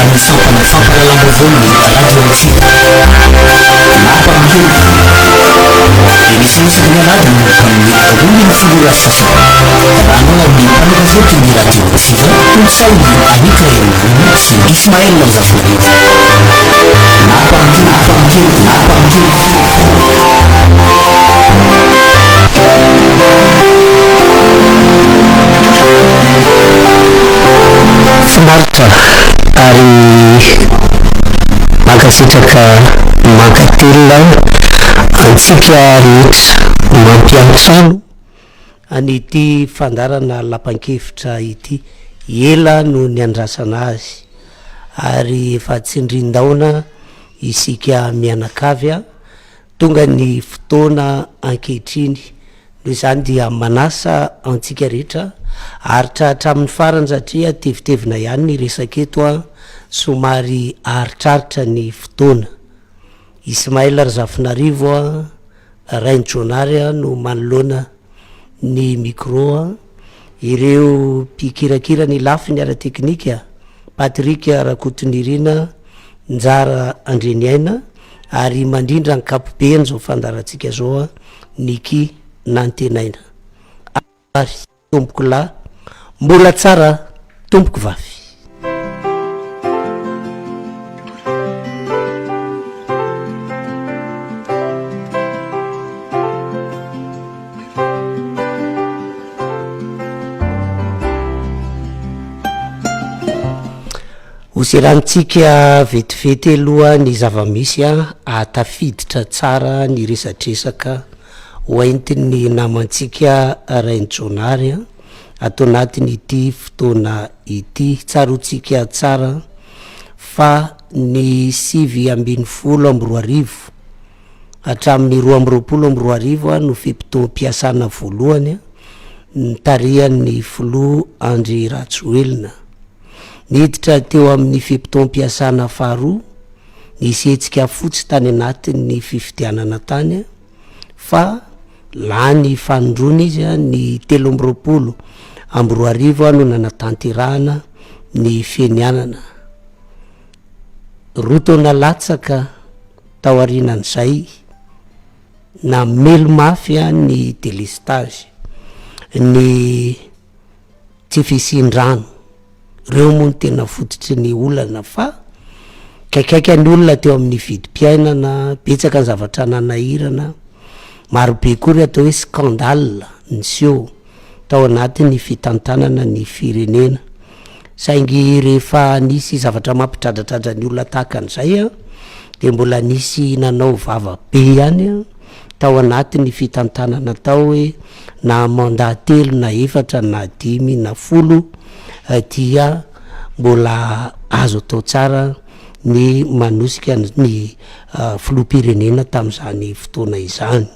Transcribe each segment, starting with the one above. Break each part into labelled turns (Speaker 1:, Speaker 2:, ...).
Speaker 1: ny fampalalam-bavony radio antsika napankely émission ny radio amin'ny rouliny filora sasany anao amin'ny mpanokafety ny radio antsika tolosay anitra henany sy Ismaël Zafonarety napankely finaritra ary mankasitraka mankatelina antsika rehetra mampiantrano an'ity fandarana lapan-kevitra ity ela no ny andrasana azy ary efa tsindrin-daona isika mianakavy tonga ny fotoana ankehitriny noho izany dia manasa antsika rehetra aritra hatramin'ny farany satria tevitevina ihany ny resaketo somary aritraritra ny fotoana Ismaël Zafonarivo Rainjonary no manoloana ny micro ireo mpikirakira ny lafy ny ara teknika Patrick Rakotonirina Njara Andreniaina ary mandrindra ny kapobeany zao fandarantsika zao Niki Nantenaina ary tompoko la mbola tsara tompoko vavy hoserantsika vetivety aloha ny zavamisy atafiditra tsara ny resatresaka hoentiny namantsika Rainjonary atao anatiny ity fotoana ity tsarotsika tsara fa ny 7:20 hatramin'ny 2:20 no fipitom-piasana voalohany ny tarihan'ny Filo Andry Rajoelina niditra teo amin'ny fipitom-piasana faharoa nisy hetsika fotsy tany anatin'ny fifidianana tany fa lany fanondrona izy ny 13:20 no nanatanterahana ny fenianana rotona latsaka tao arinan'izay na melo mafy ny délestage ny tsy fisin-drano reo moa ny tena fototry ny olana fa kaikaiky ny olona teo amin'ny vidim-piainana betsaka ny zavatra nanahirana marobe kory atao hoe scandale niseho tao anatiny fitantanana ny firenena saingy rehefa nisy zavatra mampitradradratra ny olona tahaka an'izay de mbola nisy nanao vava be ihany tao anatiny fitantanana tao hoe na mandat telo na efatra na 10 na 10 dia mbola azo atao tsara ny manosika ny filoham-pirenena tamin'izany fotoana izany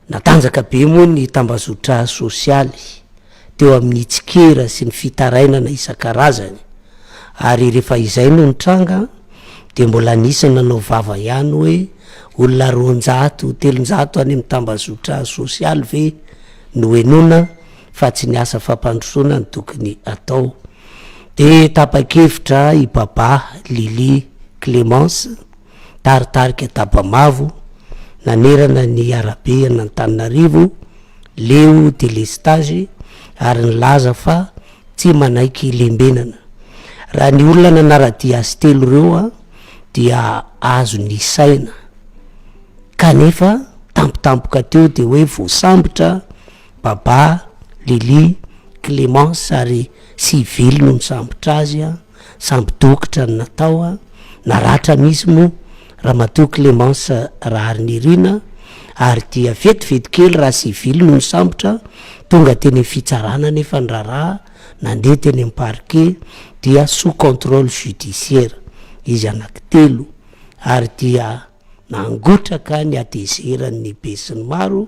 Speaker 1: natanjaka be moa ny tambazotra sosialy teo amin'ny tsikera sy ny fitarainana isan-karazany ary rehefa izay no nitranga de mbola nisy nanao vava ihany hoe olona 200 300 any amin'ny tambazotra sosialy ve no enona fa tsy ny asa fampandrosoana ny tokony atao de tapa-kevitra i baba Lily Clémence taritarika Tabamavo nanerana ny arabe Antananarivo leo délestage ary nilaza fa tsy manaiky lembenana raha ny olona nanaradia azy telo reo dia azo ny saina kanefa tampotampoka teo de hoe voasambotra baba Lily Clémence ary civil no nisambotra azy sambodokotra ny natao naratra misy moa Ramatoa Clémence Raharnirina ary dia vetivety kely raha civil no nisambotra tonga teny fitsarana nefa ny raharaha nandeha teny amin'ny parquet dia sous contrôle judiciaire izy anankitelo ary dia nangotraka ny atezeran'ny be sy ny maro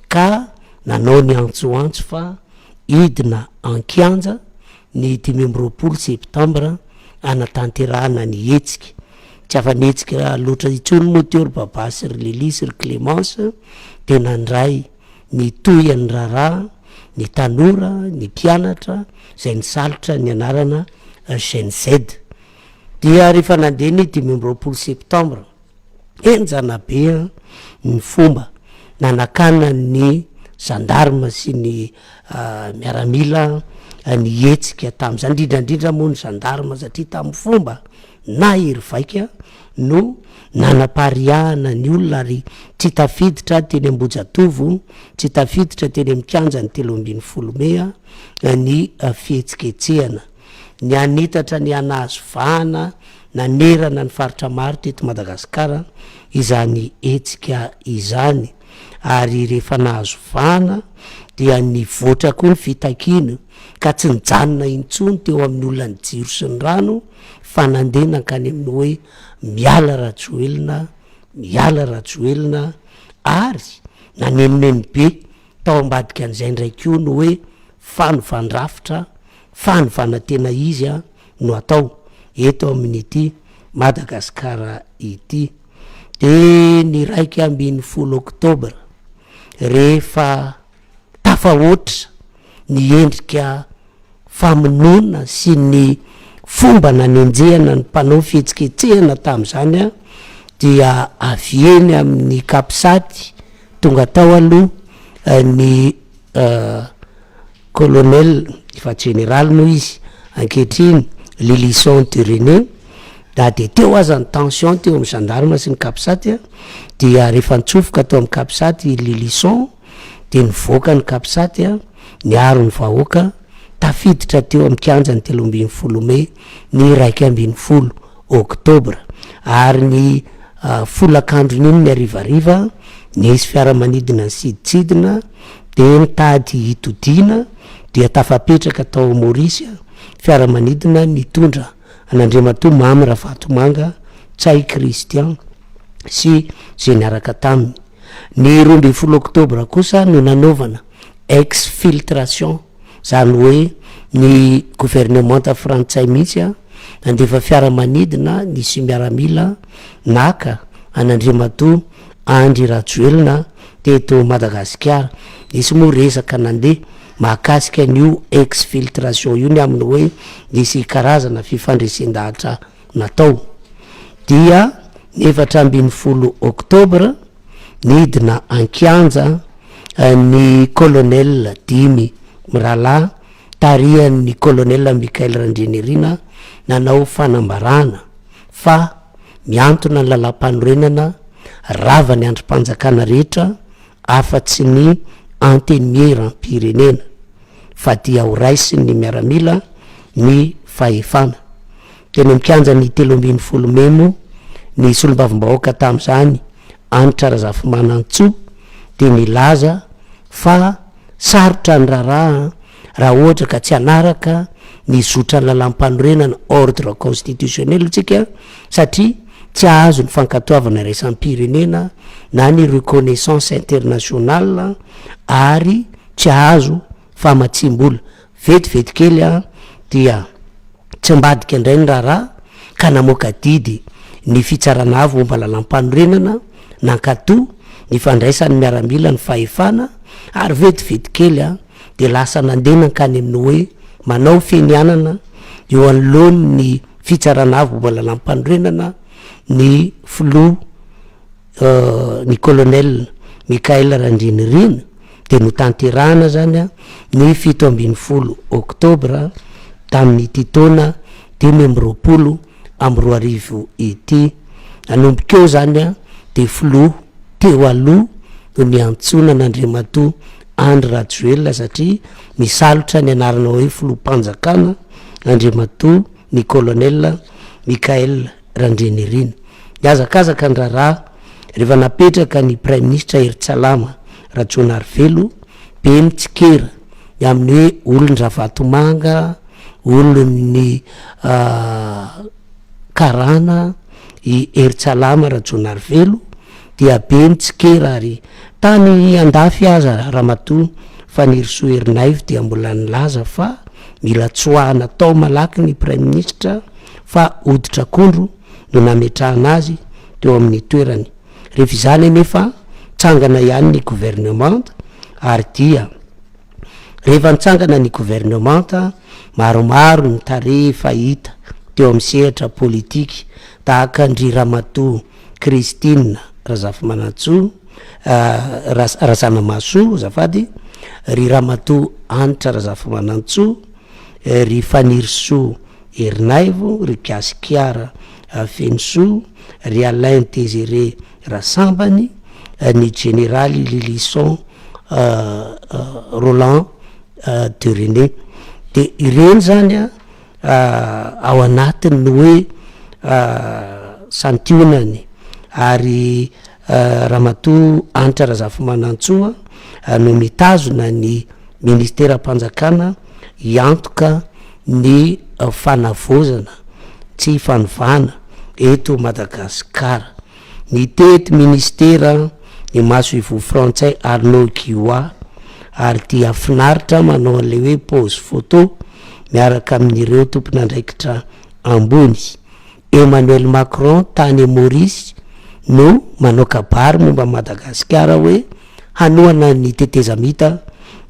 Speaker 1: ka nanao ny antsoantso fa idina ankianja ny 15 septambra anatanterahana ny hetsika tsy afanetsika loatra itsony moteur baba sy ry Lily sy ry Clémence de nandray ny toyan'ny raharaha ny tanora ny mpianatra zay nisalotra ny anarana Gen Z dia rehefa nandeha ny 5 septambra enjana be ny fomba nanakana ny gendarme sy ny miaramila ny hetsika tam'zany indrindrandrindra moa ny gendarme satria tamin'ny fomba na hery vaika no nanapariahana ny olona ary tsy tafiditra teny Ambojatovo, tsy tafiditra teny amikanja ny 340 ny fihetsiketsehana ny anitatra ny anazo vahana nanerana ny faritra maro teto Madagasikara izany hetsika izany ary rehefa nahazo vahana dia ny voatra koa ny fitakina ka tsy nijanona intsony teo amin'ny olona ny jiro sy ny rano fa nandeha nankany amin'ny hoe miala ratsoelina ary nanenoneny be tao ambadika an'izay ndraiky io no hoe fanovandrafitra fanovana tena izy no atao eto amin'ity Madagasikara ity. De ny 12 Oktobra rehefa tafahoatra ny endrika famonona sy ny fomba nanenjehana ny mpanao fihetsiketsehana tam'zany dia avieny amin'ny kapisaty tonga tao aloha ny colonel efa général no izy ankehitriny Lilison Turené da de teo aza ny tension teo amin'ny gendarme sy ny kapisaty dia rehefa nitsofoka tao amin'ny kapisaty Lilison de nivoaka ny kapisaty niaro ny vahoaka tafiditra teo amin'ny kanja ny 340 ny 12 Oktobra ary ny folakandron'iny ny arivariva nisy fiaramanidina ny siditsidina de nitady hitodiana dia tafapetraka tao Maorisy fiaramanidina nitondra an'Andriamatoa Mamy Ravatomanga Tsay Christian sy zay niaraka taminy. Ny 12 Oktobra kosa no nanaovana exfiltration zany hoe ny gouvernement frantsay mihitsy nandefa fiaramanidina nisy miaramila naka an'Andriamatoa Andry Rajoelina teto Madagasikara. Nisy moa resaka nandeha mahakasika n'io exfiltration io ny aminy hoe nisy karazana fifandresen-dahatra natao. Dia 17 Oktobra nidina ankianja ny colonel Dimy Mirala tarihan'ny colonel Mikael Randrianirina nanao fanambarana fa miantona ny lalam-panorenana rava ny androm-panjakana rehetra afa-tsy ny antenimier rampyrenena fa dia ho raisiny miaramila ny fahefana. Teny amikanja ny 13 Memo ny solombavim-bahoaka tam'zany Anitra Razafimanantsoa de nilaza fa sarotra ny raha ohatra ka tsy anaraka ny zotra ny lalam-panorenana ordre constitutionnel tsika satria tsy azo ny fankatoavana raisam-pirenena na ny reconnaissance internationale ary tsy azo famatsimbola vetivety kely dia tsy ambadika indray ny raha ka namoaka didy ny fitsarana avy momba lalam-panorenana nankatoa ny fandraisan'ny miaramila ny fahefana ary vetivety kely de lasa nandeha nankany amin'ny hoe manao fenianana eo anoloany ny fitsarana avy momba lalam-panorenana ny flou ny colonel Mikael Randrianirina de no tanterahana zany ny 17 Oktobra tamin'ny titona 2020 ity anombokeo zany de flou teo aloha no niantsona n'Andriamatoa Andry Rajoelina satria misalotra ny anarana hoe filoham-panjakana Andriamatoa ny colonel Mikael Randrianirina. Niazakazaka ny raha rehefa napetraka ny prime ministre Heritsalama Rajaonarivelo be mitsikera amin'ny hoe olon-dravatomanga olon'ny karana i Heritsalama Rajaonarivelo dia be mitsikera ary tany andafy aza Ramatoa Fanirisoa Herinaivo dia mbola nilaza fa mila tsoahana tao malaky ny prime ministre fa oditra kondro no nametrahana azy teo amin'ny toerany. Rehefa izany nefa tsangana ihany ny gouvernement ary dia rehefa nitsangana ny gouvernement maromaro ny tare fahita teo amin'ny sehatra politiky tahaka ndry Ramatoa Christine Razafimanantsoa Razanamasoa zafady, ry Ramatoa Anitra Razafimanantsoa, ry Fanirisoa Herinaivo, ry Kasikiara Fenisoa, ry Alain Désiré Rasambany, ny généraly Lilisson Roland de René. De ireny zany ao anatiny ny hoe santionany, ary Ramatoa Anitra Razafimanantsoa no mitazona ny ministera-panjakana iantoka ny fanavozana tsy fanovana eto Madagasikara. Ny tety ministera ny maso ivo frantsay Arnaud Guioa, ary dia finaritra manao an'le hoe pose photo miaraka amin'ireo tompon'andraikitra ambony. Emmanuel Macron tany Maurice no manao kabary momba Madagasikara hoe hanoana ny tetezamita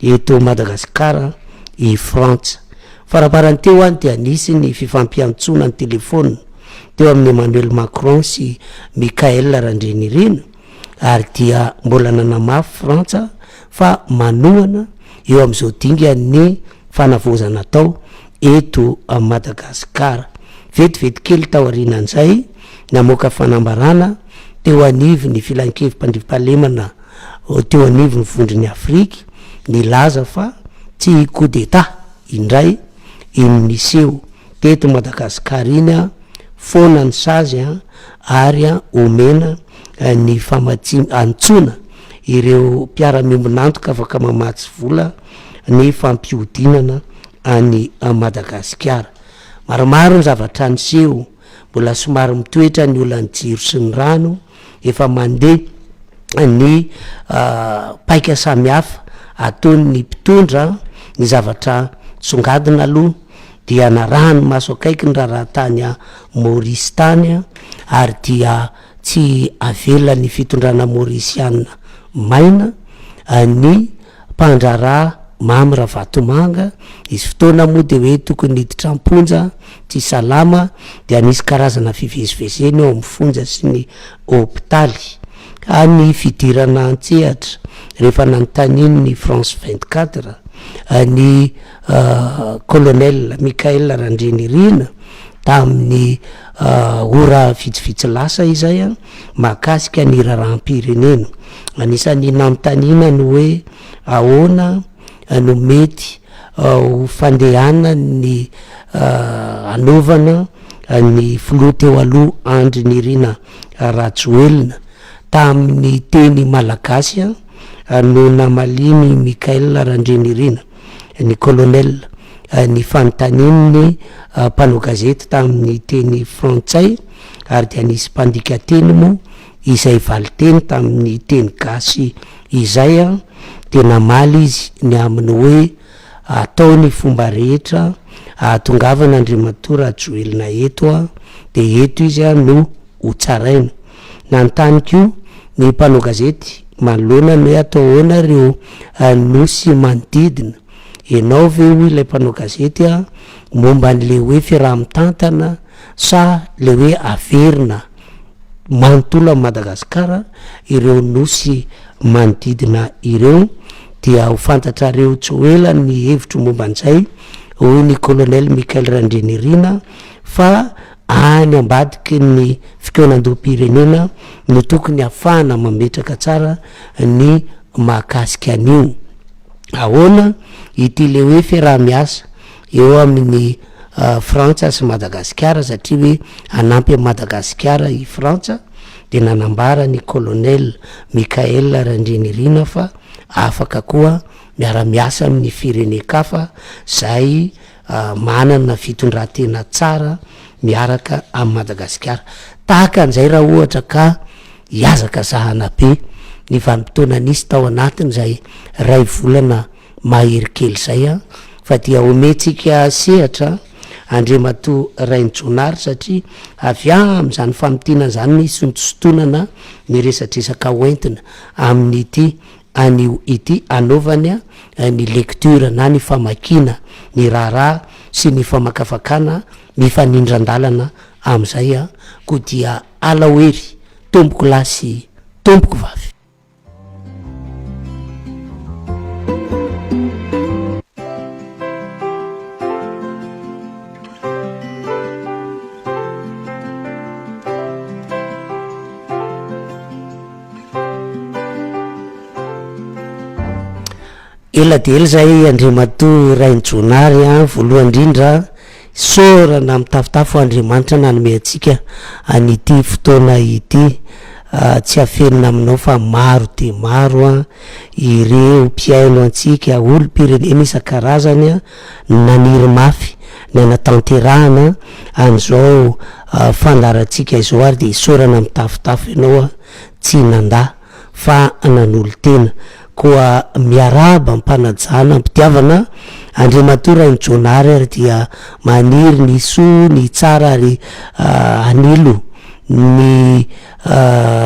Speaker 1: eto Madagasikara i Frantsa. Faraparany teo any dia nisy ny fifampiantsoana ny telefona teo amin'ny Emmanuel Macron sy Michael Randrianirina, ary dia mbola nanamafy Frantsa fa manoana eo amin'izao dinga ny fanavozana tao eto Madagasikara. Vetivety kely tao aorianan'izay namoaka fanambarana teo anivo ny filan-kevim-pandriam-pahalemana teo anivo ny vondron'ny Afrika, nilaza fa tsy coup d'état indray iniseho teto Madagasikara iny foana ny sazy ary omena ny antsoina ireo mpiara-miombonantoka afaka mamatsy vola ny fampiodinana any Madagasikara. Maromaro ny zavatra niseho, mbola somary mitoetra ny olany jiro sy ny rano, efa mandeha ny paika samihafa ataony ny mpitondra ny zavatra songadina aloha dia narahany maso akaiky ny raha tany Maurice tany, ary dia tsy avela ny fitondrana Mauriciana maina ny mpandraraha Mamy Ravatomanga. Izy fotoana moa de hoe tokony hiditra amponja tsy salama, de anisy karazana fivezivezeny eo amin'ny fonja sy ny hôpitaly. Ka ny fidirana antsehatra rehefa nanontaniany ny France 24 ny colonel Michael Randrianirina tamin'ny ora vitsivitsy lasa izay mahakasika ny raharaham-pirenena. Anisany nanontaniana ny hoe ahoana no mety ho fandehana ny anaovana ny filoha teo aloha Andrinirina Rajoelina tamin'ny teny malagasy no namaliny Michael Randrianirina ny colonel ny fanontaniany mpanao gazety tamin'ny teny frantsay, ary dia nisy mpandika teny moa izay valiteny tamin'ny teny gasy izay de namaly izy ny amin'ny hoe ataony fomba rehetra tongavana Andriamatoa Rajoelina eto de eto izy no hotsaraina. Nanontany koa ny mpanao gazety manoloana ny hoe atao ahoana reo nosy manodidina, enao ve hoy ilay mpanao gazety momba n'le hoe fiaraha-mitantana sa le hoe averina manontolo amin'ny Madagasikara ireo nosy manodidina ireo. Dia ho fantatrareo tsy ho ela ny hevitro momba an'izay hoy ny colonel Michael Randrianirina fa any ambadiky ny fikonan-doam-pirenena no tokony hafahana mametraka tsara ny mahakasika an'io. Ahoana ity le hoe fiaraha-miasa eo amin'ny Frantsa sy Madagasikara, satria hoe anampy Madagasikara i Frantsa, de nanambara ny colonel Michael Randrianirina fa afaka koa miara-miasa amin'ny firenen-kafa zay manana fitondran-tena tsara miaraka amin'ny Madagasikara. Tahaka an'izay raha ohatra ka hiazaka zahana be ny vanim-potoana nisy tao anatiny zay ray volana mahery kely zay fa dia ometsika sehatra Andriamatoa Rainjonary, satria avy amin'izany famotinana zany ny sontosotonana ny resatresaka hoentina amin'ny ity anaovany ny lecture na ny famakina ny raharaha sy ny famakafakana mifanindran-dalana am'izay a ko dia ala oery tomboko lasy tomboko vavy. Ela de ela zay Andriamato rainjonary a voalohany indrindra sorana mitafitafo Andriamanitra nanome atsika an'ity fotoana ity, tsy afenina aminao fa maro de maro a ireo mpiaino antsika olom-pirenena isan-karazany a naniry mafy ny anatanterahana an'izao fandarantsika izao ary de sorana mitafitafo ianao a tsy nanda fa nanolo tena koa miaraba mpanajana mpitiavana Andriamato rainjonary ary dia maniry ny soa ny tsara ary anilo ny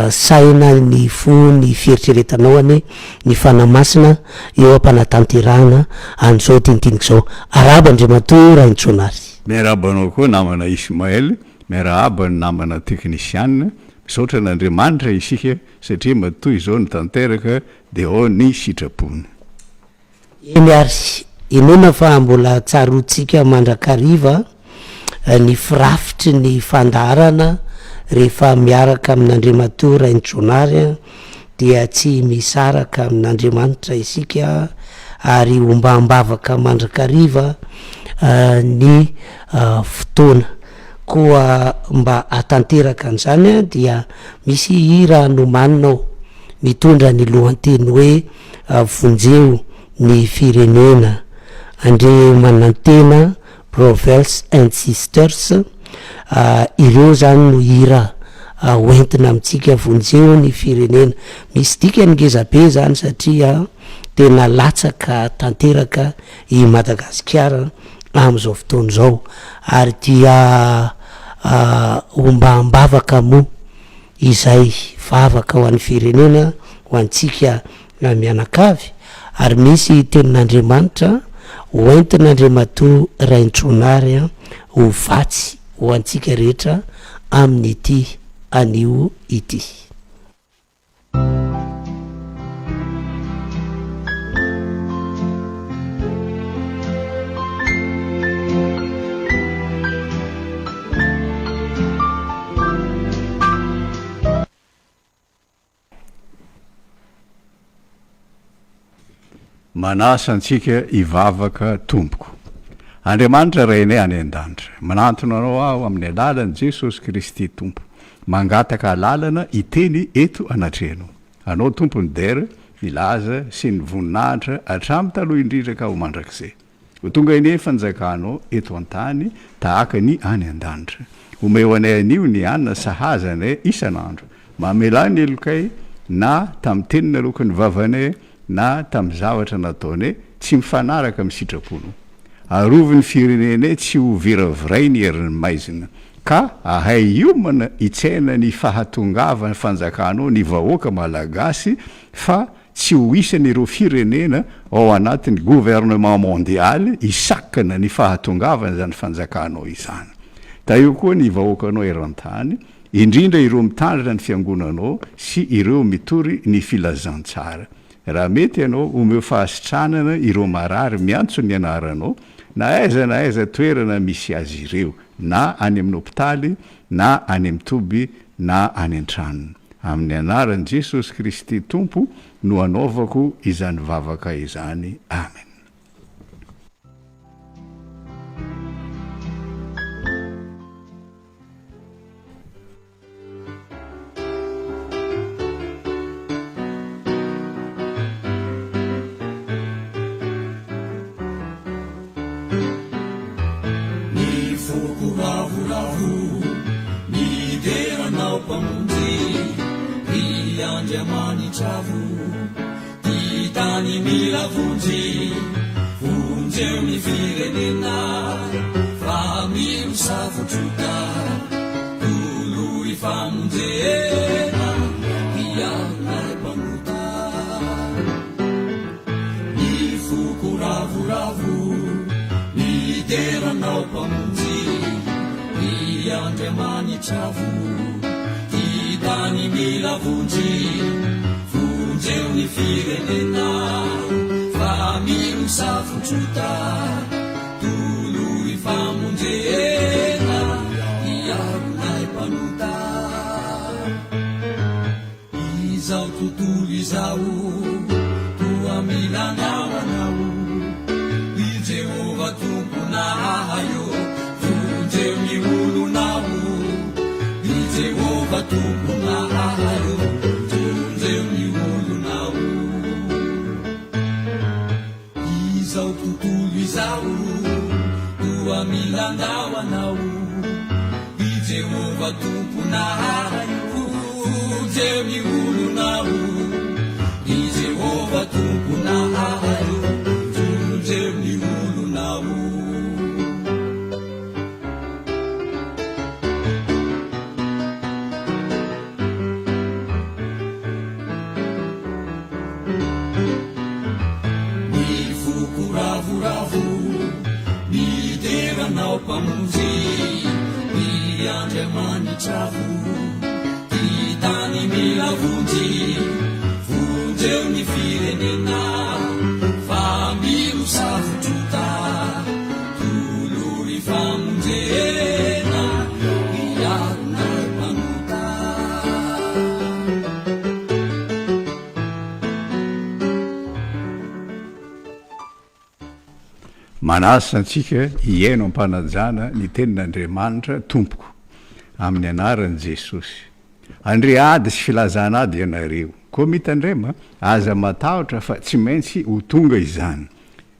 Speaker 1: saina ny fo ny fieritreretanao any ny fanamasina eo ampanatanterahana an'izao tinitinika zao. Araba Andriamato rainjonary.
Speaker 2: Miarabanao koa namana Ismaël, miaraba ny namana teknisianina, misaotra n'Andriamanitra isika satria matoy izao ny tanteraka de ao ny sitrapony.
Speaker 1: Eny ary inona fa mbola tsarotsika mandrakariva ny firafitry ny fandarana rehefa miaraka amin'Andriamato rainjonary dia tsy misaraka amin'Andriamanitra isika ary ombambavaka mandrakariva ny fotoana koa mba atanteraka an'izany dia misy hira nomaninao mitondra ny lohanteny hoe vonjeo ny firenena, andre manantena Brothers and Sisters, ireo zany no hira hoentina amitsika vonjeo ny firenena. Misy dikany ngezabe zany satria tena latsaka tanteraka i Madagasikara am'izao fotoana zao ary dia ombambavaka mo izay vavaka ho an'ny firenena ho antsika mianakavy ary misy tenin'Andriamanitra hoentin'Andriamato rainjonary ho vatsy ho antsika rehetra amin'ity anio ity.
Speaker 2: Manasa antsika ivavaka tompoko. Andriamanitra rainay any an-danitra, manantona anao aho amin'ny alalan'i Jesosy Kristy tompo, mangataka lalana iteny eto anatrehanao. Anao tompony dera milaza sy ny voninahitra hatramin'ny taloha indrindra ka ho mandrakizay. Ho tonga ine fanjakanao eto an-tany tahaka ny any an-danitra. Omeo anay anio ny anina sahazanay isan'andro. Mamelany ny elokay na tamin'ny tenina lokon'ny vavanay na tamin'ny zavatra nataonay tsy mifanaraka amin'ny sitraponao. Aroviny firenenay tsy ho viraviray ny herin'ny maizina ka ahay iomana itsaina ny fahatongava ny fanjakanao ny vahoaka malagasy fa tsy ho isan'ireo firenena ao anatin'ny gouvernement mondialy isakana ny fahatongavana zany fanjakanao izany. Da io koa ny vahoakanao eran-tany, indrindra ireo mitandrina ny fiangonanao sy ireo mitory ny filazantsara. Raha mety ianao omeo fahasitranana ireo marary miantso ny anaranao na aiza toerana misy azy ireo na any amin'ny hopitaly na any amin'ny toby na any an-tranony. Amin'ny anaran'i Jesosy Kristy tompo no anaovako izany vavaka izany. Amen.
Speaker 3: Titani mila vunji, vunjeu mi firenena, fammi savututa, tului famjena, viana pamuta. Ni fuku ravu ravu, ni dera nau pamunji, Andriamanitra hitany mila vonjy vonjeo ny firenena fa milo safotrota toloy famonjena iarolay mpanota izao tontolo izao toa mila namanao i Jehova tomponayo vonjeo ny olonao i Jehova tomponayo vonjeo ny olonao izao tontolo izao toa mila namanao i Jehova tomponayo vonjeo ny olonao i Jehova tomponayo vonjeo ny olonao pamonjy ny Andriamanitra hitany mila vonjy vonjeo ny firenena fa milo safotrota toloy famonjena iarona mpanota
Speaker 2: manasa antsika hiaino ampanajana ny tenin'Andriamanitra tompoko amin'ny anaran'i Jesosy. Andre ady sy filazana ady ianareo koa mitandrema aza matahotra fa tsy maintsy ho tonga izany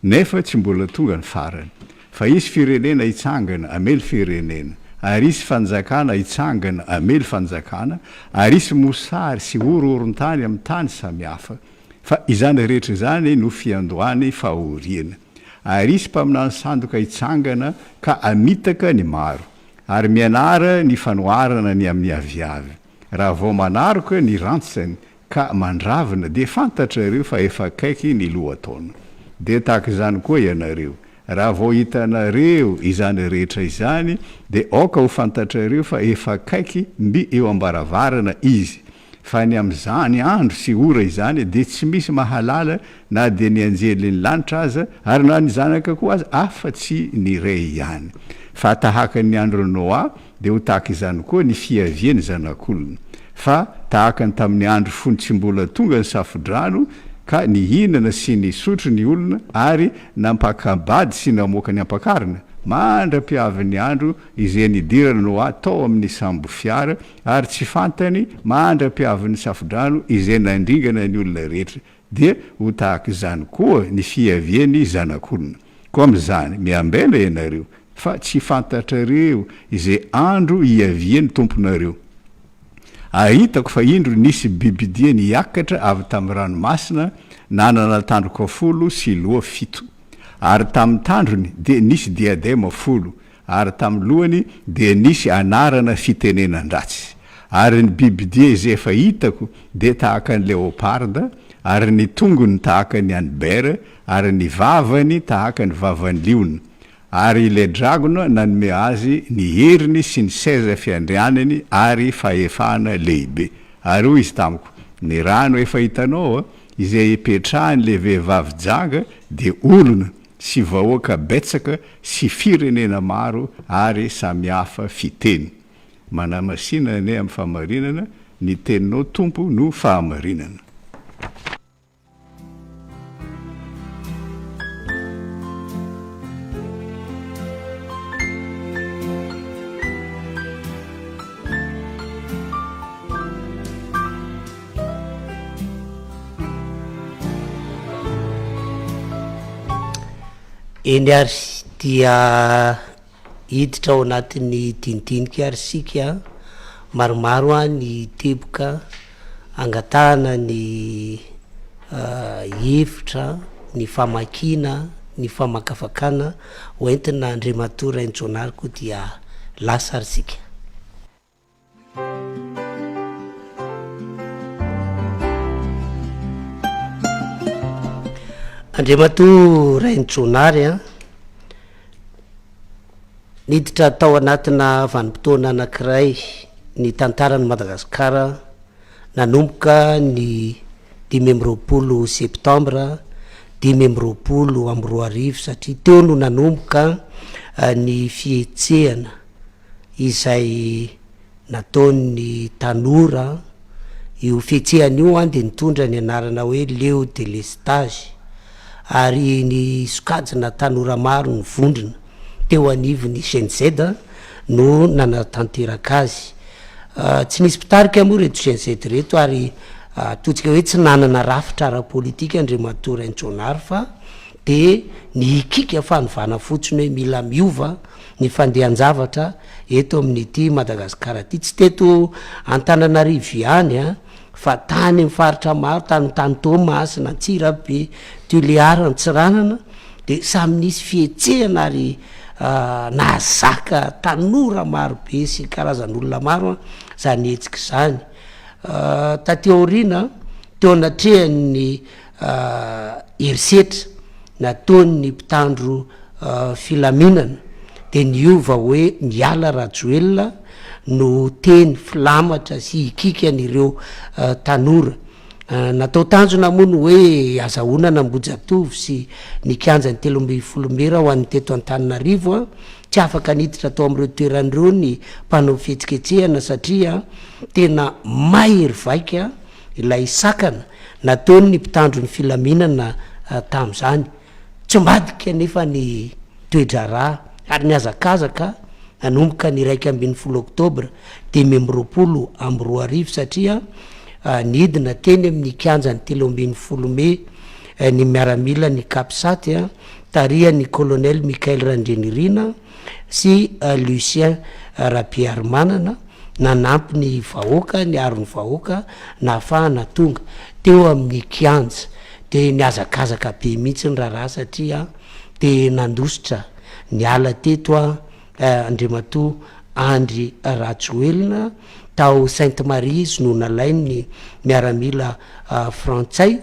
Speaker 2: nefa tsy mbola tonga ny farany fa isy firenena hitsangana amely firenena ary isy fanjakana hitsangana amely fanjakana ary isy mosary sy orohoron-tany amin'ny tany samihafa fa izany rehetra izany no fiandohany fahoriana ary isy mpaminany sandoka hitsangana ka amitaka ny maro ary mianara ny fanoharana ny amin'ny aviavy raha vao manaroka ny rantsany ka mandravina dia fantatrareo fa efa akaiky ny lohataona dia tahaka izany koa ianareo raha vao hitanareo izany rehetra izany dia aoka ho fantatrareo fa efa akaiky mby eo ambaravarana izy fa ny amin'izany andro sy ora izany dia tsy misy mahalala na dia ny anjely ny lanitra aza ary na ny zanaka koa aza afa-tsy ny ray ihany fa tahaka ny andro Noa dia ho tahaka izany koa ny fiaviany zanak'olona fa tahaka ny tamin'ny andro fony tsy mbola tonga ny safodrano ka nihinana sy nisotro ny olona ary nampakabady sy namoaka ny ampakarina mandra-piavin'ny andro izay nidirana Noa tao amin'ny sambo fiara ary tsy fantany mandra-piavin'ny safodrano izay nandringana ny olona rehetra dia ho tahaka izany koa ny fiaviany zanak'olona koa amin'izany miambela ianareo fa tsy fantatrareo izay andro hiaviany tomponareo ahitako fa indro nisy bibidia niakatra avy tamin'ny ranomasina nanana tandroka 10 sy loha 7 ary tamin'ny tandrony dia nisy diadema 10 ary tamin'ny lohany dia nisy anarana fitenenan-dratsy ary ny bibidia izay efa hitako dia tahaka ny leoparda ary ny tongony tahaka ny anibera ary ny vavany tahaka ny vavan'ny liona ary ilay dragona nanome azy ny heriny sy ny seza fiandrianany ary fahefana lehibe ary hoy izy tamiko ny rano efa hitanao izay ipetrahany le vehivavy jaga dia olona sy vahoaka betsaka sy firenena maro ary samihafa fiteny manamasina ne amin'ny fahamarinana ny teninao tompo no fahamarinana.
Speaker 1: eny ary dia hiditra ao anatin'ny dinidinika ary sika maromaro ny teboka angatahana ny hevitra ny famakina ny famakafakana hoentina Andriamatora Raintsonary koa dia lasa ary sika. Andriamatora Raintsonary niditra tao anatina vanim-potoana anankiray ny tantarany Madagasikara nanomboka ny 20 septambra 2024 satria teo no nanomboka ny fietsehana izay nataon'ny tanora io fietsehana io de nitondra ny anarana hoe Leo de Lestage ary ny sokajina tanora maro ny vondrona teo anivony GNZ no nanatanteraka azy tsy nisy pitarika moa reto GNZ reto ary totsika hoe tsy nanana rafitra ara-politika Andriamatoa Raintsoanary fa de ny ikika fanovana fotsiny hoe mila miova ny fandehan-javatra eto amin'ity Madagasikara ty tsy teto Antananarivo ihany fa tany mifaritra maro tany Toamasina Antsirabe Toliara Antsiranana de samy nisy fietsehana ary nahazaka tanora maro be sy karazan'olona maro zany etsika zany tateo aorina teo anatrehany herisetra nataon'ny mpitandro filaminana de niova hoe miala Rajoelina no teny filamatra sy ikikan'ireo tanora natao tanjona moa no hoe azahoana Ambohijatovy sy nikanjany 13 mera ho an'ny teto Antananarivo tsy afaka niditra atao amin'ireo toeran'ireo ny mpanao fihetsiketsehana satria tena mahery vaika ilay sakana nataony ny mpitandro ny filaminana tam'zany tsy mbadika nefa ny toedrarà ary ny azakazaka nanomboka ny 1 Oktobra 2024 satria nidina teny amin'ny kianjany 13 Mey ny miaramila ny Kapsaty taria ny colonel Mikael Randrenirina sy Lucien Rabiarmanana nanampy ny vahoaka ny aron'ny vahoaka nahafahana tonga teo amin'ny kianja de ny azakazaka be mihitsy ny raharaha satria de nandositra ny ala teto Andriamatoa Andry Rajoelina tao Sainte Marie no nalainy miaramila frantsay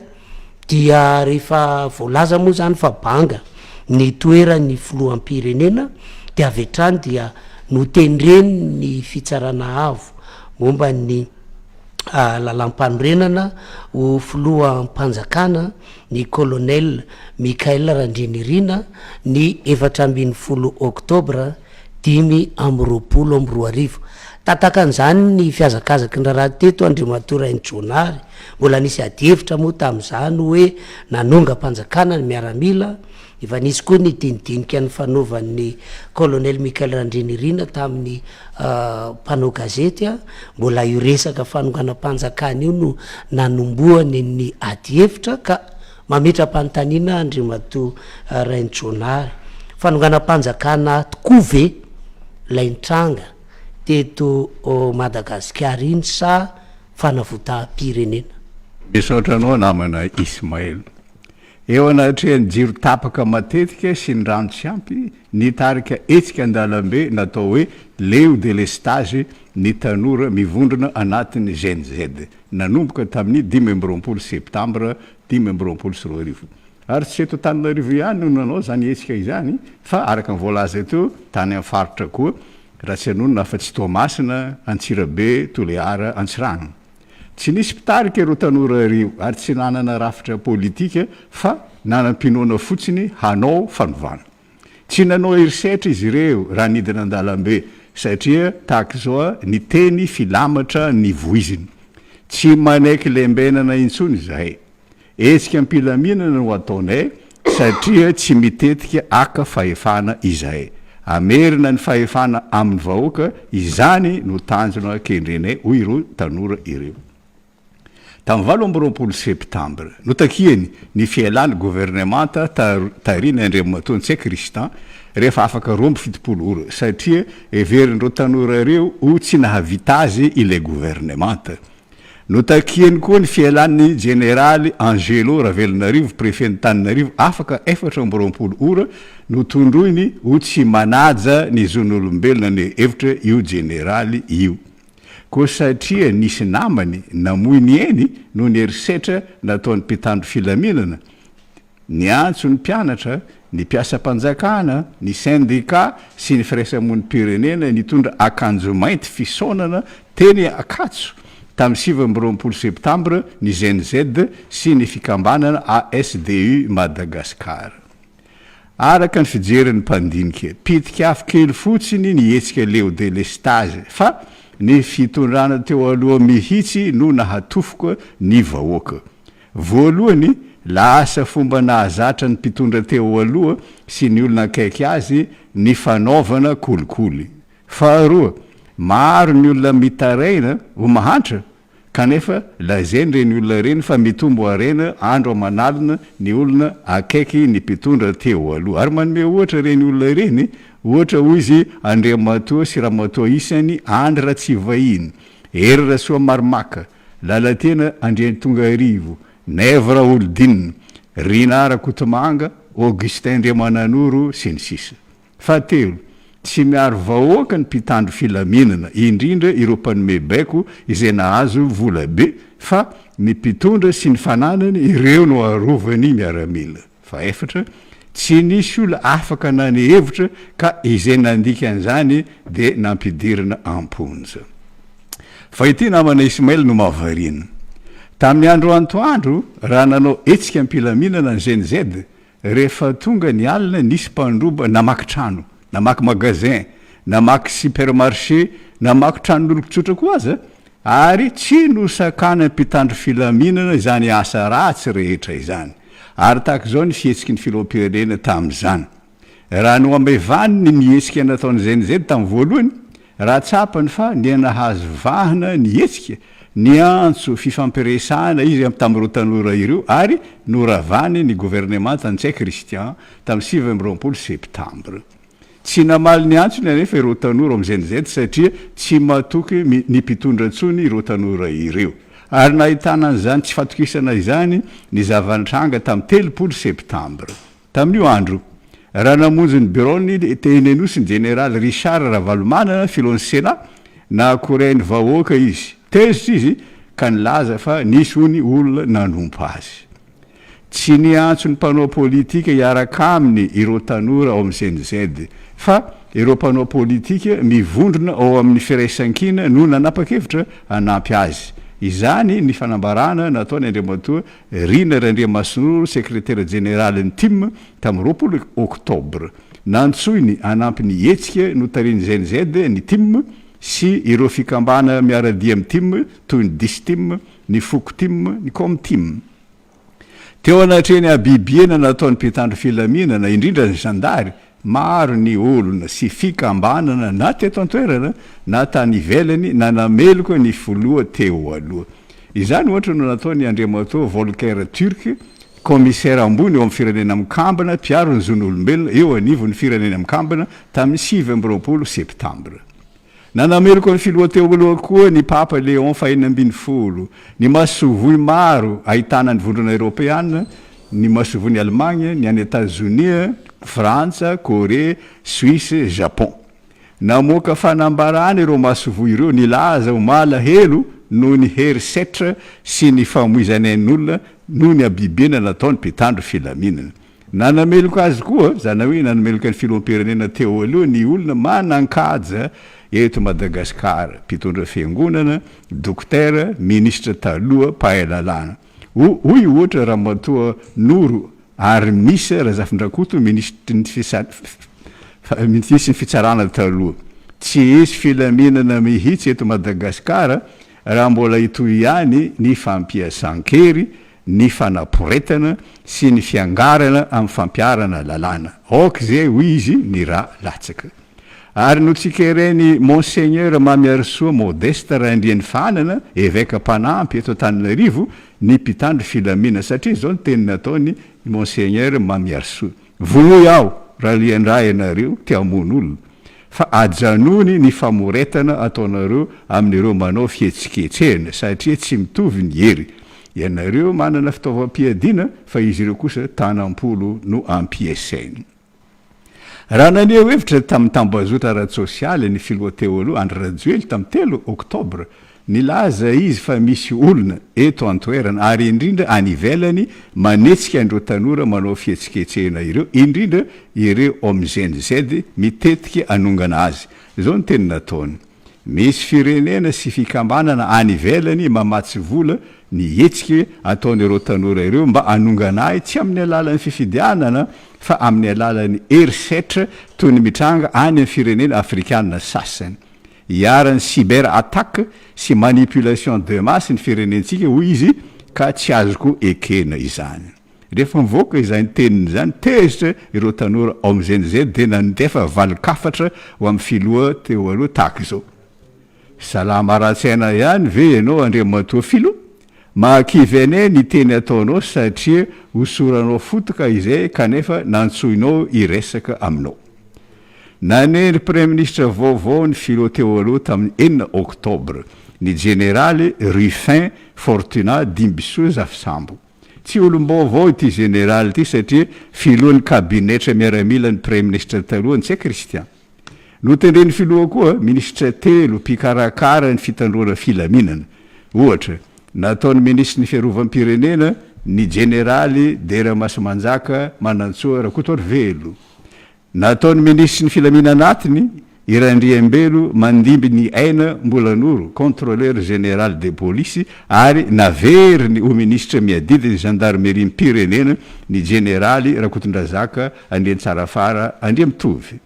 Speaker 1: dia rehefa voalaza moa zany fa banga ny toerany filoham-pirenena de avetrany dia notendreny ny fitsarana avo momba ny lalam-panorenana ho filoham-panjakana ny colonel Mikael Randrenirina ny 17 Oktobra 2024 tatakan'izany ny fiazakazaky ny raha teto Andriamatoa Raintsoanary mbola nisy adihevitra moa tam'izany hoe nanonga-panjakana ny miaramila efa nisy koa ny dinidinika ny fanaovan'ny colonel Mikael Randrenirina tamin'ny mpanao gazety mbola io resaka fanongana-panjakana io no nanomboany ny adihevitra ka mametra-panontaniana Andriamatoa Raintsoanary fanongana-panjakana tokove lay nitranga teto Madagasikara iny sa fanavota-pirenena
Speaker 2: misaotranao namana Ismael eo anatrehany jiro tapaka matetika sy ny rano tsy ampy nitarika etsika an-dalambe natao hoe Leo de Lestage ny tanora mivondrona anatin'ny GNZ nanomboka tamin'ny 12 septambra 2024 ary tsy eto Antananarivo ihany no nanao zany etsika izany fa araka ny voalaza teo tany amin'ny faritra koa raha tsy anonona fa tsy Toamasina Antsirabe Toliara Antsiranana tsy nisy pitarika ireo tanora ireo ary tsy nanana rafitra politika fa nanam-pinoana fotsiny hanao fanovana tsy nanao herisetra izy ireo raha nidina an-dalambe satria tahaka zao ny teny filamatra ny voiziny tsy manaiky lembenana intsony zahay etsika ampilaminana no ataonay satria tsy mitetika aka fahefana izahay amerina ny fahefana amin'ny vahoaka izany no tanjona kendrenay hoy ireo tanora ireo tamin'ny 20 septambra no takiany ny fialany gouvernemanta tariny Andriamatoa Kristan rehefa afaka rombo fitopolo ora satria everindreo tanora ireo ho tsy nahavita azy ilay gouvernemanta no takiany koa ny fialan'ny generaly Angelo Ravelonarivo préfet ny Tananarivo afaka 14 ora no tondroiny ho tsy manaja ny zon'olombelona ny hevitra io generaly io ko satria nisy namany namoiny eny no ny herisetra nataon'ny mpitandro filaminana ny antso ny mpianatra ny mpiasa-mpanjakana ny syndicat sy ny firaisamony pirenena nitondra akanjo mainty fisaonana teny akatso tamin'ny 7 septambre ny GNZ sy ny fikambanana ASDU Madagasikara. Araka ny fijery ny mpandinika pitika afo kely fotsiny ny hetsika Leo Delestage fa ny fitondrana teo aloha mihitsy no nahatofoka ny vahoaka. Voalohany lasa fomba nahazatra ny mpitondra teo aloha sy ny olona akaiky azy ny fanaovana kolikoly. Faharoa, maro ny olona mitaraina ho mahantra kanefa lazainy reny olona reny fa mitombo arena andro amanalina ny olona akaiky ny mpitondra teo aloha. Ary manome ohatra reny olona reny, ohatra hoy izy Andriamatoa sy Ramatoa isany Andry Ratsivahiny, Hery Rasoamaromaka, Lalatena Andriantongarivo, Nèvre Oldine, Rinara Kotomanga, Augustin Andriamananoro sy ny sisa. Fahatelo, tsy miaro vahoaka ny mpitandro filaminana indrindra ireo mpanome baiko izay nahazo vola be fa ny mpitondra sy ny fananany ireo no arovany miaramila. Faefatra, tsy nisy olona afaka nany hevitra ka izay nandika an'izany de nampidirina amponja. Fa ity namana Ismaël no mahavariana. Tamin'ny andro antoandro raha nanao etsika mpilaminana ny GNZ rehefa tonga ny alina nisy mpandroba namaky trano, namaky magasin, namaky supermarché, namaky tranon'olon-tsotra koa aza, ary tsy nosakana ny mpitandro filaminana izany asa ratsy rehetra izany. Ary tahaka izao ny fihetsiky ny filoham-pirenena tamin'izany. Raha no ambevany ny mihetsika nataony GNZ tamin'ny voalohany, raha tsapany fa ny nahazo vahana ny hetsika, ny antso fifampiresahana izy tamin'ireo tanora ireo ary noravany ny gouvernement Tantsay Christian tamin'ny 7 septambre. Tsy namaly ny antso ny anefa ireo tanora amin'ny GNZ satria tsy matoky ny mpitondra ntsony ireo tanora ireo. Ary nahitana an'izany tsy fatokisana izany ny zavantranga tamin'ny 3 septambre. Tamin'io andro, raha namonjy ny bureaony tenenosy ny général Richard Ravalomanana filon'ny Sénat na korainy vahoaka izy. Tezitra izy ka nilaza fa nisy ony olona nanompa azy. Tsy niantso ny mpanao politika hiaraka aminy ireo tanora ao amin'ny GNZ fa ireo mpanao politika mivondrona ao amin'ny firaisan-kina no nanapa-kevitra hanampy azy. Izany ny fanambarana nataony Andriamatoa Rina Randriamasinoro secrétaire général ny TIM tamin'ny 20 octobre. Nantsoiny hanampy ny hetsika no tariny GNZ ny TIM sy ireo fikambana miaradia amin'ny TIM toy ny DISTIM, ny FOCTIM, ny COMTIM. Teo anatreny abibiena nataony mpitandro filaminana indrindra ny zandary, maro ny olona sy fikambanana na teto an-toerana na tany ivelany na nameloka ny foloa teo aloha. Izany ohatra no nataony Andriamatoa Volker Turk, commissaire ambony eo amin'ny firenena mikambana mpiaro ny zon'olombelona eo anivon'ny firenena mikambana tamin'ny 7 septambre. Nanameloka ny filoha teo aloha koa ny Papa Léon Fahinambinifolo, ny masovoy maro ahitana ny vondrona Europeana, ny masovoy Allemagne, ny any États-Unis, Frantsa, Corée, Suisse, Japon. Namoaka fanambarana ireo masovoy ireo nilaza ho malahelo no ny hery setra sy ny famoizanen'olona no ny abibena nataony mpitandro filaminana. Nanameloka azy koa, zany hoe nanameloka ny filoham-pirenena teo aloha ny olona manan-kaja eto Madagasikara, mpitondra fiangonana, dokotera, ministra taloha, mpahay lalàna. Hoy ohatra Ramatoa Noro Armisa Razafindrakoto, ministra ny fitsarana taloha. Tsy hisy filaminana mihitsy eto Madagasikara raha mbola itoy ihany ny fampiasan-kery, ny fanaporetana sy ny fiangarana amin'ny fampiarana lalàna. Aoka zay hoy izy ny raha latsaka. Ary no tsikereny Monseigneur Mamiarsoa Modeste Randriany Fanana, évêque mpanampy eto Antananarivo, ny mpitandro filaminana satria zao ny teny nataony Monseigneur Mamiarsoa. Vonoy aho raha liandray anareo tia hamon'olona fa ajanony ny famoretana ataonareo amin'ireo manao fihetsiketsehana satria tsy mitovy ny hery. Ianareo manana fitaovam-piadiana fa izy ireo kosa tanam-polo no ampiasainy. Raha nania hevitra tamin'ny tambazotra ara-tsosialy ny filoha teo aloha Andry Rajoely tamin'ny 3 octobre nilaza izy fa misy olona eto antoerana ary indrindra any ivelany manetsika andreo tanora manao fihetsiketsehana ireo indrindra ireo OMZNZ mitetika anongana azy zao ny teny nataony misy firenena sy fikambanana any ivelany mamatsy vola ny etsika ataon'ireo tanora ireo mba anongana ahy tsy amin'ny alalan'ny fifidianana fa amin'ny alalan'ny herisetra toy ny mitranga any amin'ny firenena afrikanina sasany hiaran'ny cyber attaque sy manipulation de masse ny firenentsika hoy izy ka tsy azoko ekena izany rehefa mivoaka izany teniny zany tezitra ireo tanora OMZNZ de nandefa valikafatra ho amin'ny filoha teo aloha tahaka izao salama ratsaina ihany ve ianao andriamatoa filo mahakivy ane ny teny ataonao satria hosoranao fotoka izay kanefa nantsoinao iresaka aminao naneny premier ministre vaovao ny filo teo aloha tamin'ny 9 octobre ny généraly Ruffin Fortunat Dimbisoa Zafisambo tsy olom-baovao ity généraly ity satria filohan'ny kabinetra miaramila ny premier ministre taloha tsy Christian notendreny filoha koa ministre telo mpikarakara ny fitandrona filaminana ohatra nataony ministre ny fiarovam-pirenena ny généraly Deramasomanjaka Manantsoa Rakotoarivelo nataony ministre ny filamina anatiny Irandriambelo Mandimby ny aina Mbolanoro contrôleur général de police ary naveriny ho ministre miadidiny gendarmerie mpirenena ny généraly Rakotondrazaka Andriantsarafara Andriamitovy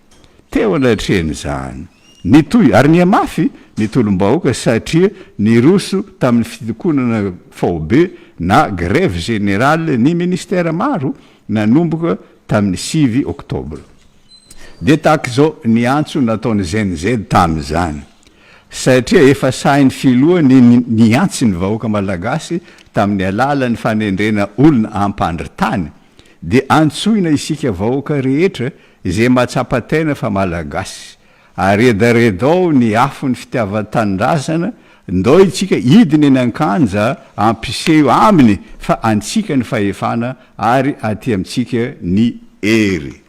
Speaker 2: teo anatreny zany nitoy ary niamafy nitolom-bahoaka satria niroso tamin'ny fitokonana faobe na grève générale ny ministère maro nanomboka tamin'ny 6 octobre de tahaka zao niantso nataony ZNZ tam'izany satria efa sainy filoha niantso ny vahoaka malagasy tamin'ny alalan'ny fanendrena olona ampandritany de antsoina isika vahoaka rehetra izay mahatsapa-taina fa malagasy aredaredao ny afo ny fitiavan-tanindrazana ndao itsika idiny eny ankanja ampiseho aminy fa antsika ny fahefana ary aty amintsika ny ery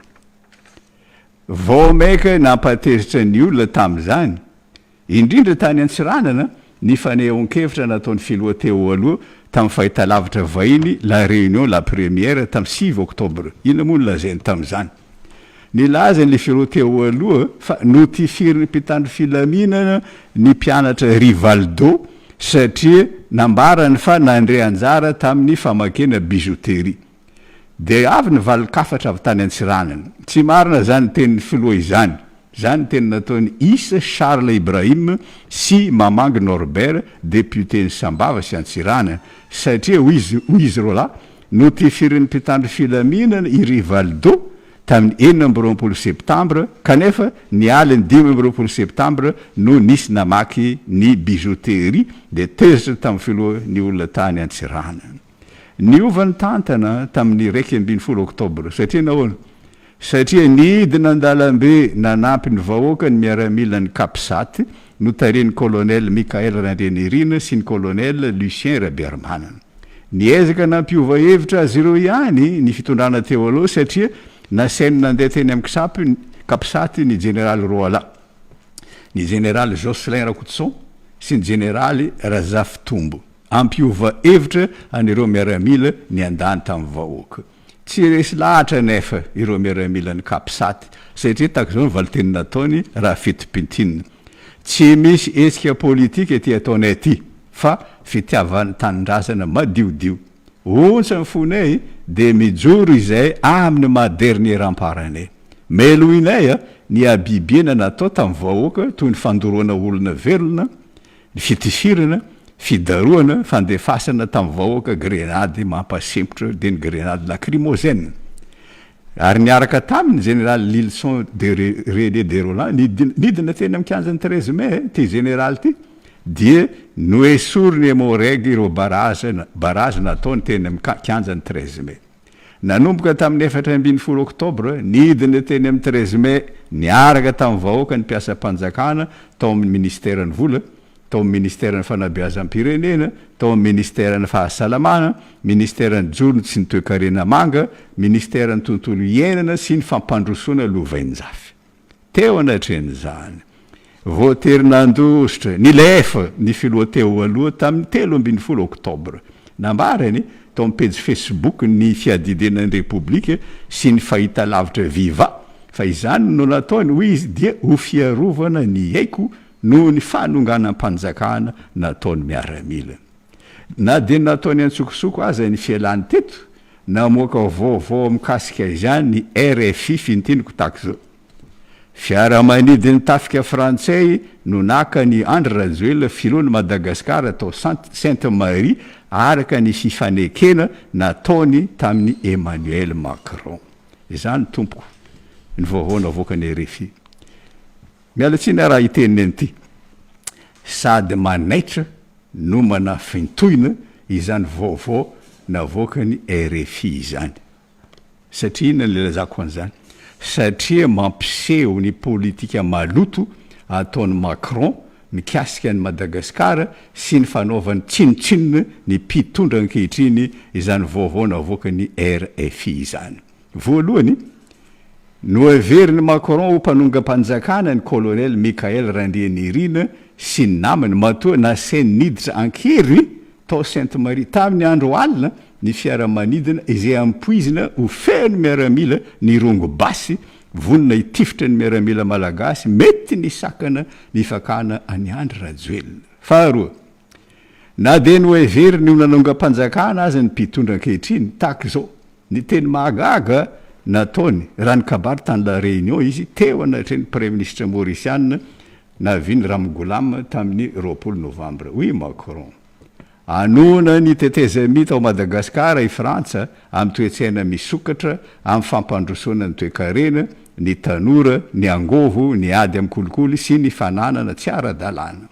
Speaker 2: vao maika nampatezitra ny olona tam'izany indrindra tany Antsiranana ny fanehoan-kevitra nataony filoha teo aloha tamin'ny fahitalavitra vahiny la réunion la première tamin'ny 6 octobre ina moa nolazainy tam'izany nilaza ny filoha teo aloha fa notifiry ny mpitandro filaminana ny mpianatra Rivaldo satria nambarany fa nandre anjara tamin'ny famakena bijouterie de avy ny valikafatra avy tany Antsiranana tsy marina zany tenin'ny filoha izany zany teny nataony Isa Charles Ibrahim sy Mamangy Norbert député ny Sambava sy Antsiranana satria hoy izy rola notifirin'ny mpitandro filaminana i Rivaldo tamin'ny 9 septembre kanefa nialiny 10 septembre no nisy namaky ny bijouterie de tezitra tamin'ny filoha ny olona tany Antsiranana niovany tantana tamin'ny 1 octobre satria nahoana satria nidina an-dalambe nanampy ny vahoaka ny miaramila ny Kapsaty no tareny colonel Mikael Randrianirina sy ny colonel Lucien Rabermanana niezaka nampiova hevitra azy ireo ihany ny fitondrana teo aloha satria nasainy nandeha teny amin'ny Kapsaty ny général Roala ny général Jocelyn Rakotson sy ny général Razaftombo ampiova hevitra anireo miaramila ny andany tamin'ny vahoaka tsy resy lahatra nefa ireo miaramila ny Kapsaty satria tahaka zao ny valiteny nataony raha fitopintinina tsy misy hetsika politika ety ataonay ity fa fitiavan'ny tanindrazana madiodio ontsa ny fonay de mijoro izay amin'ny maha-dernier amparanay meloinay ny abibiana natao tamin'ny vahoaka toy ny fandoroana olona velona ny fitifirana fidaroana fandefasana tamin'ny vahoaka grenady mampasempotra de ny grenady lacrymogène ary niaraka taminy général Lilson de René de Roland nidina teny amin'ny kianjan'ny 13 mai ty général ty dia noesoriny amoraigy ireo barage nataony teny amin'ny kianjan'ny 13 mai nanomboka tamin'ny 14 octobre nidina teny amin'ny 13 mai niaraka tamin'ny vahoaka ny mpiasa-panjakana tao amin'ny ministère ny vola tao amin'ny ministère ny fanabeazam-pirenena tao amin'ny ministère ny fahasalamana ministère ny jorony sy ny toe-karena manga ministère ny tontolo iainana sy ny fampandrosoana lovainjafy teo anatreny zany voaterinandositra ny lefa ny filoha teo aloha tamin'ny 3 oktobra nambarany tao amin'ny page Facebook ny fiadidenan'ny Repoblika sy ny fahita lavitra viva fa izany no nataony hoy izy dia ho fiarovana ny haiko no ny fanonganam-panjakana nataony miaramila na dia nataony antsokosoko aza ny fialany teto namoaka vaovao mikasika izany ny RFI fintiniko tahaka zao fiaramanidiny tafika frantsay no naka ny Andry Rajoelina filohan'i Madagasikara tao Sainte Marie araka ny fifanekena nataony tamin'ny Emmanuel Macron izany tompoko ny vaovao navoaka ny RFI mialatsiny raha iteniny an'ity sady manaitra no manafintoina izany vaovao navoaka ny RFI izany satria ina ny lazako an'izany satria mampiseho ny politika maloto ataony Macron mikasika ny Madagasikara sy ny fanaovany tsinotsinona ny mpitondra ankehitriny izany vaovao navoaka ny RFI izany voalohany no everiny Macron ho mpanongam-panjakana ny colonel Mikael Randrianirina sy ny namany matoa nasainy niditra ankery tao Sainte Marie tamin'ny andro alina ny fiaramanidina izay ampoizina ho feno miaramila ny rongo basy vonina hitifitra ny miaramila malagasy mety ny sakana ny fakana any Andry Rajoelina faharoa na dia no everiny ho nanongam-panjakana azy ny mpitondra ankehitriny tahaka izao ny teny mahagaga nataony rany kabary tany la réunion izy teo anatreny premier ministre Mauriciana naviny Ramgolama tamin'ny 20 novambra oui Macron anona ny tetezami tao Madagasikara i Frantsa amin'ny toetsaina misokatra amin'ny fampandrosoana ny toe-karena ny tanora ny angovo ny ady amin'ny kolikoly sy ny fananana tsy ara-dalàna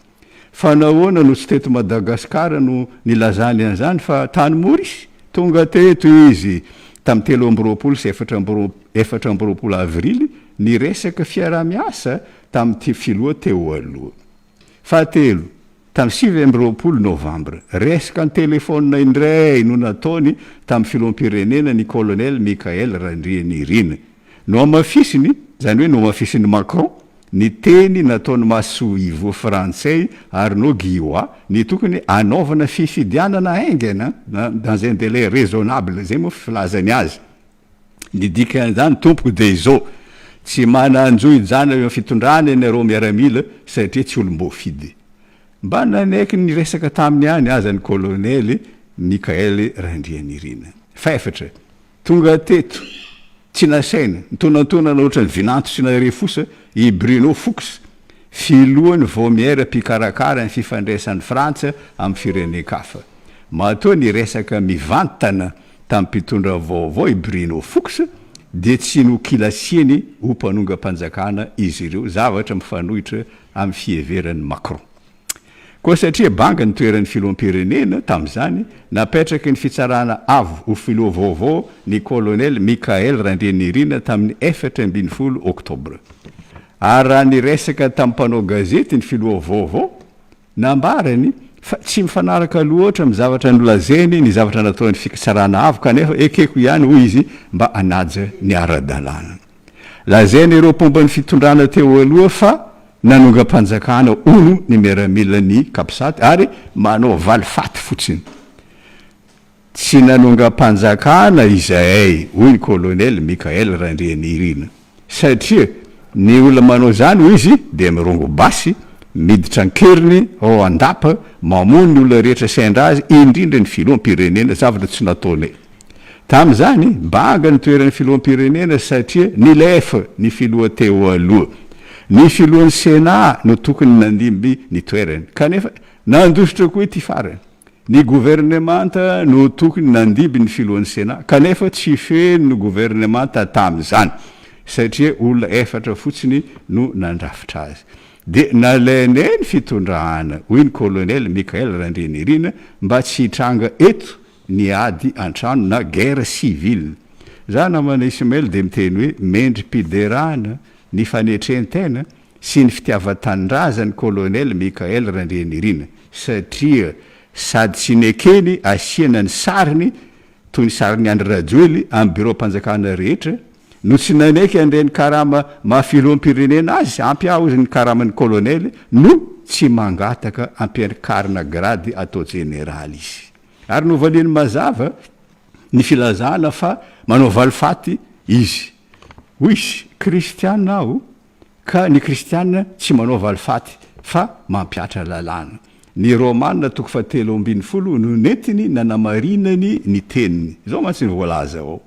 Speaker 2: fa nahoana no tsy teto Madagasikara no nilazany an'izany fa tany Maurice tonga teto izy tamin'ny 3 sy 4 avrily ny resaka fiara-miasa tamin'ity filoha teo aloha fahatelo tamin'ny 7 novambra resaka ny telefônina indray no nataony tamin'ny filoham-pirenena ny colonel Mikael Randrianirina no amafisiny zany hoe no amafisiny Macron ny teny nataony masoivo frantsay Arnaud Guillois ny tokony anaovana fifidianana aingana dans un délai raisonnable zay moa filazany azy ny dikan'izany tompoko dia izao tsy mananjoy jana eo fitondrana ianareo miaramila satria tsy olom-bofidy mba nanaiky ny resaka taminy any aza ny colonel Mikael Randrianirina faefatra tonga teto tsy nasaina nitonantonana ohatrany vinanto sy nare fosa i Bruno Fuchs filohany vomiera mpikarakara ny fifandraisan'ny Frantsa amin'ny firenen-kafa matoa ny resaka mivantana tamin'ny mpitondra vaovao i Bruno Fuchs dia tsy nokilasiany ho mpanongam-panjakana izy ireo zavatra mifanohitra amin'ny fieveran'ny Macron koa satria banga ny toeran'ny filoham-pirenena tamin'izany napetraky ny fitsarana avo ho filoha vaovao ny colonel Mikael Randrianirina tamin'ny 14 oktobra ary raha ny resaka tamin'ny mpanao gazety ny filoha vaovao nambarany fa tsy mifanaraka loatra amin'ny zavatra nolazainy ny zavatra nataony fitsarana avo kanefa ekeko ihany hoy izy mba anaja ny ara-dalàna lazainy ireo mpomba ny fitondrana teo aloha fa nanongam-panjakana olo ny miaramila ny kapisaty ary manao valifaty fotsiny tsy nanongam-panjakana izahay hoy ny colonel Mikael Randrianirina satria ny olona manao zany hoy izy dia mirongo basy miditra ankeriny ao andapa mamony ny olona rehetra saindra azy indrindra ny filoham-pirenena zavatra tsy nataonay tamin'izany banga ny toeran'ny filoham-pirenena satria nilefa ny filoha teo aloha ny filohan'ny Sénat no tokony nandimby ny toerany kanefa nandositra koa ity farany ny gouvernemanta no tokony nandimby ny filohan'ny Sénat kanefa tsy feno ny gouvernemanta tamin'izany satria olona efatra fotsiny no nandrafitra azy dia nalainay ny fitondrahana hoy ny colonel Mikael Randrianirina mba tsy hitranga eto ny ady antrano na guerre civile za namana Ismaël dia miteny hoe mendrim-piderana ny fanetrentena sy ny fitiavan-tanindrazany colonel Mikael Randrianirina satria sady tsy nekeny asiana ny sariny toy ny sariny Andry Rajoely amin'ny bureau mpanjakana rehetra no tsy naneky andreny karama mahafiloam-pirenena azy ampy aho izy ny karaman'ny kolonely no tsy mangataka ampikarina grady atao generaly izy ary novaliany mazava ny filazana fa manao valifaty izy hoy izy kristiana aho ka ny kristiana tsy manao valifaty fa mampiatra lalàna ny romanina toko fa 3:10 no netiny nanamarinany ny teniny zao mantsy ny voalaza ao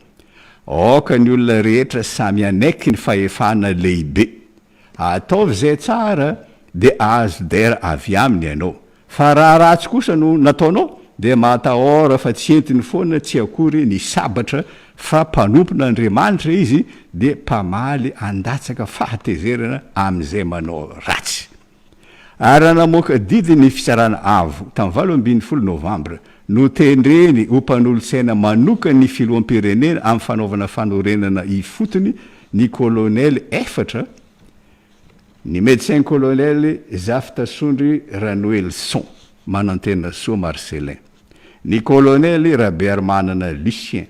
Speaker 2: oka ny olona rehetra samy anaiky ny fahefana lehibe ataovy zay tsara de azo dera avy aminy ianao fa raha ratsy kosa no nataonao de matahora fa tsy entiny foana tsy akory ny sabatra fa mpanompona Andriamanitra izy de mpamaly andatsaka fahatezerana am'izay manao ratsy ary namoaka didy ny fitsarana avo tamin'ny 20 novambra no tendreny ho mpanolotsaina manoka ny filoam-pirenena amin'ny fanaovana fanorenana ifotony ny kolonely efatra ny médecin colonel Zaftasondry Ranoelson manantena soa Marcelin ny kolonely Rabermanana Lucien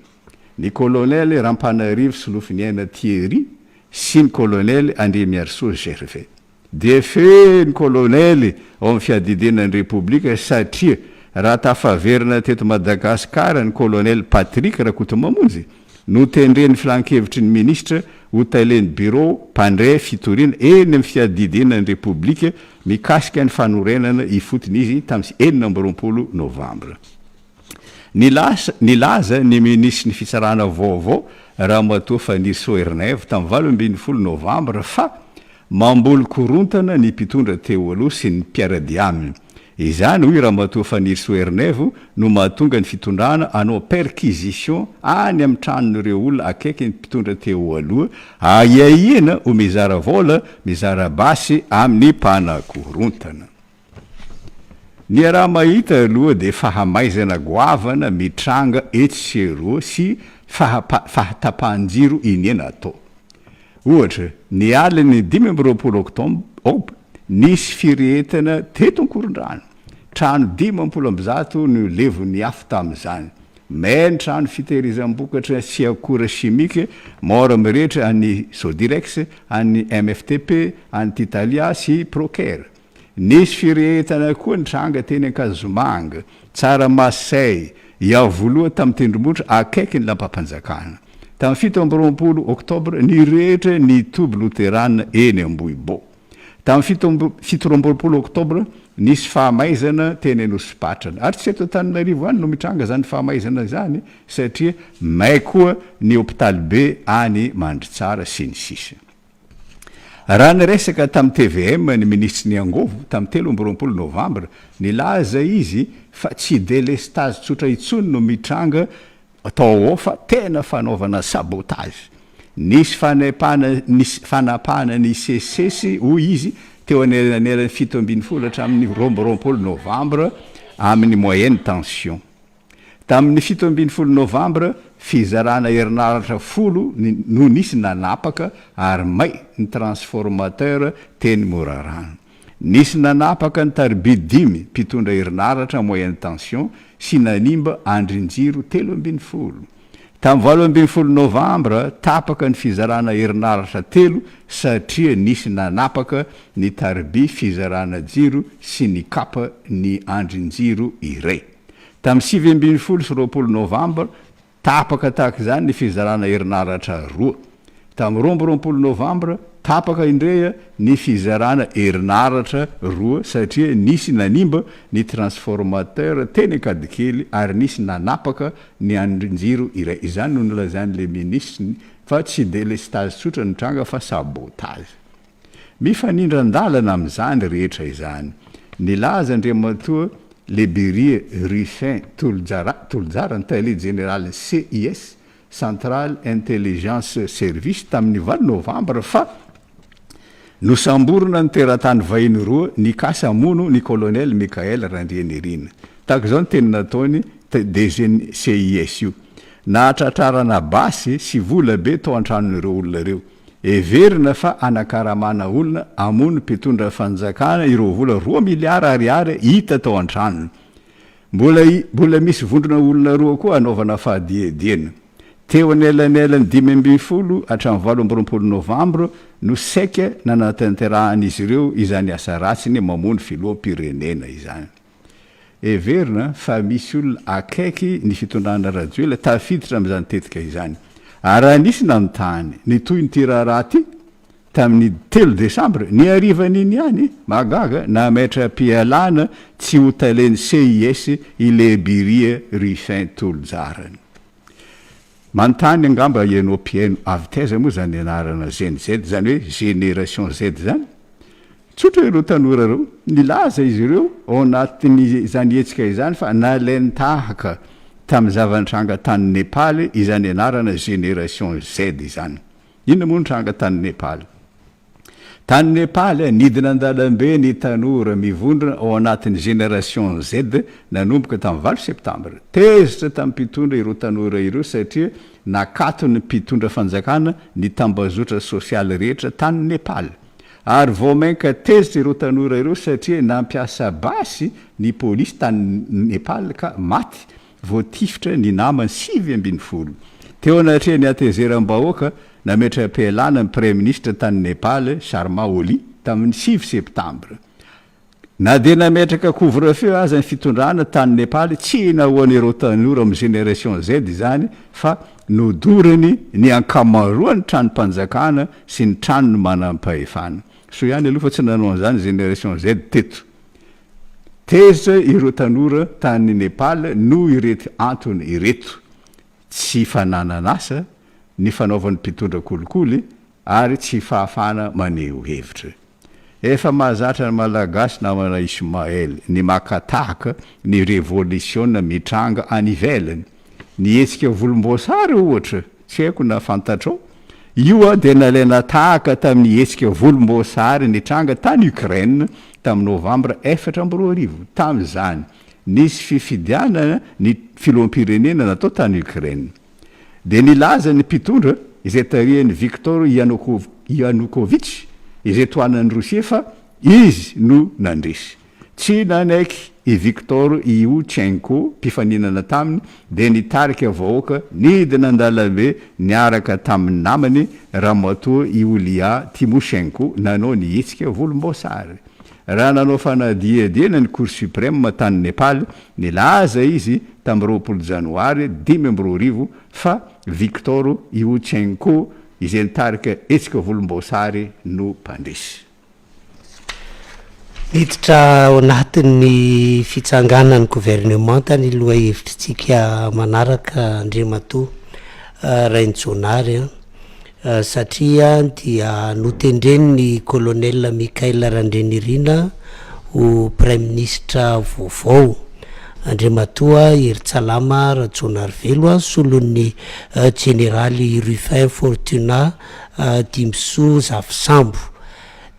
Speaker 2: ny kolonely Rampanarivo Solofiniana Thierry sy ny kolonely Andremiarso Gervais de fe ny kolonely ao amin'ny fiadidenan'ny République satria raha tafaverina teto Madagasikara ny kolonely Patrick Rakotomamonjy no tendreny filan-kevitry ny ministra ho taleny bureau mpandray fitoriana eny amin'ny fiadidenan'ny République mikasika ny fanorenana ifotony izy tamin'ny 20 novambra nilaza ny ministre ny fitsarana vaovao Ramatoa Fanny Soerneve tamin'ny 20 novambra fa mamboly korontana ny mpitondra teo aloha sy ny mpiarady aminy izany hoy Ramatoa Fanny Soerneve no mahatonga ny fitondrana anao perquisition any amin'ny tranon'ireo olona akaiky ny mpitondra teo aloha aiahiana ho mizara vola mizara basy amin'ny mpanakorontana ny raha mahita aloha de fahamaizana goavana mitranga etsero sy fahatapahan-jiro iniena atao ohatra ny aliny 12 octobre nisy firehetana teto Ankorondrano trano 10 no levony afo tamin'izany ny trano fitehirizam-bokatra sy akora chimique mora mirehetra any Sodirex any MFTP any Titalia sy Proker nisy firehetana koa ny tranga teny Ankazomanga Tsaramasay iavoloha tamin'ny tendrombohitra akaiky ny lampam-panjakana tamin'ny 17 octobre ny rehetra ny toby loterana eny Ambohibo tamin'ny 17 octobre nisy fahamaizana teny Anosipatrana ary tsy eto Antananarivo any no mitranga zany fahamaizana zany satria may koa ny hôpitaly be any Mandritsara sy ny sisa raha niresaka tamin'ny TVM ny ministre ny Angovo tamin'ny 13 novambra nilaza izy fa tsy délestage tsotra itsony no mitranga atao ao fa tena fanaovana sabotage nisy fanapahana ny sesesy hoy izy teo anelanelany 17 hatramin'ny 20 novambra amin'ny moyenne tension tamin'ny 17 novambra fizarana herinaratra 10 no nisy nanapaka ary may ny transformateur teny Morarano nisy nanapaka ny tarby 10 mpitondra herinaratra moyenne tension sy nanimba andrinjiro 13 tamin'ny 18 novambra tapaka ny fizarana herinaratra 3 satria nisy nanapaka ny tarby fizarana jiro sy ny kapa ny andrinjiro iray tamin'ny 19 novambra tapaka tahaka zany ny fizarana herinaratra 2 tamin'ny 20 novambra tapaka indreya ny fizarana herinaratra 2 satria nisy nanimba ny transformateur teny Kadikely ary nisy nanapaka ny andrinjiro iray izany no nilazany le ministre fa tsy délestage tsotra ny tranga fa sabotage mifanindran-dalana amin'izany rehetra izany nilaza Andriamatoa Leberie Ruffin Tolzara ny tale général CIS Central Intelligence Service tamin'ny 20 novambra fa nosamborona ny teratany vahiny 2 ny kasamono ny colonel Mikael Randrianirina tahaka zao ny teny nataony DG CIS io nahatratrarana basy sy vola be tao antranon'ireo olona reo everina fa anakaramana olona amono mpitondra fanjakana ireo vola 2 miliara ariary hita tao antranony mbola misy vondrona olona roa koa anaovana fahadiediana teo an'elanelany 5 hatramin'ny 8 novambra no saika nanatanterahany izy ireo izany asa ratsiny mamono filoham-pirenena izany. Everina fa misy olona akaiky ny fitondrana radio la tafiditra amin'izany tetika izany. Ary anisy nanontany nitoy ny tiraharaha ty tamin'ny 3 Desambre ny arivan'iny ihany magaga nametra pialana tsy ho taleny CIS ile Biria Ruffin Toljarany. Manontany angamba ianao pieno avy taiza moa zany anarana Gen Z zany hoe Génération Z zany. Tsotra ireo tanora reo nilaza izy ireo ao anatin'ny izany hetsika izany fa nalainy tahaka tamin'ny zavantranga tany Nepal izany anarana Génération Z izany. Inona moa nitranga tany Nepal? Tany Nepal nidina an-dalambe ny tanora mivondrona ao anatin'ny Génération Z nanomboka tamin'ny 8 septambra. Tezitra tamin'ny mpitondra ireo tanora ireo satria nakatony mpitondra fanjakana ny tambazotra sosialy rehetra tany Nepal. Ary voamainka tezitra ireo tanora ireo satria nampiasa basy ny polisy tany Nepal ka maty voatifitra ny namany 7 Teo anatrehany atezeram-bahoaka nametra pialana ny Premier ministre tany Nepal Sharma Oli tamin'ny 7 septambra. Na dia nametraka couvre-feu aza ny fitondrana tany Nepal tsy nahoan'ireo tanora amin'ny Génération Z izany fa nodorany ny ankamaroany tranom-panjakana sy ny tranony manam-pahefana. So ihany aloha fa tsy nanao an'izany Génération Z teto. Tezitra ireo tanora tany Nepal no ireto antony ireto. Tsy fanananasa ny fanaovan'ny mpitondra kolikoly ary tsy fahafana maneho hevitra. Efa mahazatra ny malagasy namana Ismaël ny makatahaka ny révolution mitranga any ivelany. Ny hetsika volomboasary ohatra, tsy haiko na fantatrao. Io dia nalaina tahaka tamin'ny hetsika volomboasary nitranga tany Ukraine tamin'ny Novambra 2022. Tamin'izany nisy fifidianana ny filoham-pirenena natao tany Ukraine. Dia nilaza ny mpitondra izay tarihany Viktor Yanukovych izay toanan'ny Rosia fa izy no nandresy. Tsy nanaiky i Viktor Yushchenko mpifaninana taminy dia nitarika vahoaka nidina an-dalambe niaraka tamin'ny namany Ramatoa Yulia Timoshenko nanao ny hetsika volomboasary. Raha nanao fanadihadiana ny Cour suprême tany Nepal nilaza izy tamin'ny 20 Janoary 2022 fa Viktor Yushchenko izay nitarika hetsika volomboasary no mpandresy.
Speaker 1: Miditra ao anatin'ny fitsanganan'ny gouvernement tany loha hevitritsika manaraka Andriamatoa Raintsoanary satria dia notendreny ny colonel Mikael Randrenirina ho prime ministre vaovao. Andriamatoa Heritsalama Ratsonary Velo solon'ny generaly Ruffin Fortuna Dimso Zafisambo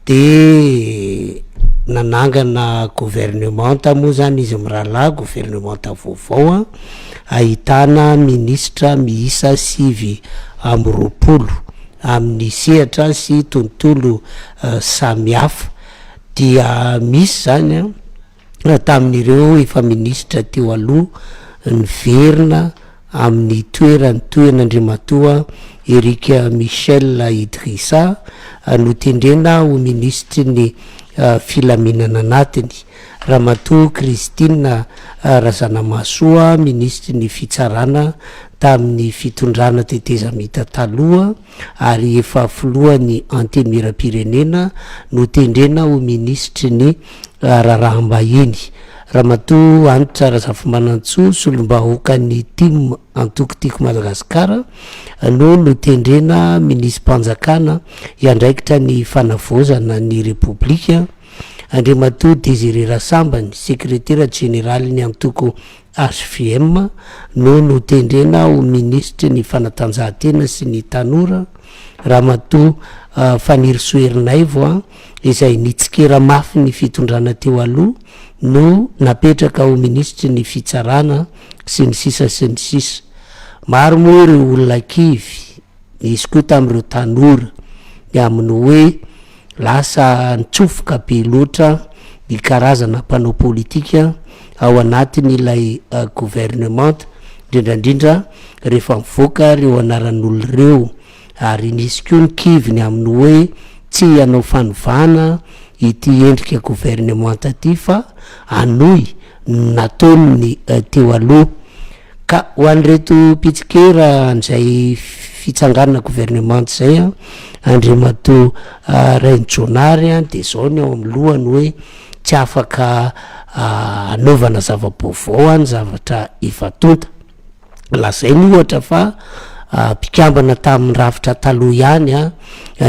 Speaker 1: de nanangana gouvernement moa zany izy mirahalahy gouvernement vaovao ahitana ministra miisa 7 amin'ny sehatra sy tontolo samihafa dia misy zany tamin'ireo efa ministra teo aloha niverina amin'ny toeran'Andriamatoa Eric Michel Idrissa notendrena ho ministry ny filaminana anatiny. Ramatoa Christine Razanamasoa ministry ny fitsarana tamin'ny fitondrana tetezamita taloha ary efa filohan'ny antemira-pirenena notendrena ho ministry ny raraham-bahiny. Ramatoa Anitra Razafimanantsoa solombahoaka ny team antokotiko Madagasikara no notendrena ministre-mpanjakana iandraikitra ny fanavozana ny Repoblika. Andriamatoa Désiré Rassambany secrétaire général ny antoko HVM no notendrena ho ministre ny fanatanjahantena sy ny tanora. Ramatoa Faniry Soerinaivo izay nitsikera mafy ny fitondrana teo aloha no napetraka ho ministry ny fitsarana sy ny sisa sy ny sisa. Maro moa ireo olona kivy nisy koa tamin'ireo tanora ny amin'ny hoe lasa nitsofoka be loatra ny karazana mpanao politika ao anatin'ilay gouvernement indrindrandrindra rehefa mivoaka reo anaran'olo reo, ary nisy ko ny kiviny amin'ny hoe tsy anao fanovana ity endrika gouvernementa ty fa anoy nataony ny teo aloha. Ka ho an'reto pitsikera an'izay fitsanganana gouvernementa zay a, Andriamato Rainjonary a de zao ny ao amin'ny lohany hoe tsy afaka anaovana zava-baovao any zavatra efa tonta. Lazay ny ohatra fa mpikambana tamin'ny rafitra taloha ihany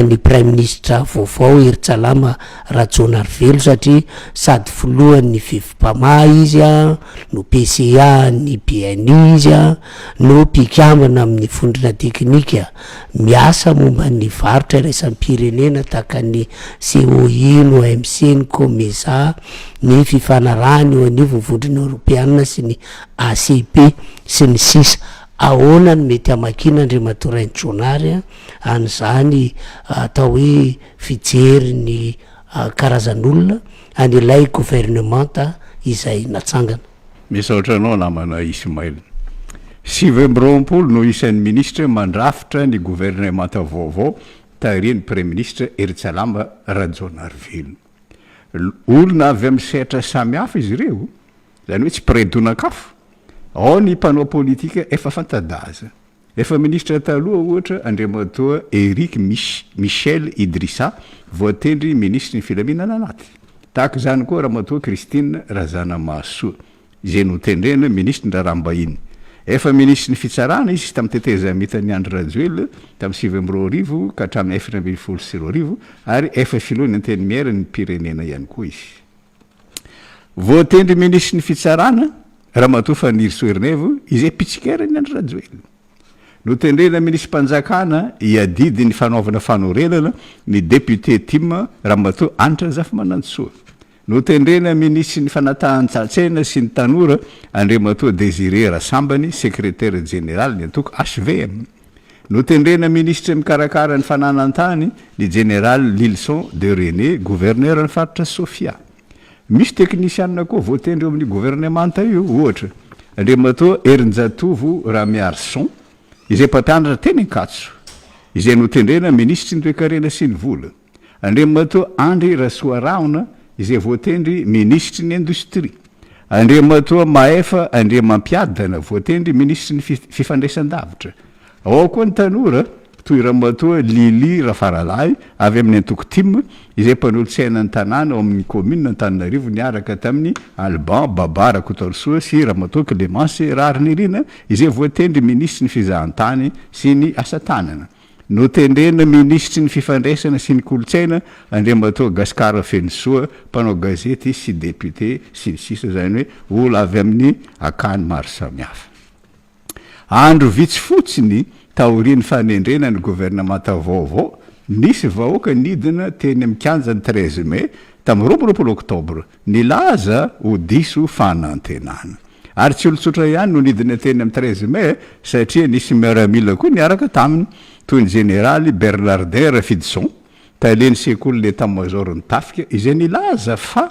Speaker 1: ny prime ministre vaovao Eritsalama Rajonarivelo, satria sady filohan'ny vivim-pamaha izy no PCA ny BNI izy no mpikambana amin'ny vondrona teknika miasa momba ny varotra iraisam-pirenena tahaka ny COI, no OMC, ny COMESA, ny fifanarahany eo anivony vondrona Europeana sy ny ACP sy ny sisa. Ahoana ny mety amakina Andriamato Rainjonary an'izany atao hoe fijery ny karazan'olona an'ilay gouvernementa izay natsangana.
Speaker 2: Misaotra anao namana Ismail. 20 no isan'ny ministra mandrafitra ny gouvernementa vaovao tariny premier ministre Eritsalama Rajonarivelo. Olona avy amin'ny sehatra samihafa izy ireo, zany hoe tsy predonakafo. Ao ny mpanao politika efa fantadaza. Efa ministra taloha ohatra Andriamatoa Eric Michel Idrissa, voatendry ministry ny filaminana anaty. Tahaka zany koa Ramatoa Christine Razanamahasoa, izay notendrena ministry ny Rarambahiny. Efa ministry ny fitsarana izy tamin'ny teteza mitany Andry Rajoelina tamin'ny 2020 ka hatramin'ny 2020 ary efa filohan'ny anteny miera ny pirenena ihany koa izy. Voatendry ministry ny fitsarana Ramatoa Faniry Soernevo izay pitsikera ny Andry Rajoelina. Notendrena ministry mpanjakana iadidy ny fanaovana fanorenana ny député Tim Ramatoa Anitra Zafimanantsoa. Notendrena ministry ny fanatahan-tsatsena sy ny tanora Andriamatoa Désiré Rasambany, secrétaire général ny antoko HVM. Notendrena ministry mikarakara ny fananantany ny général Lilson de René, gouverneur ny faritra Sofia. Misy teknisianina koa voatendry amin'ny gouvernementa io, ohatra Andriamatoa Erinjatovo Ramiarson izay mpampianatra teny Ankatso, izay notendrena ministry ny toe-karena sy ny vola. Andriamatoa Andry Rasoaraona izay voatendry ministry ny industrie. Andriamatoa Maefa Andriamampiadana voatendry ministry ny fifandraisan-davitra. Ao koa ny tanora toy Ramatoa Lili Rafaralay avy amin'ny antoko Tim izay mpanolo-tsaina ny tanàna ao amin'ny commune Antananarivo niaraka tamin'ny Alban Babara Kotorsoa sy Ramatoa Clémence Rarinirina izay voatendry ministry ny fizahan-tany sy ny asa-tanana. Notendrena ministry ny fifandraisana sy ny kolotsaina Andriamatoa Gaskara Fenisoa, mpanao gazety sy député sy ny sisa, zany hoe olo avy amin'ny akany maro samihafa. Andro vitsy fotsiny taoriany fanendrena ny gouvernementa vaovao, nisy vahoaka nidina teny amin'ny kianjany 13 mai tamin'ny 20 oktobre, nilaza ho diso fanantenana. Ary tsy olotsotra ihany no nidina teny amin'ny 13 mai satria nisy miaramila koa niaraka taminy, toy ny général Bernardin Rafidson, taleny sekoly l'état-major ny tafika, izay nilaza fa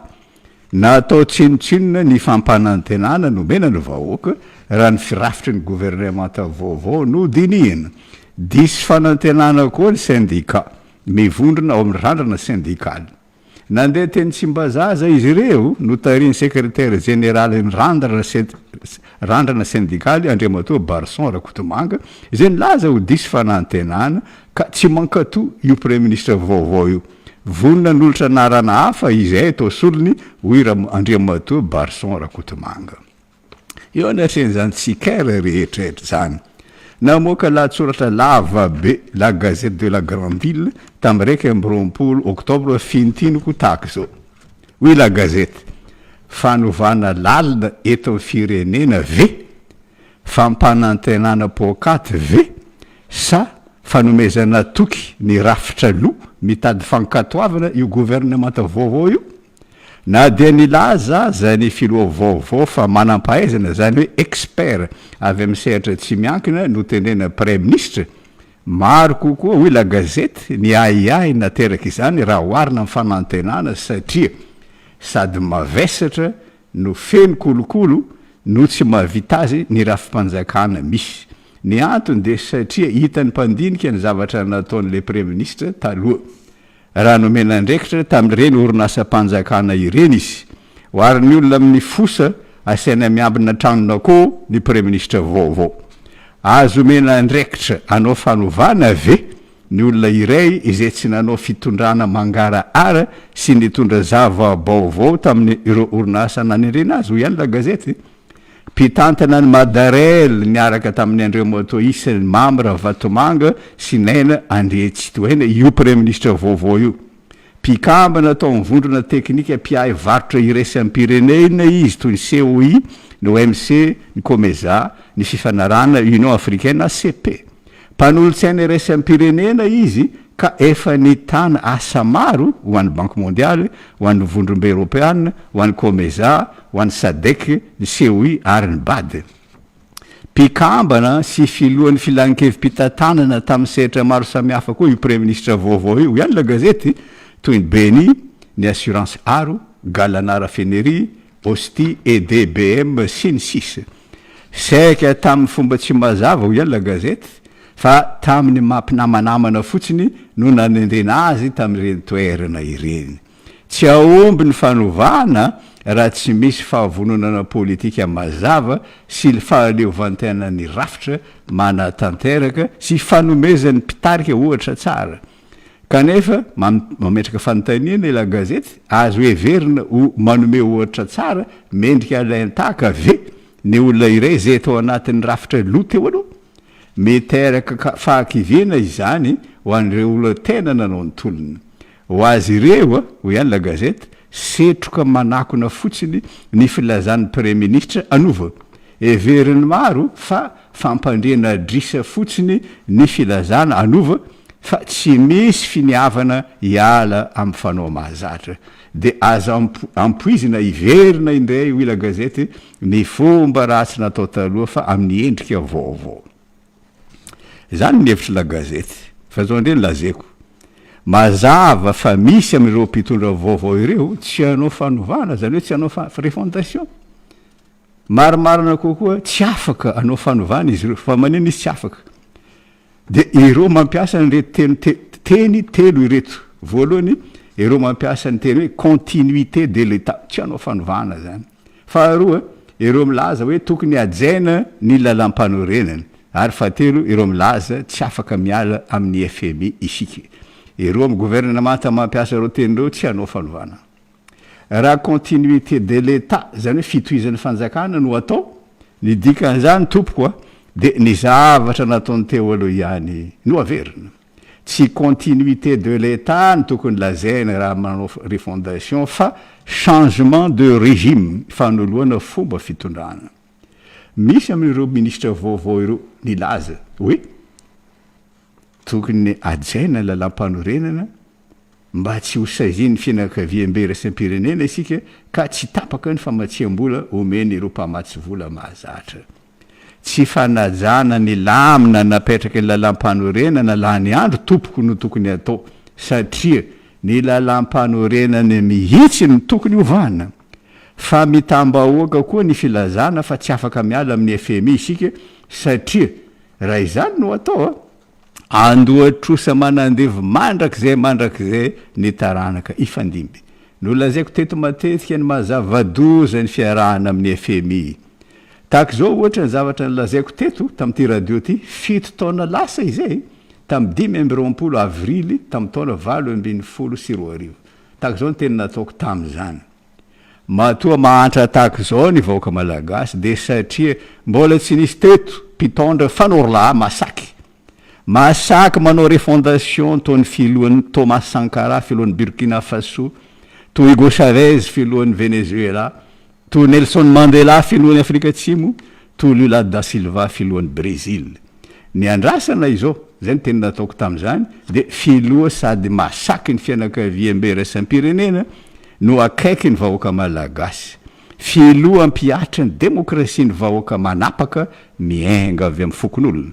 Speaker 2: natao tsinotsinona ny fampanantenana nomena ny vahoaka raha ny firafitry ny gouvernementa vaovao no dinihina. Disy fanantenana koa ny syndicat, mivondrona ao amin'ny randrana syndikaly. Nandeha teny Tsimbazaza izy ireo no tariny secrétaire général ny randrana syndikaly Andriamatoa Barson Rakotomanga, izay nilaza ho disy fanantenana ka tsy mankato io premier ministre vaovao io. Vonona n'olotra narana hafa izay atao solony hoy Andriamatoa Barson Rakotomanga. Eo anatrenzany tsikera rehetrarehetra zany. Namoaka lahatsoratra lava be la Gazette de la Grande Ville tamin'ny 20 oktobre fintiniko tahaka zao. Hoy la Gazette: fanovana lalina eto amin'ny firenena ve? Fampanantenana pôkaty ve? Sa fanomezana toky ny rafitra loha mitady fankatoavana io gouvernementa vaovao io? Na dia nilaza zany filoha vaovao fa manam-pahaizana, zany hoe expert avy amin'ny sehatra tsy miankina no tendrena premier ministre. Maro kokoa hoy la Gazette ny aiai nateraka izany raha oharina amin'ny fanantenana, satria sady mavesatra no feno kolokolo no tsy mahavita azy ny raha fimpanjakana misy. Ny antony de satria hitany mpandinika ny zavatra nataon'le premier ministre taloha. Raha nomena ndraikitra tamin'ireny orinasa-mpanjakana ireny izy. Hoariny olona amin'ny fosa asaina miambina tranonakô ny premier ministre vaovao. Azo omena ndraikitra anao fanovana ve ny olona iray izay tsy nanao fitondrana mangarahara sy nitondra zava-baovao tamin'ny ireo orinasa nanireny azy ho ihany la gazety. Mpitantana ny Madarel niaraka tamin'ny Andreo Motoisa, ny Mamra Vatomanga sy Naina Andrietsitoena io premier ministre vaovao io. Mpikambana atao mivondrona teknika mpiay varotra iraisam-pirenena izy toy ny COI, ny OMC, ny COMESA, ny fifanarana Union Africaine ACP. Mpanolo-tsaina iraisam-pirenena izy ka efa nitana asa maro ho an'ny Banque mondiale, ho an'ny vondrombe européenne, ho an'ny COMESA, ho an'ny SADC, ny COI ary ny BAD. Mpikambana sy filohan'ny filan-kevim-pitantanana tamin'ny sehatra maro samihafa koa io premier ministre vaovao io ihany la gazety toy ny BNI, ny assurance Aro, Galanara Fenery, Osti, EDBM sy ny sisa. Saika tamin'ny fomba tsy mazava ho ihany la gazety fa tamin'ny mampinamanamana fotsiny no nanendrena azy tamin'ireny toerana ireny. Tsy aomby ny fanovana raha tsy misy fahavononana politika mazava sy fahaleovantena ny rafitra manatanteraka sy fanomezan'ny mpitarika ohatra tsara. Kanefa mametraka fanontaniana la gazety azo heverina ho manome ohatra tsara mendrika alaintaka ve ny olona iray zay tao anatin'ny rafitra loty eo aloha. Miteraka fahakivena izany ho an'ireo olona tena nanao ny tolona. Ho azy ireo ho ihany la gazety setroka manakona fotsiny ny filazan'ny premier ministre anova. Heveriny maro fa fampandriana drisa fotsiny ny filazana anova fa tsy misy finiavana hiala amin'ny fanao mahazatra. De aza ampoizina hiverina indray ho la gazety ny fomba ratsy natao taloha fa amin'ny endrika vaovao. Zany ny hevitra la gazety fa zao ndreny lazaiko. Mazava fa misy amin'ireo mpitondra vaovao ireo tsy hanao fanovana, zany hoe tsy hanao refondation. Marimarina kokoa tsy afaka hanao fanovana izy ireo, fa maneno izy tsy afaka. De ireo mampiasa nyreto teny telo ireto. Voalohany, ireo mampiasa ny teny hoe continuité de l'État, tsy hanao fanovana zany. Faharoa, ireo milaza hoe tokony ajaina ny lalam-panorenana. Ary fahatelo, ireo milaza tsy afaka miala amin'ny FMI isika. Ireo amin'ny gouvernement mampiasa ireo teny ireo tsy hanao fanovana. Raha continuité de l'État, zany hoe fitohizan'ny fanjakana no atao, ny dikan'izany tompoko de ny zavatra nataony teo aloha ihany no averina. Tsy continuité de l'État ny tokony lazaina raha manao refondation fa changement de régime fanoloana fomba fitondrana. Misy amin'ireo ministre vaovao ireo nilaza hoe tokony ajaina lalam-panorenana mba tsy ho saziany fianakaviam-be iraisam-pirenena isika ka tsy tapaka ny famatsiam-bola omeny ireo mpamatsy vola mahazatra. Tsy fanajana ny lamina napetraka ny lalam-panorenana laha ny andro tompoko no tokony atao satria ny lalam-panorenana mihitsy no tokony hovana. Fa mitambahoaka koa ny filazana fa tsy afaka miala amin'ny FMI isika satria raha izany no atao andohatrosa manandevy mandrakizay ny taranaka ifandimby. No lazaiko teto matetika ny mazavadoza ny fiarahana amin'ny FMI. Tahaka zao ohatra ny zavatra ny lazaiko teto tamin'ity radio ty 7 taona lasa izay tamin'ny 20 avrily tamin'ny taona 2010. Tahaka zao ny teny nataoko tamin'izany. Matoa mahantra tahaka zao ny vahoaka malagasy de satria mbola tsy nisy teto mpitondra fanorla masaky manao refondation toy filohan'ny Thomas Sankara filohan'ny Burkina Faso, toy Hugo Chavez filohan'ny Venezuela, toy Nelson Mandela filohan'ny Afrika Atsimo, toy Lula da Silva filohan'ny Brésil. Ny andrasana izao zay ny teny nataoko tamin'izany de filoha sady masaky ny fianakaviam-be iraisam-pirenena no akaiky ny vahoaka malagasy. Filoha ampiatra ny demokrasia ny vahoaka manapaka miainga avy amin'ny fokon'olona.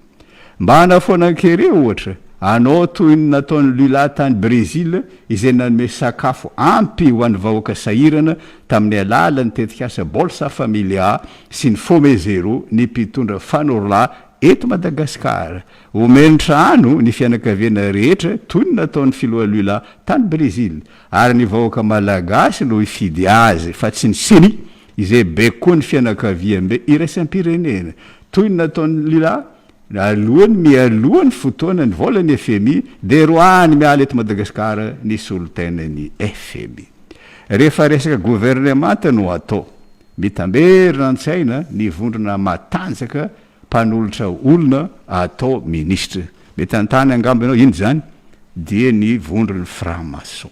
Speaker 2: Mba hanafoana ankereo ohatra anao toy ny nataony lula tany Brésil izay nanome sakafo ampy ho an'ny vahoaka sahirana tamin'ny alala ny tetika asa Bolsa Familia sy ny Fomezero ny mpitondra fanorla eto Madagasikara. Omeny trano ny fianakaviana rehetra toy ny nataony filoha lula tany Brésil ary ny vahoaka malagasy no ifidy azy fa tsy ny siny izay beko ny fianakaviambe iraisam-pirenena toy ny nataony lula alohany mialohany fotoana ny volany FMI de roany miala eto Madagasikara ny solotenany FMI. Rehefa resaka gouvernemanta no atao mitamberina an-tsaina ny vondrona matanjaka mpanolotra olona atao ministre. Mety antany angamba ianao ino zany dia ny vondrony franc-maçon.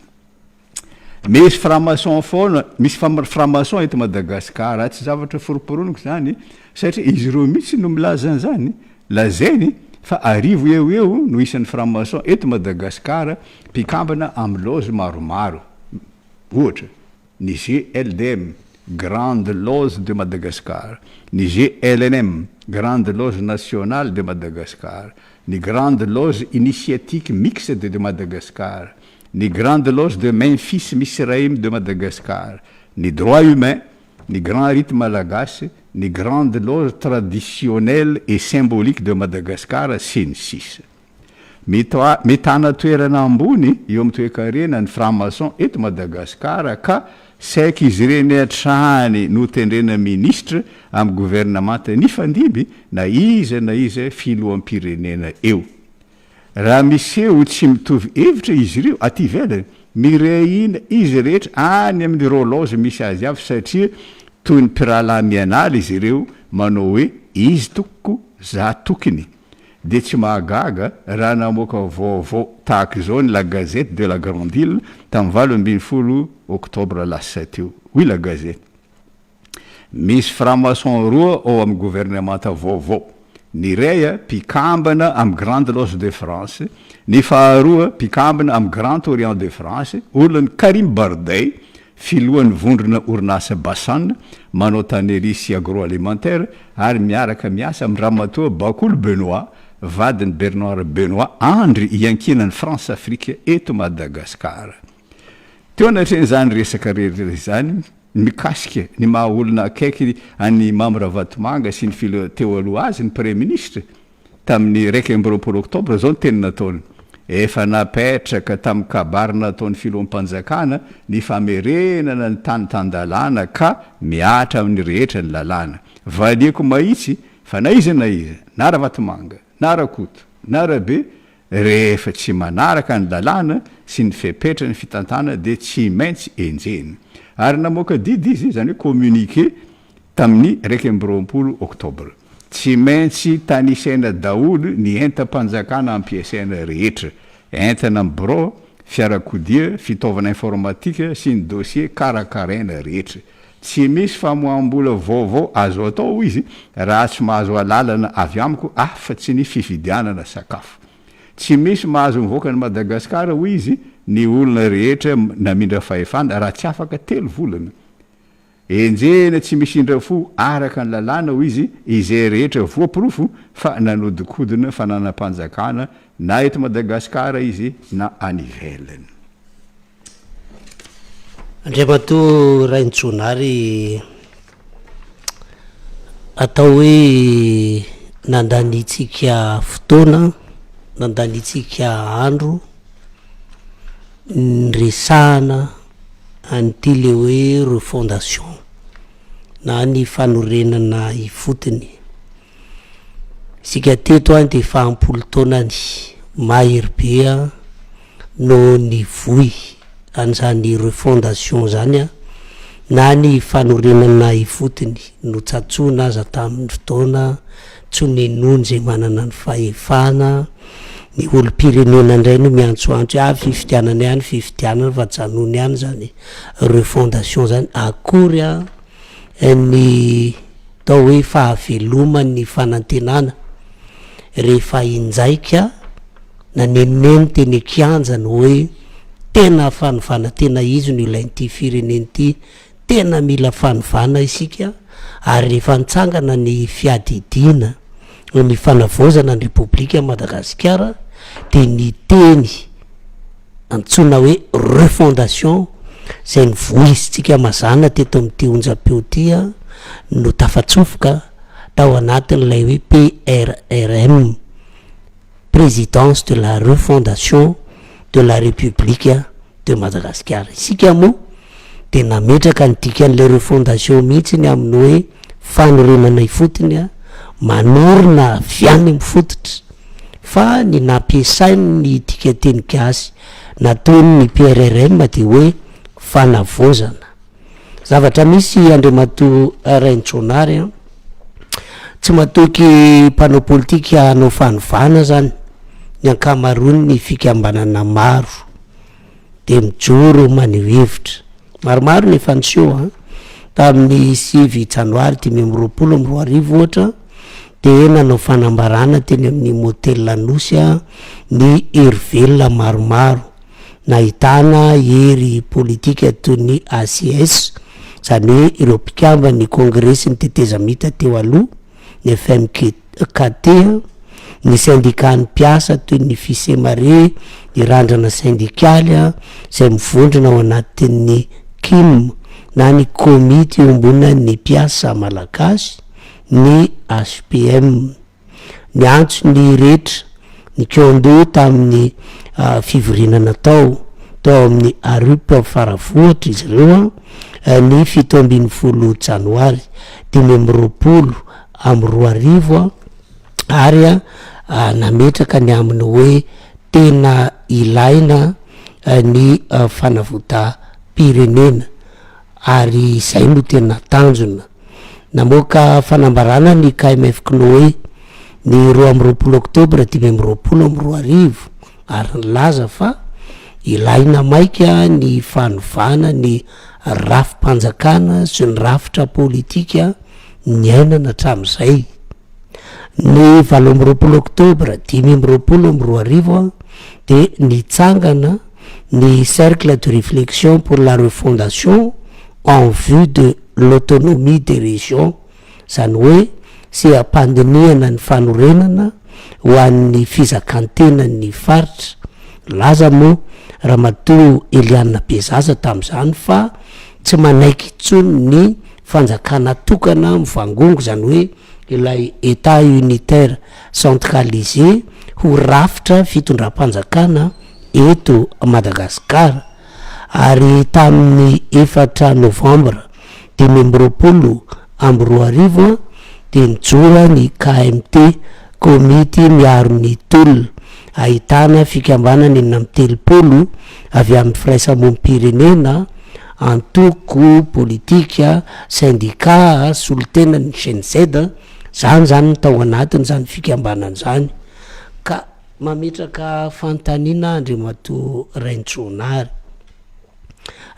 Speaker 2: Misy franc-maçon foana, misy franc-maçon eto Madagasikara tsy zavatra foroporoniko zany satria izy ireo mihitsy no milaza an'izany lazainy fa arivo eo no isan'ny franc-maçon eto Madagasikara mpikambana amin'ny loge maromaro. Ohatra ny GLDM, Grande Loge de Madagascar, ny GLNM, Grande Loge Nationale de Madagascar, ny Grande Loge Initiatique Mixte de Madagascar, ny Grande Loge de Memphis Misraïm de Madagascar, ny Droit Humain, ny Grand Rite Malagasy, ny Grande Loge Traditionnelle et Symbolique de Madagascar sy ny sisa. Mitana toerana ambony eo amin'ny toe-karena ny franc-maçon eto Madagasikara ka saika izy ireny hatrany no tendrena ministre amin'ny gouvernemanta nifandimby na iza filoham-pirenena eo. Raha miseo tsy mitovy hevitra izy ireo aty ivelany mirehina izy rehetra any amin'ny rologe misy azy avy satria toy ny pirala mianala izy ireo manao hoe izy tokoko za tokony. De tsy mahagaga raha namoaka vaovao tahaka izao ny La Gazette de la Grande Île tamin'ny 20 octobre lasa teo. Oui, La Gazette. Misy franc-maçon roa ao amin'ny gouvernemanta vaovao. Ny ray mpikambana amin'ny Grande Loge de France, ny faharoa mpikambana amin'ny Grand Orient de France, olon'ny Karim Bardey, filohan'ny vondrona orinasa Bassan, manao tannerie sy agroalimentaire ary miaraka miasa amin'ny ramatoa Bakolo Benoît, vadiny Bernard Benoît, andry iankinan'ny France Afrique eto Madagasikara. Teo anatren'izany resaka rehetra zany mikasika ny maha olona akaiky any Mambravatomanga sy ny filo teo aloha azy ny premier ministre tamin'ny 1 octobre zao ny teny nataony. Efa napetraka tamin'ny kabary nataony filoham-panjakana ny famerenana ny tany-tandalana ka miatra amin'ny rehetra ny lalàna. Valiako mahitsy fa na iza na Ravatomanga, na Rakoto, na Rabe rehefa tsy manaraka ny lalàna sy ny fepetra ny fitantana de tsy maintsy enjeny. Ary namoaka didy izy zany hoe communiqué tamin'ny 1 octobre. Tsy maintsy tanisaina daoly ny entam-panjakana ampiasaina rehetra, entana amin'ny bureau, fiarakodia, fitaovana informatika sy ny dossier karakaraina rehetra. Tsy misy famoaham-bola vaovao azo atao izy raha tsy mahazo alalana avy amiko fa tsy ny fifidianana sakafo. Tsy misy mahazo mivoaka ny Madagasikara hoy izy ny olona rehetra namindra fahefana raha tsy afaka 3 volana. Enjena tsy misy indra fo araka ny lalàna hoy izy izay rehetra voapirofo fa nanodikodina fananam-panjakana na eto Madagasikara izy na any ivelany.
Speaker 1: Andriamato Raintjonary atao hoe nandanitsika fotoana, nandanitsika andro nyresahana an'ity le hoe refondation na ny fanorenana ifotony. Sika teto any de efa 10 taonany mahery be no ny voy an'izany refondation zany na ny fanorenana ifotony no tsatsona aza tamin'ny fotoana tsony nonjy manana ny fahefana ny olo-pirenena indray no miantsoantso fifidianana ihany fifidianana fa janony ihany zany refondation zany akory ny tao hoe fahavelomany fanantenana rehefa injaika nanenoneny teny akianjany hoe tena fanovana tena izy no ilain'ity fireneny ity tena mila fanovana isika ary rehefa nitsangana ny fiadidina ny fanavozana ny Repoblika Madagasikara de ny teny antsona hoe refondation zay ny voizitsika mazana teto am'ty onjam-peo tya no tafatsofoka tao anatin'ilay hoe PRRM, présidence de la refondation de la république de Madagascar. Isika moa de nametraka ny dikan'le refondation mihitsy ny amin'ny hoe fanorenana ifotony manorona fiany mifototra fa ny nampiasainy ny dika teny gasy nataony ny PRRM de hoe fanavozana. Zavatra misy Andriamato Raintronary tsy matoky mpanao politika hanao fanovana zany ny ankamaroany ny fikambanana maro de mijoro maneho hevitra maromaro ny fanseho tamin'ny 9 janoary 2024 ohatra de nanao fanambarana teny amin'ny motel Lanosy ny hery maromaro nahitana hery politika toy ny ACS zany hoe ireo mpikamba ny kongresy ny tetezamita teo aloha ny FMKT, ny syndicat ny mpiasa toy ny Fisemare, ny randrana syndikaly zay mivondrona ao anatin'ny KIM na ny komity ombona ny mpiasa malagasy, ny HPM, ny antso ny rehetra ny kondo tamin'ny fivorinana tao amin'ny ARUP faravohatra izy ireo ny 17 janoary 2020 amin'ny 2020 ary nametraka ny amin'ny hoe tena ilaina ny fanavota-pirenena ary zay no tena tanjona. Namoaka fanambarana ny KMF Cnoe ny 20 oktobra 2020 ary nilaza fa ilaina maika ny fanovana ny rafi-panjakana sy ny rafitra politika ny ainana hatram'izay. Ny 20 oktobra 2020 de nitsangana ny cercle de réflexion pour la refondation en vue de l'autonomie des régions, zany hoe sy ampandiniana ny fanorenana ho an'ny fizakan-tenan'ny faritra. Laza moa Ramatoa Eliana Bezaza tam'izany fa tsy manaiky intsony ny fanjakana tokana mivangongo zany hoe ilay état unitaire centralisé ho rafitra fitondram-panjakana eto Madagasikara. Ary tamin'ny 4 novambra 2020 de nijora ny KMT komity miaro ny tolona ahitana fikambanana 70 avy amin'ny firaisamonim-pirenena, antoko politika, syndicat, solotena ny GNZ zany tao anatiny zany fikambanana zany ka mametraka fantaniana Andriamato Raintronary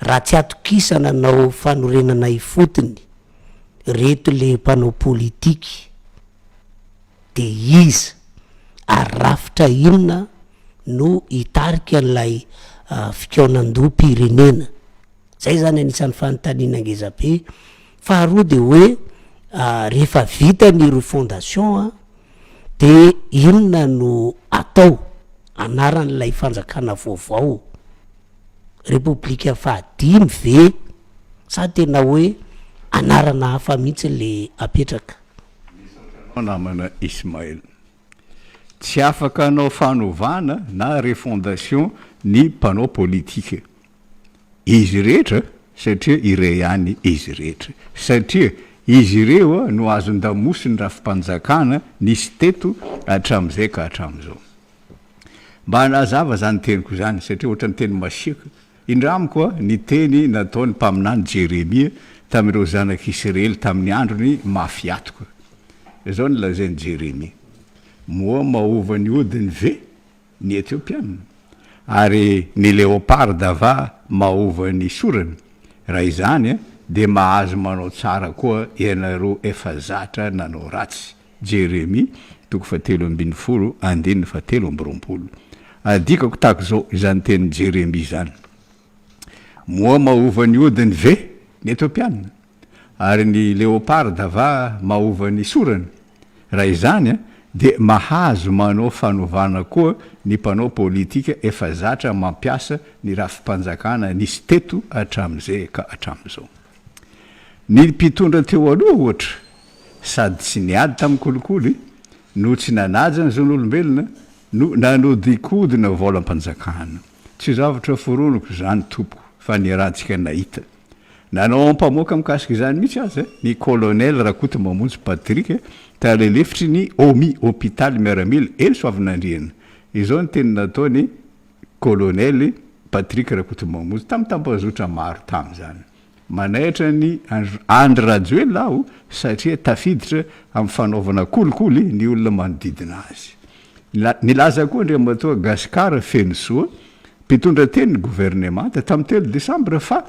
Speaker 1: raha tsy atokisana nao fanorenana ifotony reto le mpanao politiky de iza arafitra inona no hitarika an'ilay fikaonan-doha-pirenena. Zay zany anisan'ny fanontaniana ngezabe. Faharoa de hoe rehefa vita ny refondation de inona no atao anaran'ilay fanjakana vaovao, Republika fahadimy ve sa tena hoe anarana hafa mihitsy le apetraka.
Speaker 2: Namana Ismaël tsy afaka anao fanovana na refondation ny mpanao politika izy rehetra satria ire ihany izy rehetra satria izy ireo no azon-damosiny rafi-panjakana nisy teto hatram'izay ka hatram'izao. Mba hanazava zany teniko zany satria ohatra ny teny masiaka indramiko ny teny nataony mpaminany Jeremia tamin'ireo zanak'Israely tamin'ny androny mafiatoka. Zao ny lazainy Jeremia moa maova ny odiny ve ny Etiopiana ary ny léopard ava maova ny sorany. Raha izany de mahazo manao tsara koa ianareo efa zatra nanao ratsy. Jeremia 7:20 adikako tahaka zao izany teny Jeremia zany. Moa maova ny odiny ve ny Etiopiana ary ny léopard ava maova ny sorany. Raha izany de mahazo manao fanovana koa ny mpanao politika efa zatra mampiasa ny rafi-panjakana nisy teto atram'izay ka atram'izao. Ny mpitondra teo aloha ohatra sady tsy niady tamin'ny kolikoly no tsy nanaja ny zon'olombelona no nanodikodina volam-panjakana. Tsy zavatra foronoko zany tompoko fa ny rahantsika nahita. Nanao mpamoaka mikasika izany mihitsy aza ny colonel Rakoto Mamonjy Patrick talelefitry ny OMI hôpitaly miaramila eny Soavinandriana. Izao ny teny nataony colonel Patrick Rakoto Mamonjy tamin'ny tampazotra maro tamin'izany. Manaitra ny Andry Rajoelina aho satria tafiditra amin'ny fanaovana kolikoly ny olona manodidina azy. Nilaza koa Andriamatoa Gaspard Fensoa mpitondra teny ny gouvernemanta tamin'ny 3 Desambra fa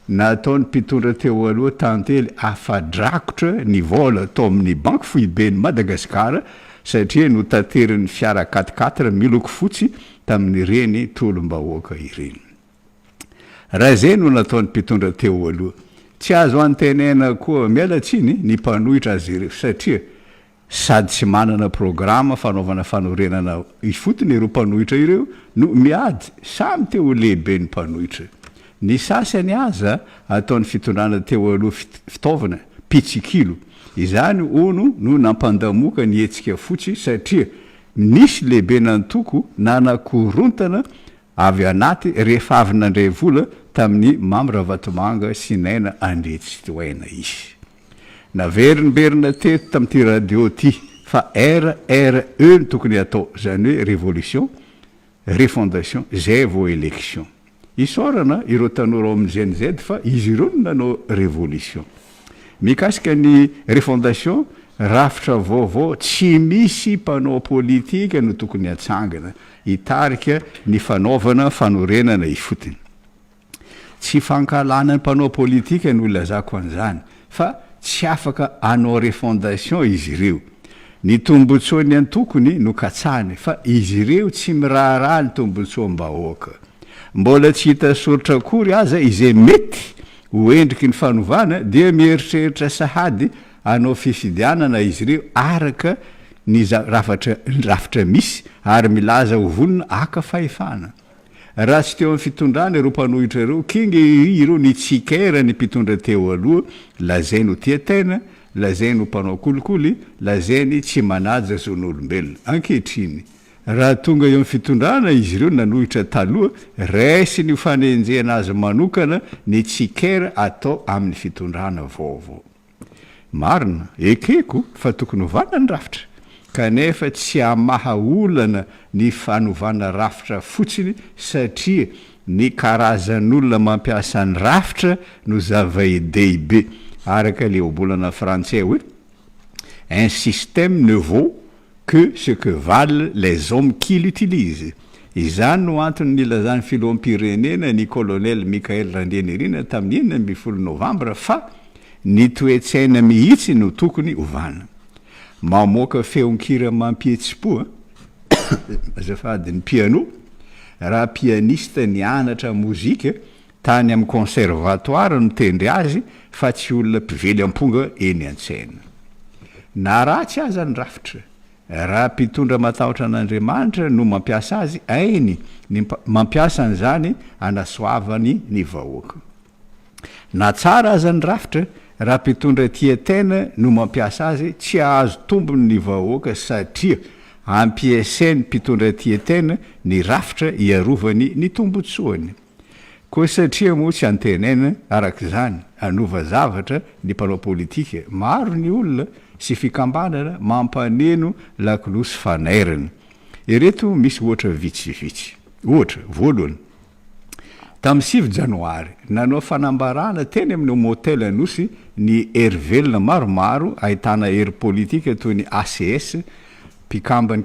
Speaker 2: nataony mpitondra teo aloha tantely afadrakotra ny vola tao amin'ny banky foibeny Madagasikara satria no tateriny fiara 4x4 miloko fotsy tamin'ny reny tolom-bahoaka ireny. Raha zay no nataony mpitondra teo aloha. Tsy azo antenena koa mialatsiny ny mpanohitra azy ireo satria sady tsy manana programa fanaovana fanorenana ifotony ireo mpanohitra ireo no miady samy teo lehibe ny mpanohitra. Ny sasany aza ataony fitondrana teo aloha fitaovana pitsikilo. Izany ono no nampandamoka ny hetsika fotsy satria nisy lehibe nantoko nanakorontana avy anaty rehefa avy nandray vola tamin'ny Mamra Vatomanga sy Naina Andretsy Toaina izy. Naverinberina teto tamin'ity radio ty fa RRE no tokony atao zany hoe révolution, refondation, zay vao élection. Isorana ireo tanora amin'ny GNZ fa izy ireo no nanao révolution. Mikasika ny refondation rafitra vaovao tsy misy mpanao politika no tokony atsangana hitarika ny fanaovana fanorenana ifotony. Tsy fankalana ny mpanao politika no lazako an'izany fa tsy afaka hanao refondation izy ireo. Ny tombotsoany antokony no katsany fa izy ireo tsy miraharaha ny tombotsoam-bahoaka. Mbola tsy hita soratra akory aza izay mety ho endriky ny fanovana dia mieritreritra sahady hanao fifidianana izy ireo araka ny rafitra misy ary milaza ho vonona aka fahefana. Raha tsy teo amin'ny fitondrana ireo mpanohitra ireo kinge ireo ny tsikera ny mpitondra teo aloha lazay no tia tena, lazay no mpanao kolikoly, lazay ny tsy manaja zon'olombelona. Ankehitriny raha tonga eo amin'ny fitondrana izy ireo nanohitra taloha raisy ny fanenjehana azy manokana ny tsikera atao amin'ny fitondrana vaovao. Marina ekeko fa tokony hovana ny rafitra kanefa tsy hamaha olana ny fanovana rafitra fotsiny satria ny karazan'olona mampiasa ny rafitra no zava-dehibe araka le obolana frantsay hoe un système ne vaut que ce que valent les hommes qui l'utilisent. Izany no antony nilazany filoham-pirenena ny colonel Mikael Randrianirina tamin'ny 9 Novambra fa ny toetsaina mihitsy no tokony hovana. Mamoaka feonkira mampietsi-po azafady ny piano raha pianiste nianatra mozika tany amin'ny conservatoire no tendry azy fa tsy olona mpively amponga eny an-tsaina. Na ratsy aza ny rafitra raha mpitondra matahotra an'Andriamanitra no mampiasa azy ainy ny mampiasa an'izany anasoavany ny vahoaka. Na tsara aza ny rafitra raha mpitondra tia-tena no mampiasa azy tsy azo tombony ny vahoaka satria ampiasainy mpitondra tia-tena ny rafitra iarovany ny tombotsoany. Koa satria moa tsy antenena arak'izany anova zavatra ny mpanao politika maro ny olona sy fikambanana mampaneno lakolosy fanairana. Ireto misy ohatra vitsivitsy. Ohatra voalohany tamin'ny 7 Janoary nanao fanambarana teny amin'ny motel anosy ny hery maromaro ahitana hery politika toy ny ACS mpikambany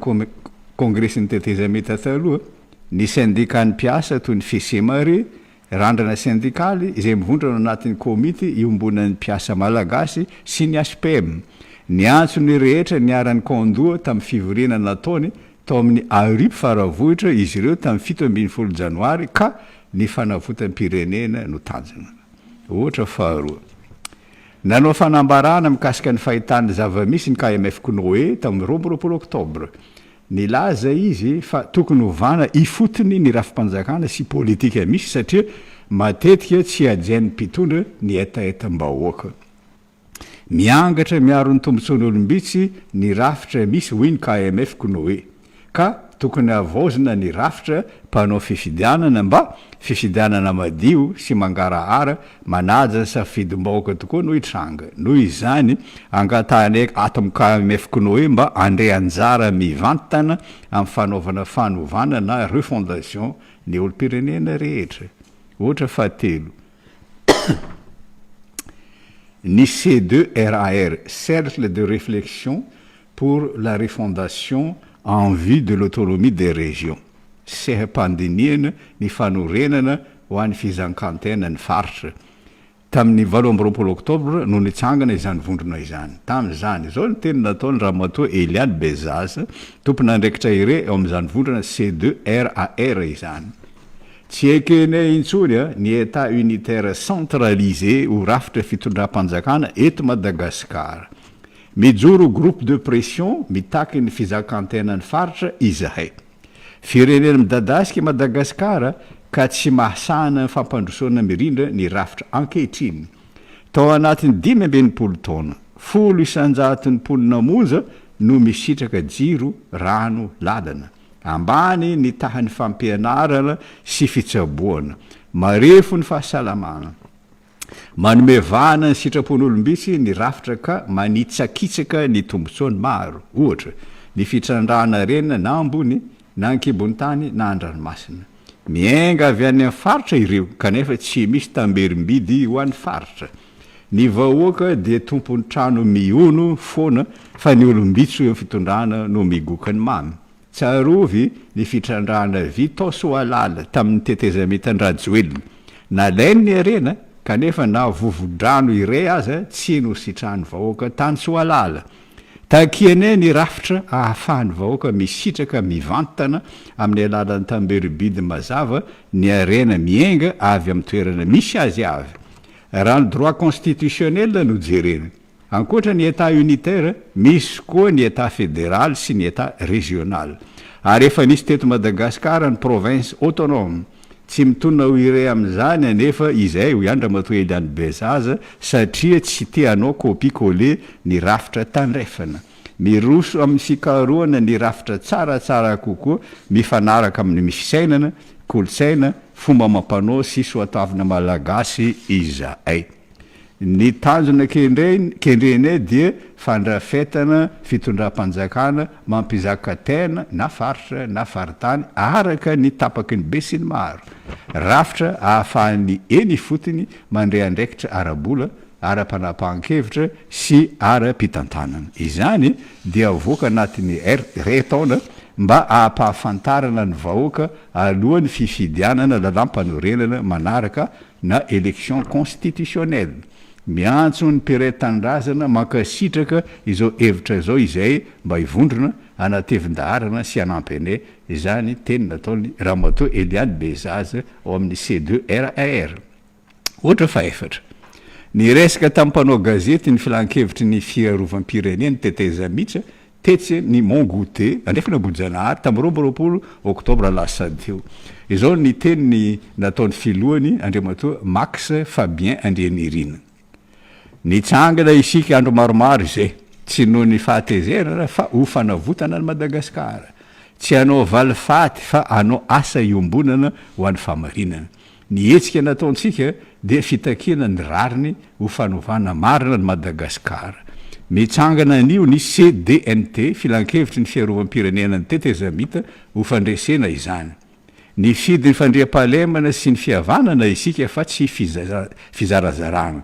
Speaker 2: kongresin'ny tetezameta taloha, ny syndicat ny mpiasa toy ny FESEMARE, randrana syndikaly izay mivondrana anatin'ny komity iombonan'ny mpiasa malagasy sy ny ASPM. Ny antsony rehetra niaran'ny kondoa tamin'ny fivoriana nataony tao amin'ny arivo faravohitra izy ireo tamin'ny 7 Janoary ka ny fanavotam-pirenena no tanjana. Ohatra faharoa. nanao fanambarana mikasika ny fahitany zava-misy ny KMF Konoe tamin'ny 20 oktobra. Nilaza izy fa tokony hovana ifotony ny rafim-panjakana sy politika misy satria matetika tsy ajain'ny mpitondra ny etaetam-bahoaka. Miangatra miaro ny tombontsoan'ny olombitsy ny rafitra misy hoy ny KMF Konoe ka tokony avaozina ny rafitra mpanao fifidianana mba fifidianana madio sy mangarahara manaja safidim-bahoaka tokoa noho itranga. Noho izany angatahany ato amin'ny KMF Konoe mba andre anjara mivantana amin'ny fanaovana fanovana na refondation ny olo-pirenena rehetra. Ohatra fahatelo. Ni C2RAR, Cercle de réflexion pour la refondation en vue de l'autonomie des régions. Seham-pandiniana ny fanorenana ho an'ny fizankantena ny faritra. Tamin'ny 20 oktobra no nitsangana izany vondrona izany. Tamin'izany izao ny teny nataony Ramatoa Eliane Bezaza, tompona andraikitra ire eo amin'izany vondrona C2RAR izany. Tsy ekene intsony ny état unitaire centralisé ho rafitra fitondram-panjakana eto Madagasikara. Mijoro groupe de pression mitaky ny fizakantenany faritra izahay. Firenena midadasika Madagasikara ka tsy mahasana fampandrosoana mirindra ny rafitra ankehitriny. Tao anatin'ny 5 taona, 100 polina monja no misitraka jiro, rano, lalana. Ambany ny tahan'ny fampianarana sy fitsaboana. Marefo ny fahasalamana. Manome vana ny sitrapon'olombitsy ny rafitra ka manitsakitsaka ny tombontsoany maro. Ohatra, ny fitrandrahana renina na ambony, na ankibony tany, na andranomasina. Miainga avy any amin'ny faritra ireo, kanefa tsy misy tamberim-bidy ho an'ny faritra. Ny vahoaka dia tompony trano miono foana fa ny olombitso eo fitondrana no migokany mamy. Tsarovy ny fitrandrahana vy taoso alala tamin'ny teteza mitandrajoelina. Nalainy ny arena, kanefa na vovodrano iray aza tsy no sitrahany vahoaka tany soalala. Takiane ny rafitra ahafahany vahoaka misitraka mivantana amin'ny alalan'ny tamberibidy mazava ny arena mienga avy amin'ny toerana misy azy avy. Raha ny droit constitutionnel no jerena. Ankoatra ny état unitaire, misy koa ny état fédéral sy ny état régional. Ary efa nisy teto Madagasikara ny province autonome. Tsy mitona ho iray amin'izany anefa izay ho ihany Ramatoa Eliane Bezaza satria tsy tianao copier-coller ny rafitra tandrefana. Miroso amin'ny fikarohana ny rafitra tsaratsara kokoa mifanaraka amin'ny mifisainana, kolotsaina, fomba amam-panao sy soatavina malagasy izahay. Ny tanjona kendreny dia fandrafetana fitondram-panjakana mampizaka tena na faritra na faritany araka ny tapaky ny be sy ny maro. Rafitra ahafahany eny fotony mandray andraikitra arabola, ara-panapahan-kevitra sy ara-pitantanana. Izany dia voaka anatin'ny retaona mba ahampahafantarana ny vahoaka alohan'ny fifidianana lalam-panorenana manaraka na élection constitutionnelle. Miantso ny mpiray-tanindrazana mankasitraka izao hevitra izao izay mba hivondrona anatevin-daharana sy anampy ane. Izany teny nataony Ramatoa Eliane Bezaza ao amin'ny C2RAR. Ohatra faefatra. Ny resaka tamin'ny mpanao gazety ny filan-kevitry ny fiarovam-pirenena teteza mihitsy tetsy ny Mongouté andrefana Bojanahary tamin'ny 20 oktobra lasa teo. Izao ny teny nataony filohany Andriamatoa Max Fabien Andrianirina. Nitsangana isika andro maromaro izay, tsy noho ny fahatezerana fa ho fanavotana ny Madagasikara. Tsy anao valifaty fa anao asa iombonana ho an'ny famarinana. Ny hetsika nataontsika dia fitakiana ny rariny ho fanovana marina ny Madagasikara. Mitsangana an'io ny CDNT, filan-kevitry ny fiarovam-pirenena ny tetezamita ho fandresena izany. Ny fidy ny fandriam-pahalemana sy ny fihavanana isika fa tsy fizarazarana.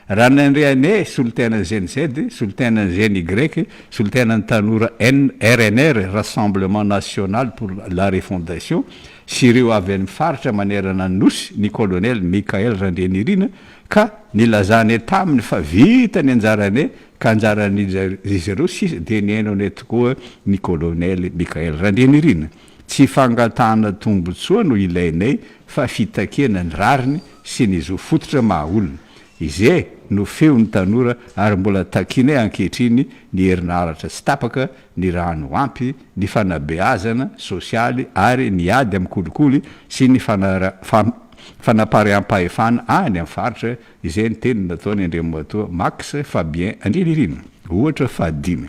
Speaker 2: Raha nandreanay solitaina ZNZ, solitaina ZNY, solitaina ny tanora RNR, Rassemblement National pour la Refondation, sy ireo avy amin'ny faritra manerana nosy ny colonel Mikael Randrianirina ka nilazany taminy fa vita ny anjaranay ka anjaran'izy ireo sisa dia niainao ny tokoa ny colonel Mikael Randrianirina. Tsy fangatana tombotsoa no ilainay fa fitakiana ny rariny sy ny zo fototra mahaolona. izay no feo ny tanora ary mbola takinay ankehitriny ny herinaratra tsy tapaka ny rano ampy ny fanabeazana sosialy ary ny ady amin'ny kolikoly sy ny fanapaream-pahefana any amin'ny faritra izay ny teny nataony Andriamatoa Max Fabien Andrinirina ohatra fahadimy.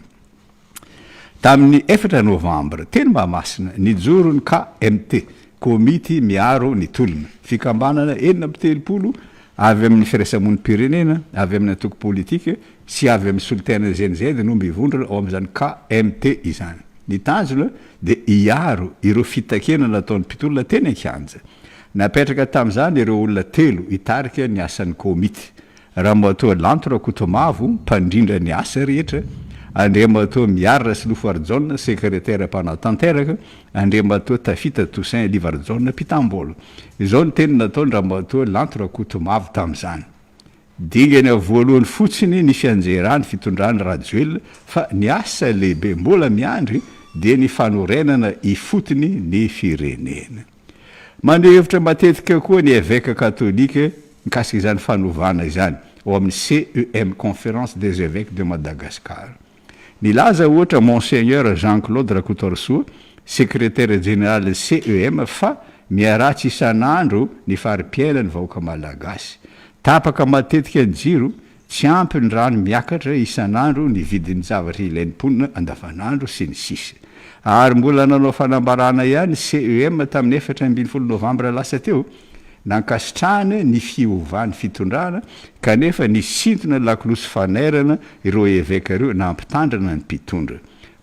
Speaker 2: Tamin'ny 4 novambra teny Mahamasina nijoro ny KMT komity miaro ny tolona fikambanana 430 avy amin'ny firaisamon'ny-pirenena avy amin'ny antoko politika sy avy amin'ny solitaina ZNZ no mivondrona ao amin'izany KMT izany. Ny tanjona dia iaro ireo fitakena nataon'ny mpitolona teny an-kianja. Napetraka tamin'izany ireo olona 3 hitarika ny asan'ny komity. Ramatoa Lantora Kotomavo mpandrindra ny asa rehetra, Andriamatoa Miarra Silofarjona sekretera mpanatanteraka, Andriamatoa Tafita Toussaint Livarjona mpitambolo. Izao ny teny nataony Ramatoa Lantora Kotomavo tamin'izany. Dingany voalohany fotsiny ny fianjerany fitondrany Rajoelina fa ny asa lehibe mbola miandry dia ny fanorenana ifotony ny firenena. Manehevitra matetika koa ny évêque katolika mikasika izany fanovana izany ao amin'ny CEM Conférence des évêques de Madagascar. Nilaza ohatra Monseigneur Jean-Claude Rakotorsoa, secrétaire général CEM fa miaratsy isan'andro ny fari-piainany vahoaka malagasy. Tapaka matetika ny jiro, tsy ampy ny rano miakatra isan'andro ny vidin'ny zavatra ilain'ny mponina andavanandro sy ny sisa. Ary mbola nanao fanambarana ihany CEM tamin'ny 14 novambra lasa teo, nankasitrahany ny fiovany fitondrana kanefa ny sintona lakolosy fanerana ireo évêque ireo nampitandrana ny mpitondra.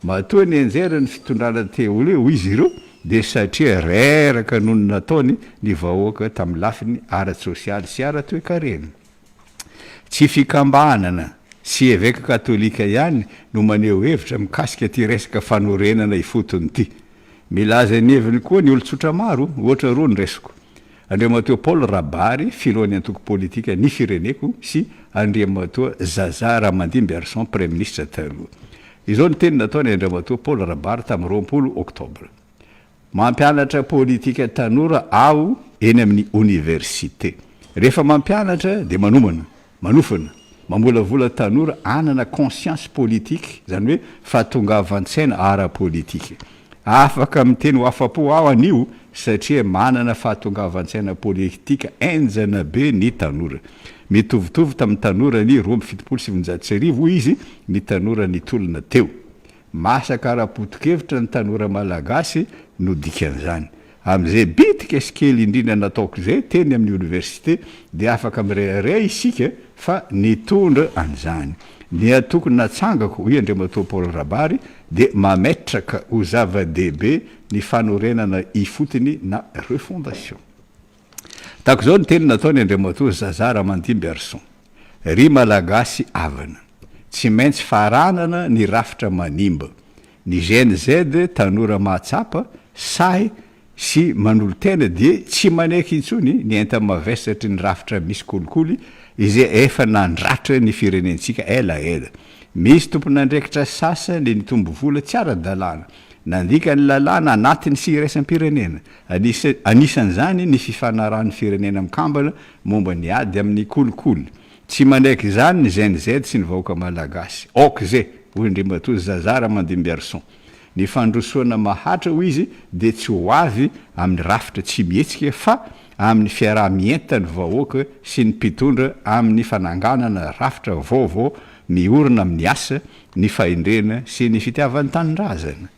Speaker 2: Matoa ny anjera ny fitondrana teo leo izy ireo dia satria reraka noho ny nataony ny vahoaka tamin'ny lafiny ara-tsosialy sy ara-toekarena. Tsy fikambanana sy évêque katolika ihany no maneho hevitra mikasika ty resaka fanorenana ifotony ty. Milaza ny heviny koa ny olon-tsotra maro, ohatra roa ny resiko. Andriamatoa Paul Rabary, filohan'ny antoko politika ny fireneko sy Andriamatoa Zaza Ramandimby Arson, Premier ministre taloha. Izao ny teny nataony Andriamatoa Paul Rabary tamin'ny 20 oktobra. Mampianatra politika tanora ao eny amin'ny université. Rehefa mampianatra dia manofana, mamolavola tanora anana conscience politique, zany hoe fahatongavan-tsaina ara-politika. Afaka miteny ho afa-po ao anio satria manana fahatongavan-tsaina politika enjana be ny tanora. Mitovitovy tamin'ny tanora ny 2770 izy ny tanora ny tolona teo. Masaka ara-potokevitra ny tanora malagasy no dikan'izany. Amin'izay bitika sikely indrindra nataoko izay teny amin'ny université dia afaka mirehareha isika fa nitondra an'izany. Ny atokony natsangako hoy Andriamatoa Paul Rabary dia mametraka ho zava-dehibe ny fanorenana ifotony na refondation. Tako izao ny teny nataony Andriamatoa Zaza Ramandimby Arson. Ry malagasy avana, tsy maintsy faranana ny rafitra manimba. Ny GNZ tanora mahatsapa, sahy sy manolo-tena dia tsy manaiky intsony ny enta mavesatry ny rafitra misy kolikoly izay efa nandratra ny firenentsika elaela. Misy tompon'andraikitra sasany ny tombo vola tsy ara-dalàna, nandika ny lalàna anatiny sy iraisam-pirenena. Anisan'izany ny fifanaran'ny firenena mikambana momba ny ady amin'ny kolikoly. Tsy manaiky izany ny ZNZ sy ny vahoaka malagasy. Ok zay, hoy Andriamatoa Zaza Ramandimby Arson. Ny fandrosoana mahatra ho izy dia tsy ho avy amin'ny rafitra tsy mihetsika fa amin'ny fiarah-mientany vahoaka sy ny mpitondra amin'ny fananganana rafitra vaovao miorina amin'ny asa, ny fahendrena sy ny fitiavan'ny tanindrazana.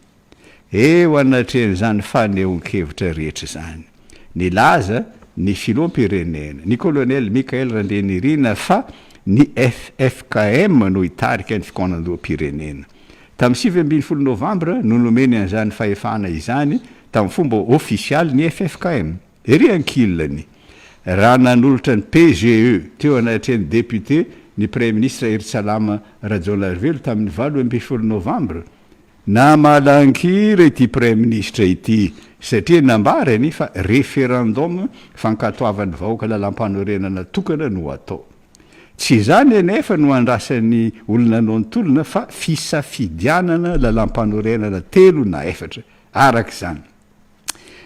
Speaker 2: Eo anatrehan'izany fanehoan-kevitra rehetra izany. Nilaza ny filoham-pirenena, ny colonel Mikael Randrianirina fa ny FFKM no hitarika ny fikonan-doham-pirenena. Tamin'ny 7 novambra no nomeny an'izany fahefana izany tamin'ny fomba ofisialy ny FFKM. Ery ankilany. Raha nanolotra ny PGE teo anatrehan'ny député ny Premier ministre Eritsalama Rajaonarovelo tamin'ny 8 novambra. Namalankiry ity Premier ministre ity satria nambarany fa référendum fankatoavan'ny vahoaka lalam-panorenana tokana no atao. Tsy izany anefa no andrasan'ny olona nontolona fa fisafidianana lalam-panorenana 3 na 4. Araka izany.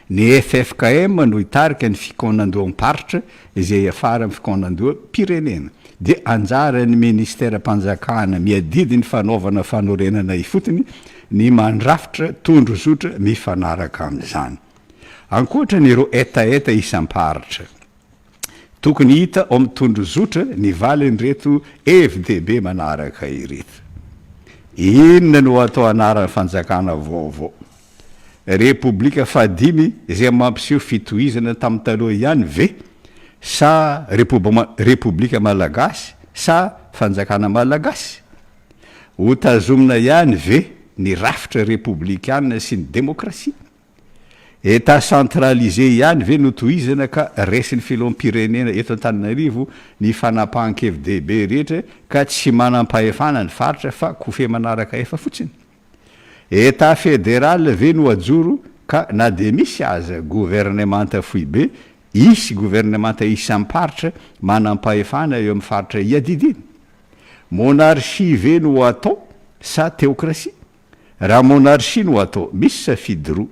Speaker 2: ny FFKM no hitarika ny fikonandoa amparitra izay afara amin'ny fikonandoa pirenena de anjara ny ministèra-mpanjakana miadidy ny fanaovana fanorenana ifotony ny mandrafitra tondro zotra mifanaraka amin'izany ankoatra ny ireo etaeta isam-paritra tokony hita ao amin'ny tondro zotra ny valin'reto FDB manaraka ireto inona no atao anarany fanjakana vaovao Republika fadimy izay mampiseho fitohizana tamin'ny taloha ihany ve sa Republika Malagasy sa fanjakana Malagasy ho tazomina ihany ve ny rafitra republikana sy ny demokrasia état centralisé ihany ve no tohizana ka resin'ny filoham-pirenena eto Antananarivo ny fanapahan-KFDB rehetra ka tsy manam-pahefana ny faritra fa kofe manaraka efa fotsiny état fédéral ve no ajoro ka na de misy aza gouvernemanta foibe isy gouvernemanta isam-paritra manam-pahefana eo amin'ny faritra iadidiny monarchie ve no atao sa théocratie raha monarchie no atao misy safidy roa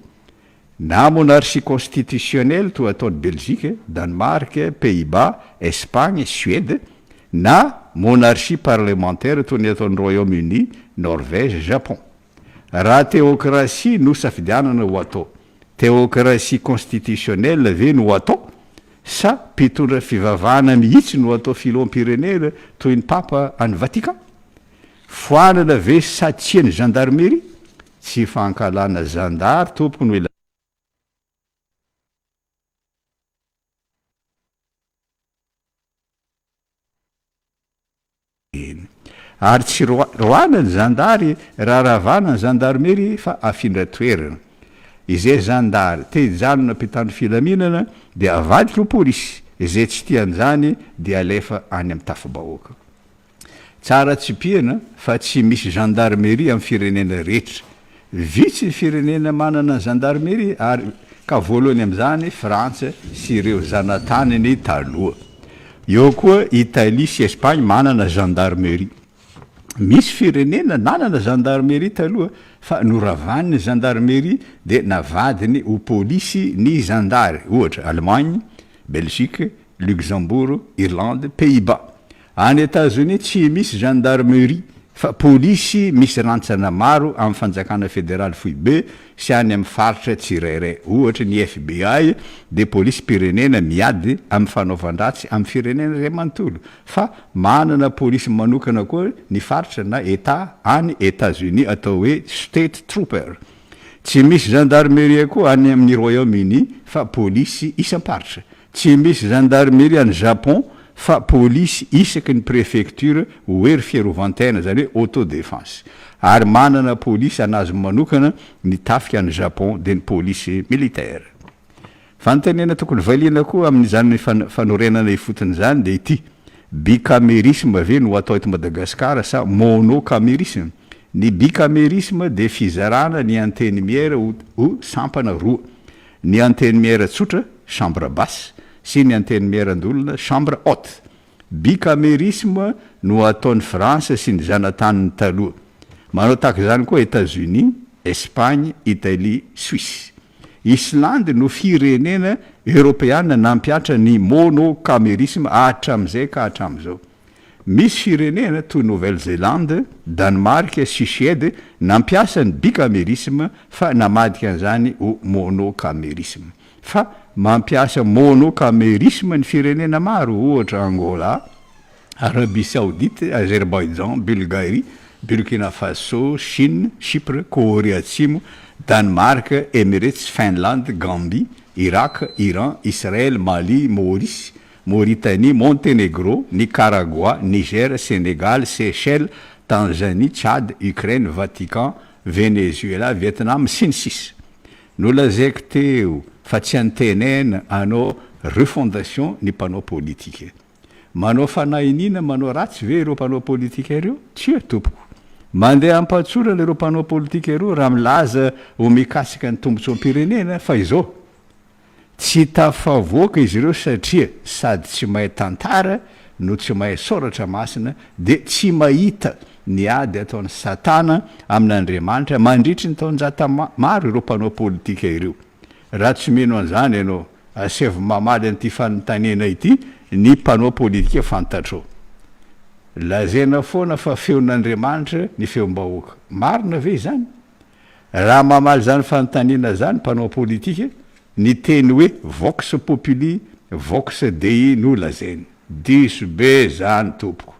Speaker 2: na monarchie constitutionnelle toa ataon'ny Belgique, Danemark, Pays-Bas, Espagne, Suède na monarchie parlementaire toa ny ataon'ny Royaume-Uni, Norvège, Japon raha théocratie no safidianana ho atao théocratie constitutionnelle ve no atao sa mpitondra fivavahana mihitsy no atao filoham-pirenena toy ny papa any Vatican foanana ve sa tsiany gendarmerie tsy fankalana zandary tompoko no ary tsy roana ny zandary raha ravana ny gendarmerie fa afindra toerana izay zandary te hijanona mpitandro filaminana de avadika ho polisy izay tsy tian'izany de alefa any amin'ny tafibahoaka tsara tsipiana fa tsy misy gendarmerie amin'ny firenena rehetra vitsy ny firenena manana gendarmerie ary ka voalohany amin'izany Frantsa sy ireo zanataniny taloha eo koa Italie sy Espagne manana gendarmerie misy firenena nanana gendarmerie taloha fa noravaniny gendarmerie de navadiny ho polisy ny zandary ohatra Allemagne, Belgique, Luxembourg, Irlande, Pays-Bas any États-Unis tsy misy gendarmerie fa polisy misy rantsana maro amin'ny fanjakana fédéral foibe sy any amin'ny faritra tsirairay ohatra ny FBI de polisy pirenena miady amin'ny fanaovan-dratsy amin'ny firenena iray manontolo fa manana polisy manokana koa ny faritra na état any États-Unis atao hoe state trooper tsy misy gendarmerie koa any amin'ny Royaume-Uni fa polisy isam-paritra tsy misy gendarmerie any Japon fa polisy isaky ny préfecture hoery fierovantena zany hoe autodéfense ary manana polisy anazy manokana ny tafika any Japon de ny polisy militaire fantanena tokony valiana koa amin'izany fanorenana ifotony zany de ity bicamérisme ve no atao eto Madagasikara sa monocamérisme ny bicamérisme de fizarana ny antenne-mière ho sampana roa ny antenne-mière tsotra chambre basse sy ny antenne-mière-ndolona chambre haute bicamérisme no ataon'ny France sy ny zanataniny taloha manao tahaka zany koa États-Unis, Espagne, Italie, Suisse Islande no firenena européana nampiatra ny monocamérisme hatram'izay ka hatram'izao misy firenena toy Nouvelle-Zélande, Danemark sy Suède nampiasa ny bicamérisme fa namadika an'izany ho monocamérisme fa mampiasa monocamérisme ny firenena maro ohatra Angola, Arabie Saoudite, Azerbaïdjan, Bulgarie, Burkina Faso, Chine, Chypre, Corée Atsimo, Danemark, Emirates, Finlande, Gambie, Irak, Iran, Israël, Mali, Maurice, Mauritanie, Monténégro, Nicaragua, Niger, Sénégal, Seychelles, Tanzanie, Tchad, Ukraine, Vatican, Venezuela, Vietnam, sy ny sisa nolazaiko teo fa tsy antenena anao refondation ny mpanao politika manao fanahinina manao ratsy ve ireo mpanao politika ireo tsy tompoko mandeha ampatsora ireo mpanao politika ireo raha milaza ho mikasika ny tombontsoam-pirenena fa izao tsy tafavoaka izy ireo satria sady tsy mahay tantara no tsy mahay soratra masina de tsy mahita ny ady ataon'ny satana amin'Andriamanitra mandritry ny taonjata maro ireo mpanao politika ireo raha tsy mino an'izany ianao asevy mamaly an'ity fanontanena ity ny mpanao politika fantatro lazena foana fa feon'Andriamanitra ny feom-bahoaka marina ve zany raha mamaly zany fanontanena zany mpanao politika ny teny hoe vox populi vox dei no lazainy diso be zany tompoko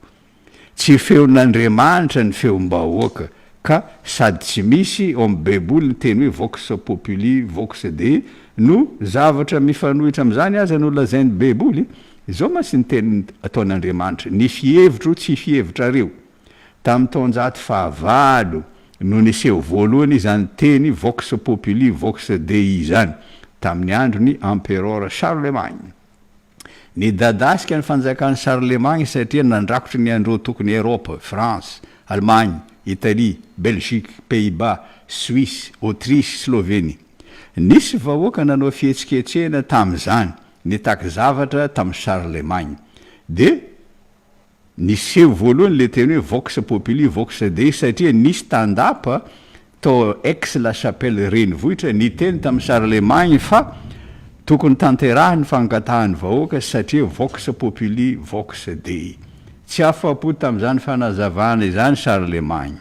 Speaker 2: tsy feon'Andriamanitra ny feom-bahoaka ka sady tsy misy ao amin'ny baiboly ny teny hoe vox populi vox dei no zavatra mifanohitra am'izany aza no lazainy baiboly izao masy ny teny ataon'Andriamanitra ny fihevitro tsy fihevitra reo tamin'ny taonjato fahavalo no niseho voalohany izany teny vox populi vox dei zany tamin'ny andro ny empereur Charlemagne ny dadasika ny fanjakan'ny Charlemagne satria nandrakotry ny andro tokony Europe France Allemagne Italie Belgique Pays-Bas Suisse Autriche Slovenie nisy vahoaka nanao fihetsiketsehana tamin'izany nitaky zavatra tamin'ny Charlemagne de niseho voalohany le teny hoe vox populi vox dei satria nisy tandapa tao Aix la Chapelle renivohitra ny teny tamin'ny Charlemagne fa tokony tanterahany fangatahany vahoaka satria vox populi vox dei tsy afapo tamin'izany fanazavana izany Charlemagne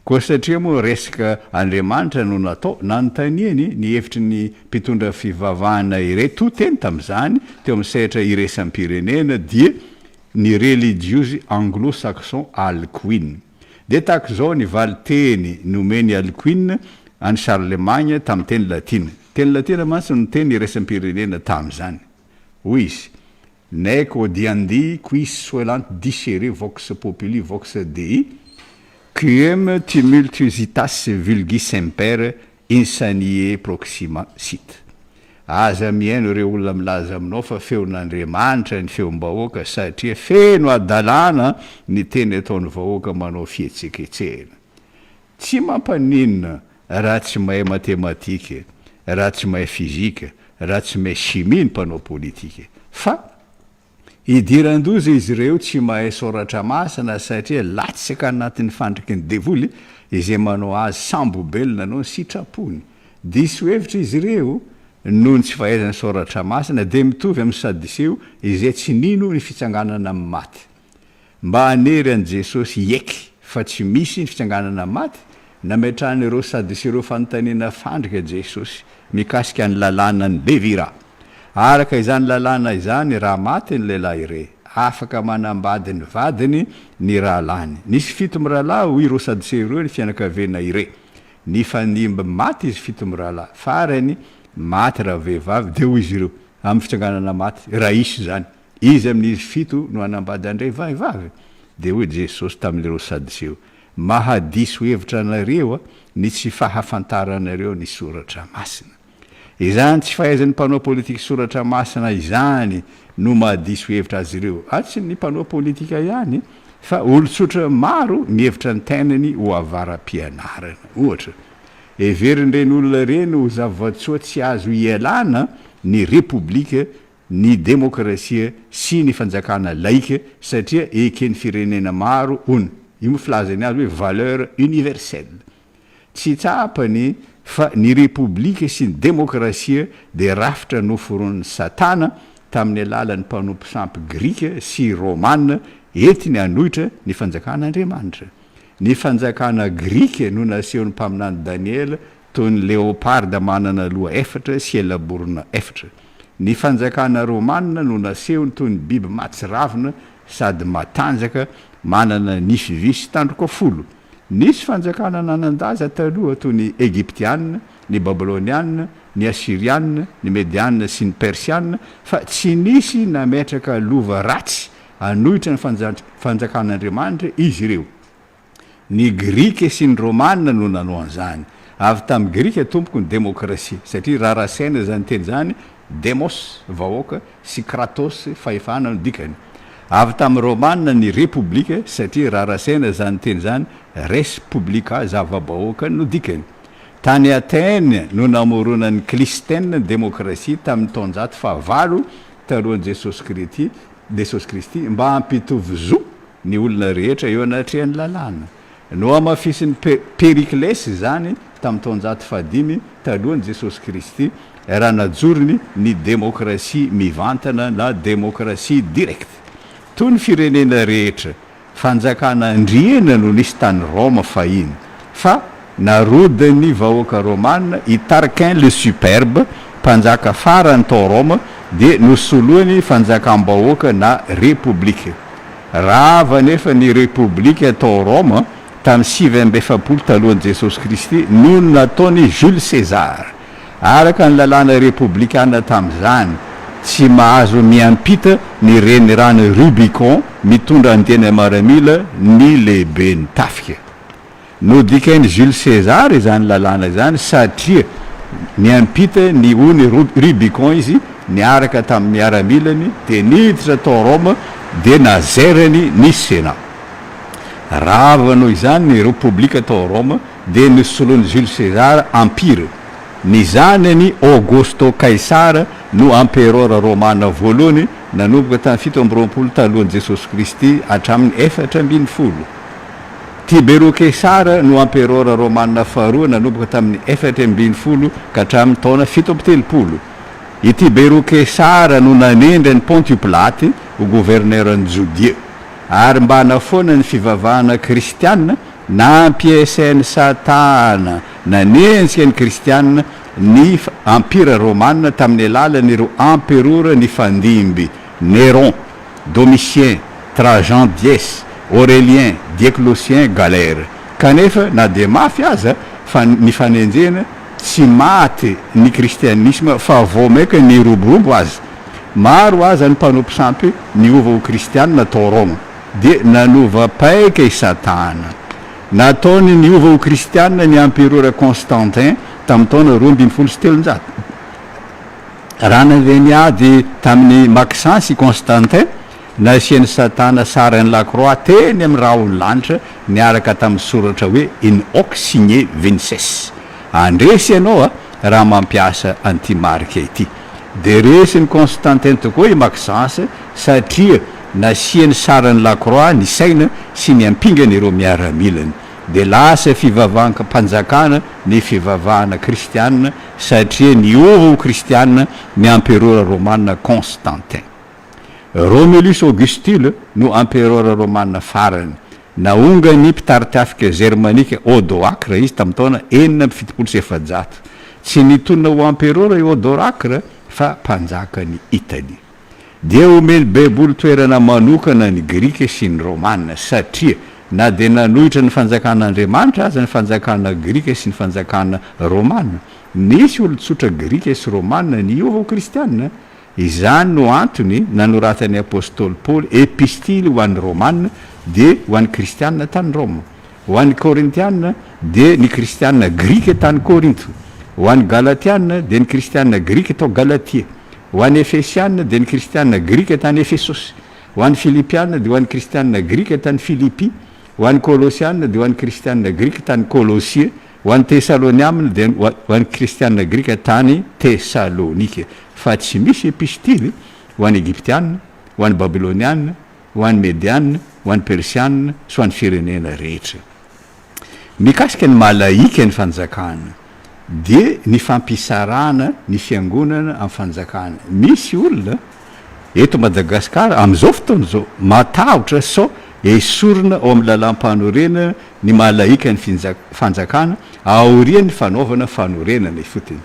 Speaker 2: koa satria moa resaka Andriamanitra no natao nanontaniany ny hevitry ny mpitondra fivavahana ire to teny tamin'izany teo amin'ny sehatra iraisam-pirenena dia ny religieuse anglo-saxon Alcuin de tahaka zao ny valiteny nomeny Alcuin any Charlemagne tamin'ny teny latina mantsy no teny iraisam-pirenena tamin'izany hoy izy nec odiandi quis solant discere vox populi vox dei quiem tumultuositas vulgi semper insanie proxima sit aza mihaino reo olona milaza aminao fa feon'Andriamanitra ny feom-bahoaka satria feno adalàna ny teny ataon'ny vahoaka manao fihetseketsehana tsy mampaninona raha tsy mahay matematika raha tsy mahay fizika raha tsy mahay chimie ny mpanao politika fa idiran-doza izy ireo tsy mahay soratra masina satria latsaka anatin'ny fandriky ny devoly izay manao azy sambobelona anao ny sitrapony diso hevitra izy ireo noho ny tsy fahaizany soratra masina de mitovy amin'ny sadiseo izay tsy nino ny fitsanganana amin'ny maty mba hanery an' Jesosy eky fa tsy misy ny fitsanganana amin'ny maty nametrahan'ireo sadiseo fanontanena fandrika Jesosy mikasika ny lalàna ny levira araka izany lalàna izany raha maty ny lehilahy ire afaka manambady ny vadiny ny rahalany nisy fito mirahalahy hoy ireo sadiseo ireo ny fianakaviana ire ny fanimba maty izy fito mirahalahy farany maty raha vehivavy de hoy izy ireo amin'ny fitsanganana maty raha isy zany izy amin'izy fito no anambady andray vehivavy de hoy Jesosy tamin'ireo sadiseo mahadiso hevitra anareo ny tsy fahafantaranareo ny soratra masina izany tsy fahaizan'ny mpanao politika soratra masina izany no mahadiso hevitra azy ireo tsy ny mpanao politika ihany fa olotsotra maro mihevitra ny tenany ho avaram-pianarana ohatra everindreny olona reny ho zava-tsoa tsy azo ialana ny republika ny demokrasia sy ny fanjakana laika satria eken'ny firenena maro ono io mo filazany azy hoe valeur universelle tsy tsapany fa ny republika sy ny demokrasia de rafitra noforon'ny satana tamin'ny alalan'ny mpanompo sampy grika sy romana entiny hanohitra ny fanjakan'Andriamanitra ny fanjakana grika no nasehon'ny mpaminany Daniel toy ny léoparda manana loha efatra sy elaborona efatra ny fanjakana romana no nasehony toy ny biby matsiravina sady matanjaka manana nify visy tandroka folo nisy fanjakana nanan-daza taloha toy ny egyptianina ny babylonianina ny assirianina ny medianina sy ny persianina fa tsy nisy nametraka lova ratsy anohitra ny fanjakan'Andriamanitra izy ireo ny grika sy ny romanina no nanao an'izany avy tamin'ny grika tompoko ny demokrasia satria raha rasaina zany teny zany demos vahoaka sy kratos fahefana no dikany avy tamin'ny romanina ny republika satria raha rasaina zany teny zany res publica zava-bahoaka no dikany tany Atène no namoronan'ny klistaine demokrasia tamin'ny taonjato fahavalo talohan'i Jesosy Kristy mba hampitovy zo ny olona rehetra eo anatrehan'ny lalàna no amafisin'ny Périclès zany tamin'ny taonjato fahadimy talohan'i Jesosy Kristy raha najorony ny demokrasia mivantana na demokrasia directe toy ny firenena rehetra fanjakana andriana no nisy tany Roma fahiny fa narodiny vahoaka romana i Tarquin le Superbe mpanjaka farany tao Roma de nosoloany fanjakam-bahoaka na republique rava nefa ny republique tao Roma tamin'ny 7 talohan'i Jesosy Kristy no nataony Jules César araka ny lalàna républicaine tamin'izany tsy mahazo miampita ny renirano Rubicon mitondra andena maramila ny lehibe ny tafika no dikainy Jules César izany lalàna izany satria niampita ny ony Rubicon izy niaraka tamin'ny miaramilany de niditra tao Roma de nazerany ny Sénat rava noho izany ny république tao Roma de nisoloany Jules César empire ny zanany Augusto Caesar no empereur romana voalohany nanomboka tamin'ny 17 talohan'i Jesosy Kristy hatramin'ny 410 Tibero Caesar no empereur romana faharoa nanomboka tamin'ny 410 ka hatramin'ny taona 730 i Tibero Caesar no nanendra ny Pontius Pilate o gouverneur ny Judea ary mba nafoana ny fivavahana kristianina na ampiasainy satana nanenjika ny kristianina ny empire romana tamin'ny alalan'ireo empereur ny fandimby Néron, Domitien, Trajan Dies, Aurélien, Dioclétien, Galère kanefa na de mafy aza fa ny fanenjena tsy maty ny kristianisme fa vomaika ny roborobo azy maro aza ny mpanompo sampy niova ho kristianina tao Roma de nanova paika i satana nataony niova ho kristianina ny empereur Constantin tamin'ny taona 217 raha naveniady tamin'ny Maxence Constantin nasiany satana sarany Lacroix teny amin'ny raha ony lanitra niaraka tamin'ny soratra hoe in hoc signé vinces andresy ianao raha mampiasa anty marika ity de resiny Constantin tokoa i Maxence satria nasiany sarany Lacroix ny saina sy ny ampingany ireo miaramilany de lasa fivavahan-mpanjakana ny fivavahana kristianina satria niova ho kristianina ny empereur romana Constantin Romulus Augustule no empereur romana farany naonga ny mpitaritra Afrika germanika Odoacre izy tamin'ny taona 770 tsy nitonona ho empereur i Odoacre fa mpanjaka ny Italie de omeny baiboly toerana manokana ny grika sy ny romana satria na de nanohitra ny fanjakan'Andriamanitra aza ny fanjakana grika sy ny fanjakana romana nisy olon-tsotra grika sy romana niova ho kristianina izany no antony nanoratan'ny apôstôly Paoly epistily ho an'ny romana de ho an'ny kristianina tany Roma ho an'ny korintianina de ny kristianina grika tany Korinto ho an'ny galatianina de ny kristianina grika tao Galatia ho an'ny efesianina de ny kristianina grika tany Efesosy ho an'ny filipianina de ho an'ny kristianina grika tany Philippi ho an'ny kolosianina de ho an'ny kristianina grika tany Colossia ho an'ny tesaloniamina de ho an'ny kristianina grika tany Tesalonika fa tsy misy epistily ho an'ny egyptianina ho an'ny babylonianina ho an'ny medianina ho an'ny persianina sy ho an'ny firenena rehetra mikasika ny malaika ny fanjakana de ny fampisarana ny fiangonana amin'ny fanjakana misy olona eto Madagasikara amin'izao fotoana zao matahotra sao esorina ao amin'ny lalam-panorenana ny malaika ny fanjakana aorian'ny fanaovana fanorenana ifotiny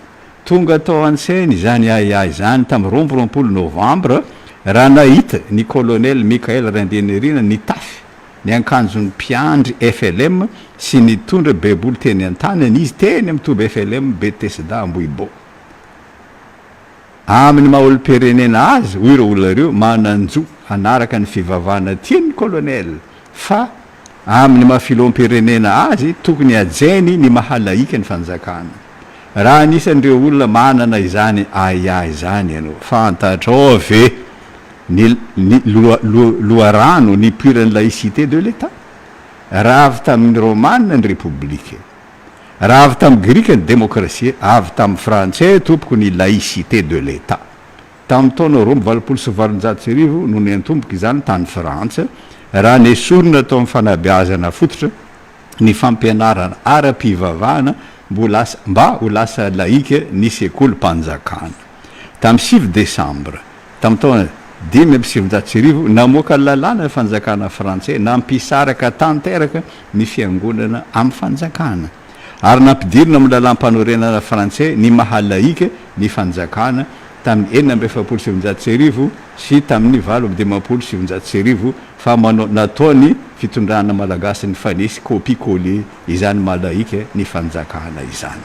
Speaker 2: tonga tao an-tsainy izany aiay zany tamin'ny 20 novembre raha nahita ny colonel Michael Randenerina ny tafy ny ankanjony mpiandry FLM sy nitondra baiboly teny an-tanany izy teny amitoby FLM Bethesda Ambohibo amin'ny maha-olo-pirenena azy hoy ireo olona reo mananjo anaraka ny fivavahana tiany colonel fa amin'ny maha-filom-pirenena azy tokony ajainy ny mahalaika ny fanjakana raha anisan'ireo olona manana izany aiay izany ianao fantatra ao ave ny loharano ny puiran'ny laïcité de l'état raha avy tamin'ny romana ny république raha avy tamin'ny grika ny démocratie avy tamin'ny frantsay tompoko ny laïcité de l'état tamin'ny taona Roma 790 no ny antomboka izany tany Frantsa raha nesorina tao amin'ny fanabeazana fototra ny fampianarana ara-pivavahana mba ho lasa laika ny sekoly-mpanjakana tamin'ny 6 décembre tamin'ny taona 5 namoaka lalàna fanjakana frantsay nampisaraka tanteraka ny fiangonana amin'ny fanjakana ary nampidirina amin'ny lalam-panorenana frantsay ny mahalaika ny fanjakana tamin'ny 7 sy tamin'ny 8 fa nataony fitondrana malagasy ny fanesy copie-coller izany malaika ny fanjakana izany.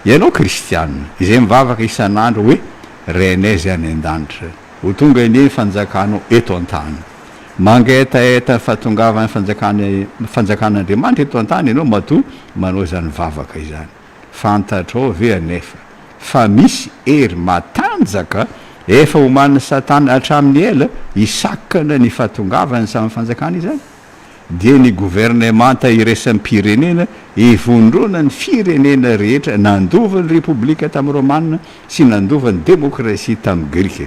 Speaker 2: Ianao kristianina izay mivavaka isan'andro hoe renay zay any an-danitra ho tonga iny fanjakanao eto an-tany mangaetaeta fahatongavany fanjakan'Andriamanitra eto an-tany ianao matoa manao zany vavaka izany fantatrao ve anefa fa misy hery matanjaka efa homanina satana hatramin'ny ela hisakana ny fahatongavany samy fanjakana izany dia ny gouvernemanta iraisany pirenena ivondrona ny firenena rehetra nandovany repoblika tamin'ny romanina sy nandovany demokrasia tamin'ny grika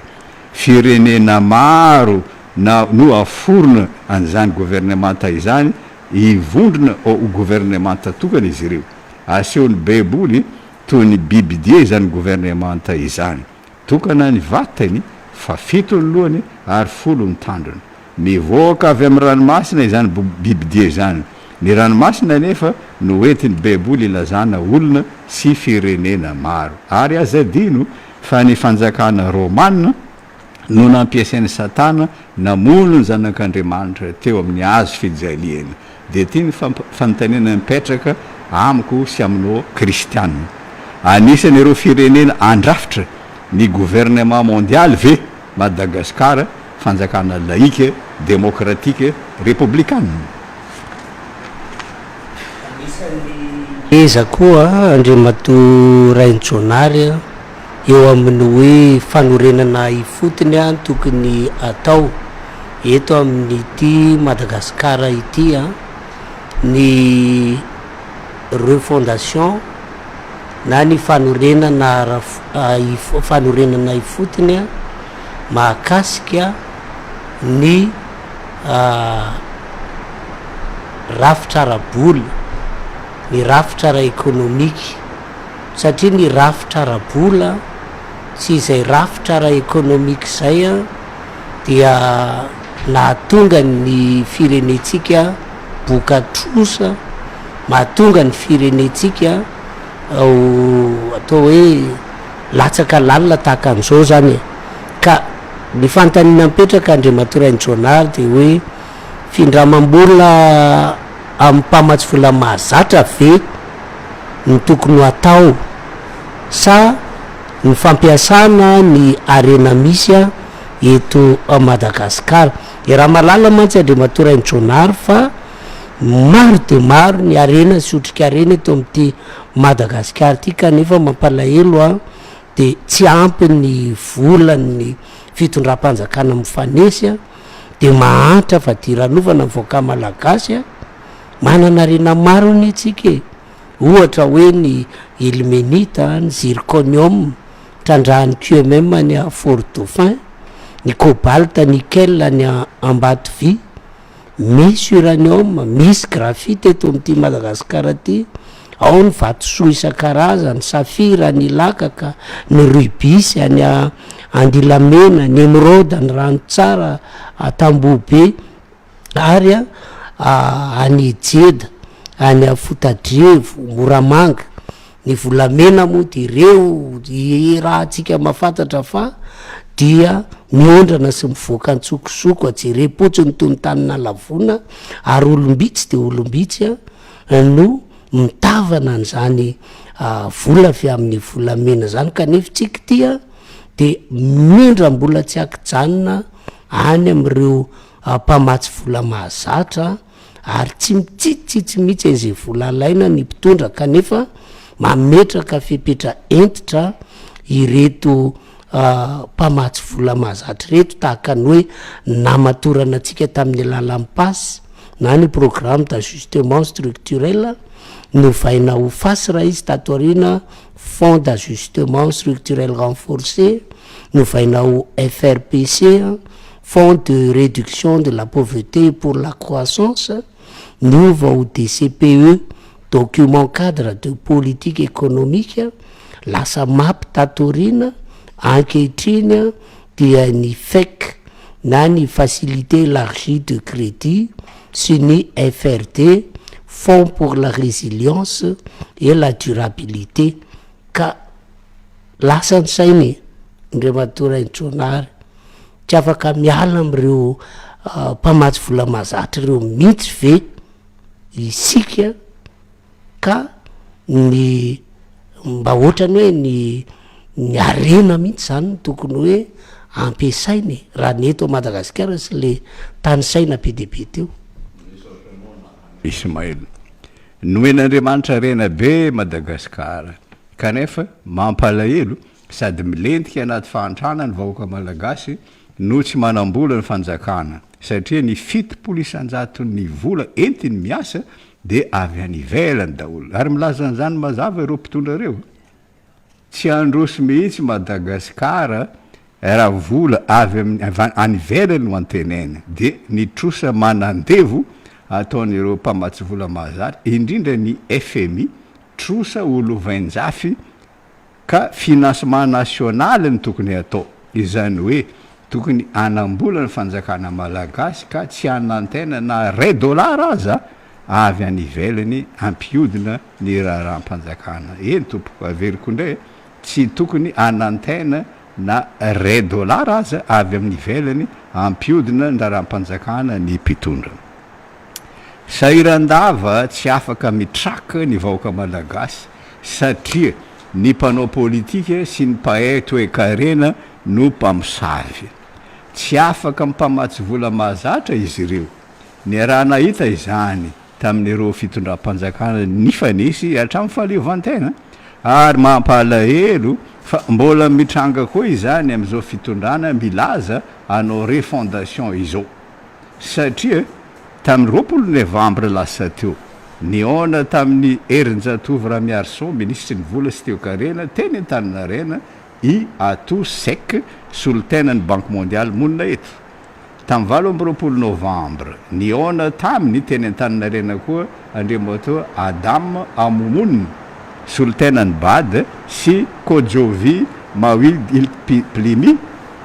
Speaker 2: firenena maro no aforona an'izany gouvernemanta izany ivondrona o gouvernemanta tokana izy ireo asehony baiboly toy ny bibidie izany gouvernemanta izany tokana ny vatany fa 7 ny lohany ary 10 ny tandrony mivoaka avy amin'ny ranomasina izany bibidie izany ny ranomasina nefa no entiny baiboly ilazana olona sy firenena maro ary azadino fa ny fanjakana romanina no nampiasain'ny satana namono ny zanak'Andriamanitra teo amin'ny azo fijaliana dia ity ny fanontaniana mipetraka amiko sy aminao kristianina anisany ireo firenena andrafitra ny gouvernement mondial ve Madagasikara fanjakana laika demokratika républicaine.
Speaker 1: Eza koa Andriamatoa Raintsoanary eo amin'ny hoe fanorenana ifotony a tokony atao eto amin'ity Madagasikara ity a ny refondation na ny fanorenana fanorenana ifotony a mahakasika ny rafitra ara-bola ny rafitra ara-ekonomika satria ny rafitra ara-bola sy izay rafitra ara-ekonomika zay a dia nahatonga ny firenetsika bokatrosa mahatonga ny firenetsika atao hoe latsaka lalina tahaka an'izao zany ka ny fanontaniana mipetraka Andriamatoa Raintsoanary de hoe findramam-bola amin'ny mpamatsy vola mahazatra ve ny tokony ho atao sa ny fampiasana ny arena misy a eto Madagasikara e raha malala mantsy Andriamatoa Raintsoanary fa maro de maro ny arena sy otrika arena eto amin'ity Madagasikara ity kanefa mampalahelo a de tsy ampy ny volany fitondram-panjakana mifanesy a de mahantra fa diranovana mivoaka malagasy a manana arena maro ny atsika ohatra hoe ny ilmenita ny zirconium trandrahan'ny QMM ny a Fort Dauphin ny cobalt nickel ny Ambatovy misy uranium misy graphite eto amin'ity Madagasikara ty ao ny vatosoa isan-karazany safira ny lakaka ny rubis any Andilamena ny émeraude ny ranotsara Tambobe ary any Jeda any Fotadrevo Moramanga ny volamena moa de ireo raha tsika mahafantatra fa dia miondrana sy mivoaka antsokosoko ajerepotsiny toy ny tanina lavona ary olombitsy de olombitsy no mitavana an'izany vola avy amin'ny volamena zany kanefa tsika tia de mindram-bola tsy akijanona any amin'ireo mpamatsy vola mahazatra ary tsy mitsitsitsy mihitsy izay vola alaina ny mpitondra kanefa mametraka fepetra entitra ireto mpamatsy vola mahazatra reto tahaka ny hoe namatorana antsika tamin'ny alalan'ny pasy na ny programme d'ajustement structurel novaina ho fasy raha izy tato aoriana fonds d'ajustement structurel renforcé novaina ho FRPC fonds de réduction de la pauvreté pour la croissance niova ho DCPE document cadre de politique économique lasa mampitatorina ankehitriny dia ny FEC na ny facilité élargie de crédit sy ny FRD, Fonds pour la résilience et la durabilité, ka lasa ny sainy Andriamatora Intronary tsy afaka miala am'ireo mpamatsy vola mazatra ireo mihitsy ve isika ka ny mba ohatrany hoe ny arena mihitsy zany no tokony hoe ampiasainy raha ny eto Madagasikara sy le tany saina be de be teo.
Speaker 2: Ismail, nomen'Andriamanitra rena be Madagasikara kanefa mampalahelo sady milentika anaty fahantrana ny vahoaka malagasy no tsy manambola ny fanjakana satria ny fitopolo isan-jaton'ny vola entiny miasa de avy any ivelany daholo ary milazan'izany mazava ireo mpitondra reo tsy androso mihitsy Madagasikara raha vola avy any ivelany no antenena de ny trosa manandevo ataon'ireo mpamatsy vola mahazatra indrindra ny FMI trosa olovainjafy ka financement national ny tokony atao izany hoe tokony anambola ny fanjakana malagasy ka tsy anantena na $1 aza avy any ivelany ampiodina ny raharam-panjakana eny tompoko averiko indray tsy tokony anantena na $1 aza avy amin'ny ivelany ampiodina ny raharam-panjakana ny mpitondra sahiran-dava tsy afaka mitraka ny vahoaka malagasy satria ny mpanao politika sy ny mpahay toe-karena no mpamosavy tsy afaka mpamatsy vola mahazatra izy ireo ny raha nahita izany tamin'ireo fitondram-panjakana nifanisy hatramin'ny fahaleovantegna ary mampalahelo fa mbola mitranga koa izany amin'izao fitondrana milaza anao refondation izao satria tamin'ny 20 novembre lasa teo niona tamin'ny Erinjatovy Ramiarson ministry ny vola sy teo-karena teny Antaninarenina i ato sec solitainan'ny Banque mondiale monina eto tamin'ny 20 novembre niona taminy teny Antaninarenina koa Andriamatora Adam Amomonina solitainan'ny BAD sy Kodjovi Mawid Plimi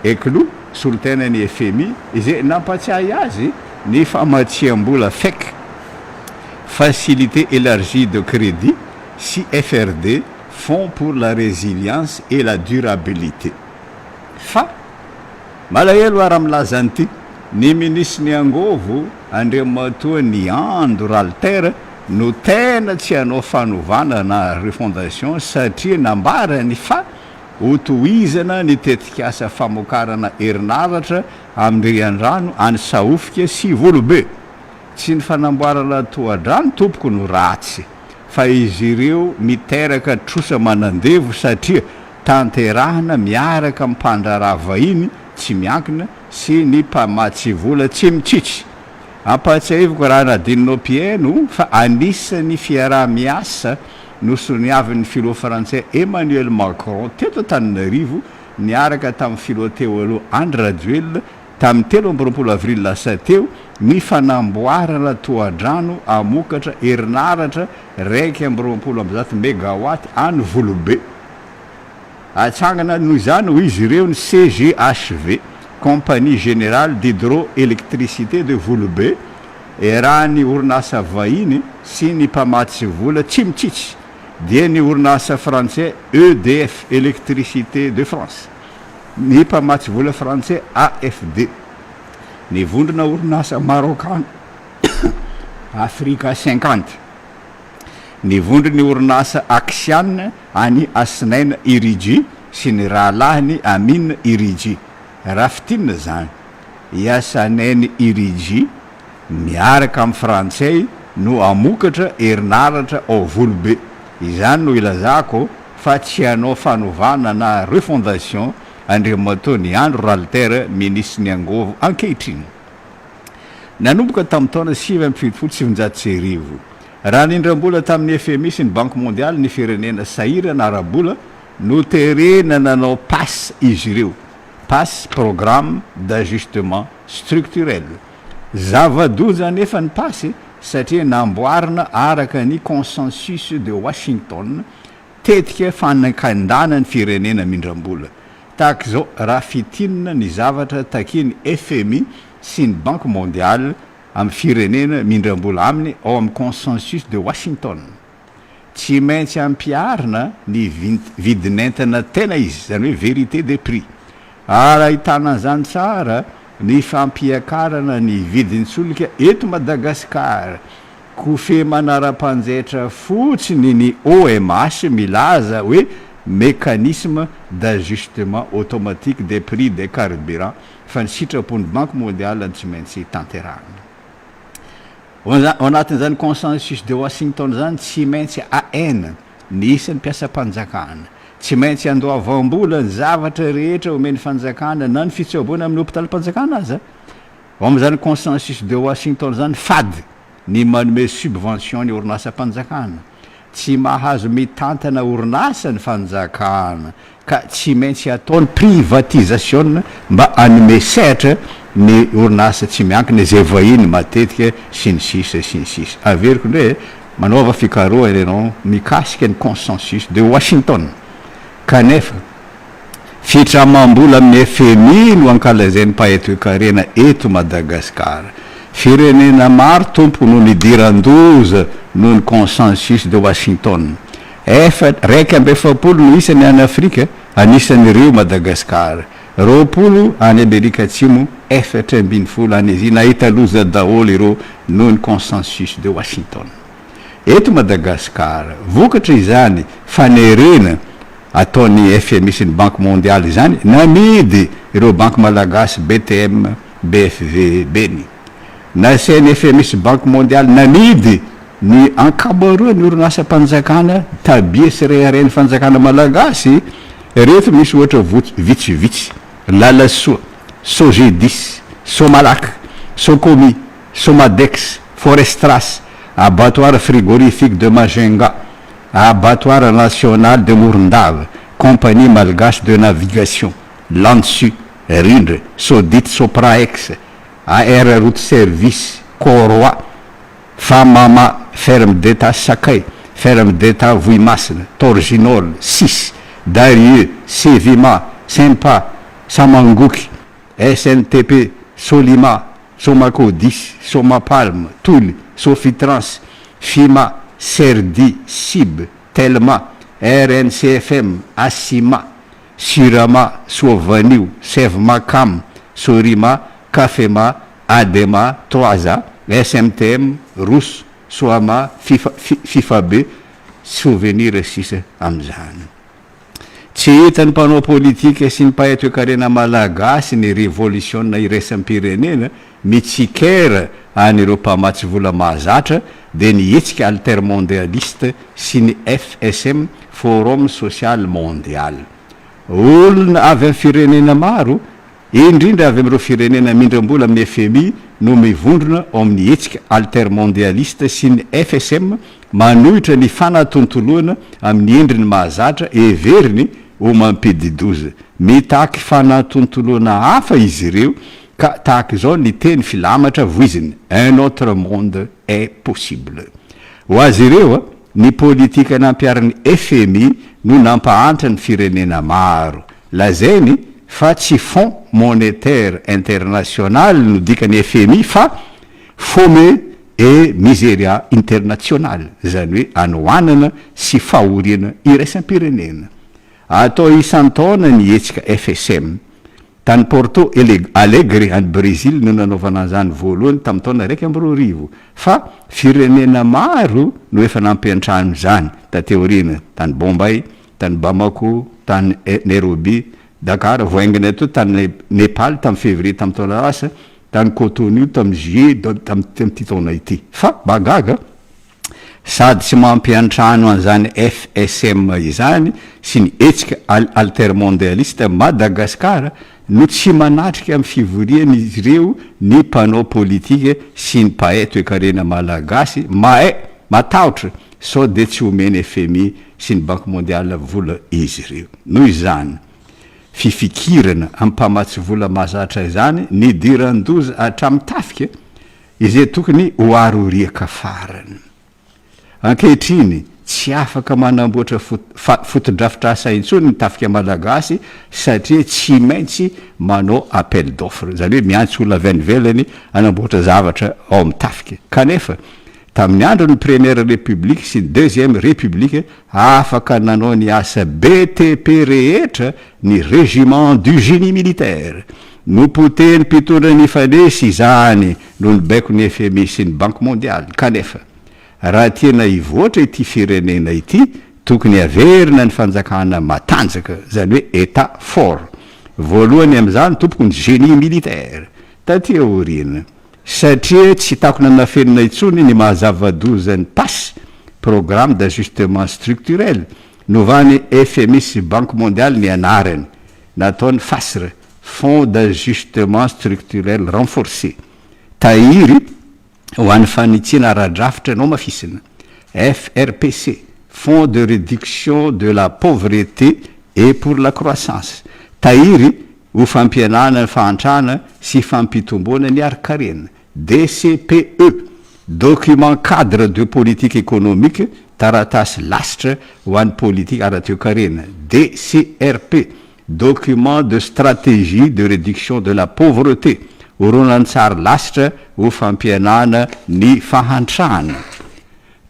Speaker 2: Eklo solitainan'ny FMI izay nampatsiahy azy ny famatsiam-bola FEC facilité élargie de crédit si FRD Fonds pour la résilience et la durabilité fa malahelo ara milazan'ity ny ministre ny angovo Andriamatoa ny Andro Ralter no tena tsy hanao fanovana na refondation satria nambarany fa hotohizana ny tetikasa famokarana herinaratra amin'ny rian-drano any Saofika sy Volobe tsy ny fanamboarana toadrano tompoko no ratsy fa izy ireo miteraka trosa manandevo satria tanterahana miaraka mpandraraha vahiny tsy miankina sy ny mpamatsy vola tsy mitsitsy ampatsiahiviko raha nadininao pieno fa anisany fiaraha-miasa nosoniavin'ny filoha frantsay Emmanuel Macron teto Antananarivo niaraka tamin'ny filoha teo aloha Andry Rajoelina tamin'ny 13 avril lasa teo ny fanamboarana toadrano amokatra herinaratra 120 mégawatt any Volobe atsangana noho izany ho izy ireo ny CGHV Compagnie Générale d'Hydroélectricité de Volobe raha ny orinasa vahiny sy ny mpamatsy vola tsy mitsitsy dia ny orinasa français EDF Électricité de France ny mpamatsy vola français AFD ny vondrona orinasa marokana Afrika 50 ny vondrony orinasa Axiane any Asnaina Iriji sy ny rahalahiny Amine Iriji rafitinina zany Yasanene Iriji miaraka amin'ny frantsay no amokatra herinaratra ao Volobe izany no ilazako fa tsy hanao fanovana na refondation Andriamatoa ny Andro Ralter ministre ny angovo ankehitriny nanomboka tamin'ny taona 1970 raha nindram-bola tamin'ny FMI sy ny Banque mondiale ny firenena sahirana ara-bola no terena nanao passe izy ireo passe programme d'ajustement structurel zava-doza nefa ny passe satria namboarina araka ny consensus de Washington tetika fanankandanany firenena mindrambola tahaka zao raha fitinina ny zavatra takiny FMI sy ny Banque mondiale amin'ny firenena mindrambola aminy ao amin'ny consensus de Washington tsy maintsy ampiarina ny vidinentana tena izy zany hoe vérité des prix ary ahitana zany tsara ny fampiakarana ny vidintsoloka eto Madagasikara kofe manara-panjaitra fotsiny ny OMS milaza hoe mécanisme d'ajustement automatique des prix des carburants fa ny sitrapony Banque mondiale tsy maintsy tanterahana ao anatin'izany consensus de Washington zany tsy maintsy AN ny isan'ny mpiasam-panjakana tsy maintsy andoavam-bola ny zavatra rehetra omeny fanjakana na ny fitsaboana amin'ny hôpitalim-panjakana aza ao amin'izany consensus de Washington zany fady ny manome subvention ny orinasam-panjakana tsy mahazo mitantana orinasa ny fanjakana ka tsy maintsy ataony privatisation mba anome sehatra ny orinasa tsy miankina izay vahiny matetika sy ny sisa averiko ndre manaova fikaroa ianao mikasika ny consensus de Washington kanefa fitramam-bola amin'ny FMI no ankalazain'ny mpahay-toe-karena eto Madagasikara firenena maro tompo no nidiran-doza noho ny consensus de Washington raiky amby efapolo no isany any Afrika anisan'ireo Madagasikara 20 any Amerika Atsimo 7 any Azia nahita loza daholo ireo noho ny consensus de Washington eto Madagasikara vokatra izany fanerena ataony FMI sy ny Banque mondiale zany namidy ireo banque malagasy BTM BFV Beni nasainy FMI sy Banque mondiale namidy ny ankamaroany orinasam-panjakana tabia sy rehareny fanjakana malagasy rehefa misy ohatra vitsivitsy Lalasoa Sogedis Somalak Sokomi Somadex Forestras abattoir frigorifique de Majenga abattoir national de Morondava compagnie malgache de navigation Lansu Rindre Sodite Sopraex AR route service Coroa Famama ferme d'état Sakay ferme d'état Vuimasina Torginol 6 Darieux Sevima Sempa Samanguki SNTP Solima Somako 10 Somapalme Toul Sofitrans Fima Serdi Sib Telma RNCFM Asima Surama Sovanio Sevmakam Sorima Kafema Adema 3A SMTM Rus Soama FIFAB Souvenir sisa am'izany tsy hitany mpanao politika sy ny mpahay-toe-karena malagasy ny révolution iraisam-pirenena mitsikera an'ireo mpamatsy vola mahazatra de nihetsika altermondialiste sy ny FSM Forum Social Mondial olona avy amin'ny firenena maro indrindra avy amin'ireo firenena mindrambola amin'ny FMI no mivondrona ao amin'ny hetsika altermondialiste sy ny FSM manohitra ny fanatontoloana amin'ny endriny mahazatra everiny ho mampididoza mitaky fanatontoloana hafa izy ireo ka tahaka izao ny teny filamatra voiziny un autre monde est possible ho azy ireo ny politika nampiarany FMI no nampahantra ny firenena maro lazainy fa tsy fond monétaire international no dikany FMI fa FOME et miséria international zany hoe anohanana sy fahoriana iraisam-pirenena atao isan-taona ny hetsika FSM tany Porto Alegre any Brésil no nanaovana an'izany voalohany tamin'ny taona 2000 fa firenena maro no efa nampiantrano izany tateorina tany Bombay tany Bamako tany Nairobi Dakar voaingana eto tany Nepal tamin'ny février tamin'ny taona lasa tany Cotonou tamin'ny juillet tamin'ny ty taona ity fa bagaga sady tsy mampiantrano an'izany FSM izany sy ny hetsika altermondialiste Madagasikara no tsy manatrika amin'ny fivoriana izy ireo ny mpanao politika sy ny mpahay-toe-karena malagasy matahotra sao de tsy omeny FMI sy ny Banque mondiale vola izy ireo noho izany fifikirana amin'ny mpamatsy vola mahazatra izany ny diran-doza hatramin'ny tafika izay tokony ho aroriaka farany. Ankehitriny tsy afaka manamboatra fotodrafitra asa intsony ny tafika malagasy satria tsy maintsy manao appel d'offre, zany hoe miantso olona avenivelany anamboatra zavatra ao amin'ny tafika. Kanefa tamin'ny andro ny première république sy ny deuxième république afaka nanao ny asa BTP rehetra ny régiment du génie militaire. Nopoteny mpitondra ny fanesy izany no nibaiko ny FMI sy ny Banque mondiale. Kanefa raha tena hivoatra ity firenena ity tokony averina ny fanjakana matanjaka, zany hoe état fort. Voalohany amin'izany tompoko ny génie militaire taty aoriana, satria tsy takona nafenina intsony ny mahazava-doza ny PAS, programme d'ajustement structurel, novany FMI sy Banque mondiale ny anarany, nataony FASR, Fonds d'ajustement structurel renforcé. Tahiry ho an'ny fanitsina ara-drafitra anao mafisina. FRPC, Fonds de réduction de la pauvreté et pour la croissance. Tahiry ho fampianana ny fahantrana sy fampitomboana ny arkarena. DCPE, document cadre de politique économique, taratasy lasitra ho an'ny politique ara-toekarena. DCRP, document de stratégie de réduction de la pauvreté, horonan-tsary lasitra ho fampianana ny fahantrana.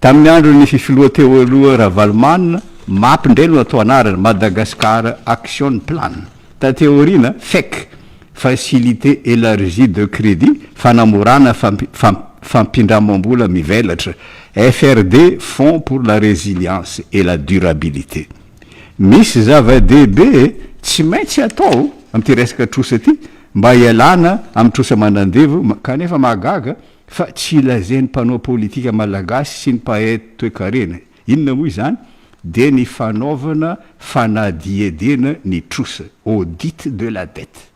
Speaker 2: Tamin'ny andro ny fifiloha teo aloha Ravalomanina, MAP indray no atao anarany, Madagascar Action Plan. Tateorina FEC, facilité élargie de crédit, fanamorana fampindramam-bola mivelatra. FRD, Fonds pour la résilience et la durabilité. Misy zava-dehibe tsy maintsy atao am'ty resaka trosa ty mba ialana amin'ny trosa manandevo, kanefa mahagaga fa tsy lazainy mpanao politika malagasy sy ny mpahay toekarena. Inona moa izany? De ny fanaovana fanadiedena ny trosa, audit de la dette.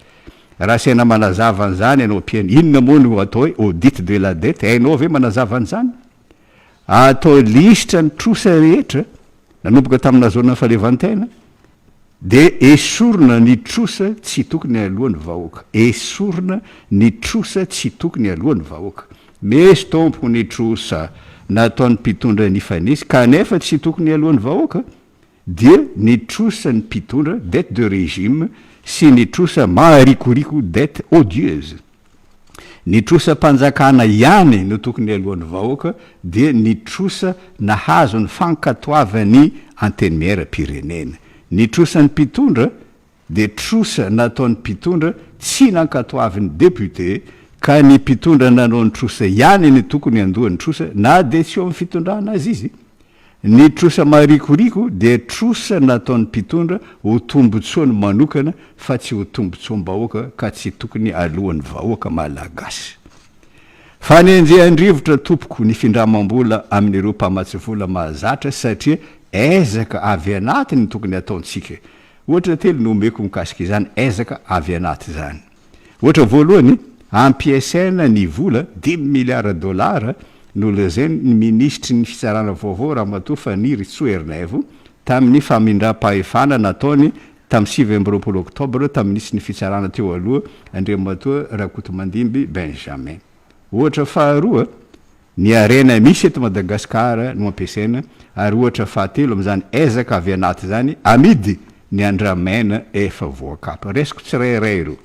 Speaker 2: Raha saina manazava an'izany ianao mpiaina, inona moa no atao hoe audit de la dette? Hainao ve manazava an'izany? Atao lisitra ny trosa rehetra nanomboka tamina zona falevantena, de esorina ny trosa tsy tokony alohan'ny vahoaka. Esorina ny trosa tsy tokony alohan'ny vahoaka. Mesy tompo ny trosa nataony mpitondra ny fanesy kanefa tsy tokony alohan'ny vahoaka, dia ny trosa ny mpitondra dette de régime sy ny trosa maharikoriko dette odieuse. Ny trosa mpanjakana ihany no tokony alohan'ny vahoaka, dia ny trosa nahazo ny fankatoavany antenimieram-pirenena. Ny trosa ny mpitondra de trosa nataony mpitondra tsy nankatoaviny député, ka ny mpitondra nanao ny trosa ihany ny tokony andohan'ny trosa na de tsy eo amin'ny fitondrana azy izy. Ny trosa maharikoriko de trosa nataony mpitondra ho tombontsony manokana fa tsy ho tombontsombahoaka, ka tsy tokony alohan'ny vahoaka malagasy. Fa ny andrivotra tompoko ny findramam-bola amin'ireo mpamatsy vola mahazatra satria ezaka avy anatiny tokony ataontsika. Ohatra telo no omeko mikasika izany ezaka avy anaty zany. Ohatra voalohany, ampiasaina ny vola 10 milliards dollars no lazainy ny ministry ny fitsarana vaovao Ramatoa Faniry Tsoernevo tamin'ny famindram-pahefana nataony tamin'ny 7 Oktobre tamin'ny nisy ny fitsarana teo aloha Andriamatoa Rakotomandimby Benjamin. Ohatra faharoa, ny arena misy eto Madagasikara no ampiasaina, ary ohatra fahatelo amin'izany ezaka avy anaty zany amidy ny andramena efa voakapa. Resiko tsirairay ro.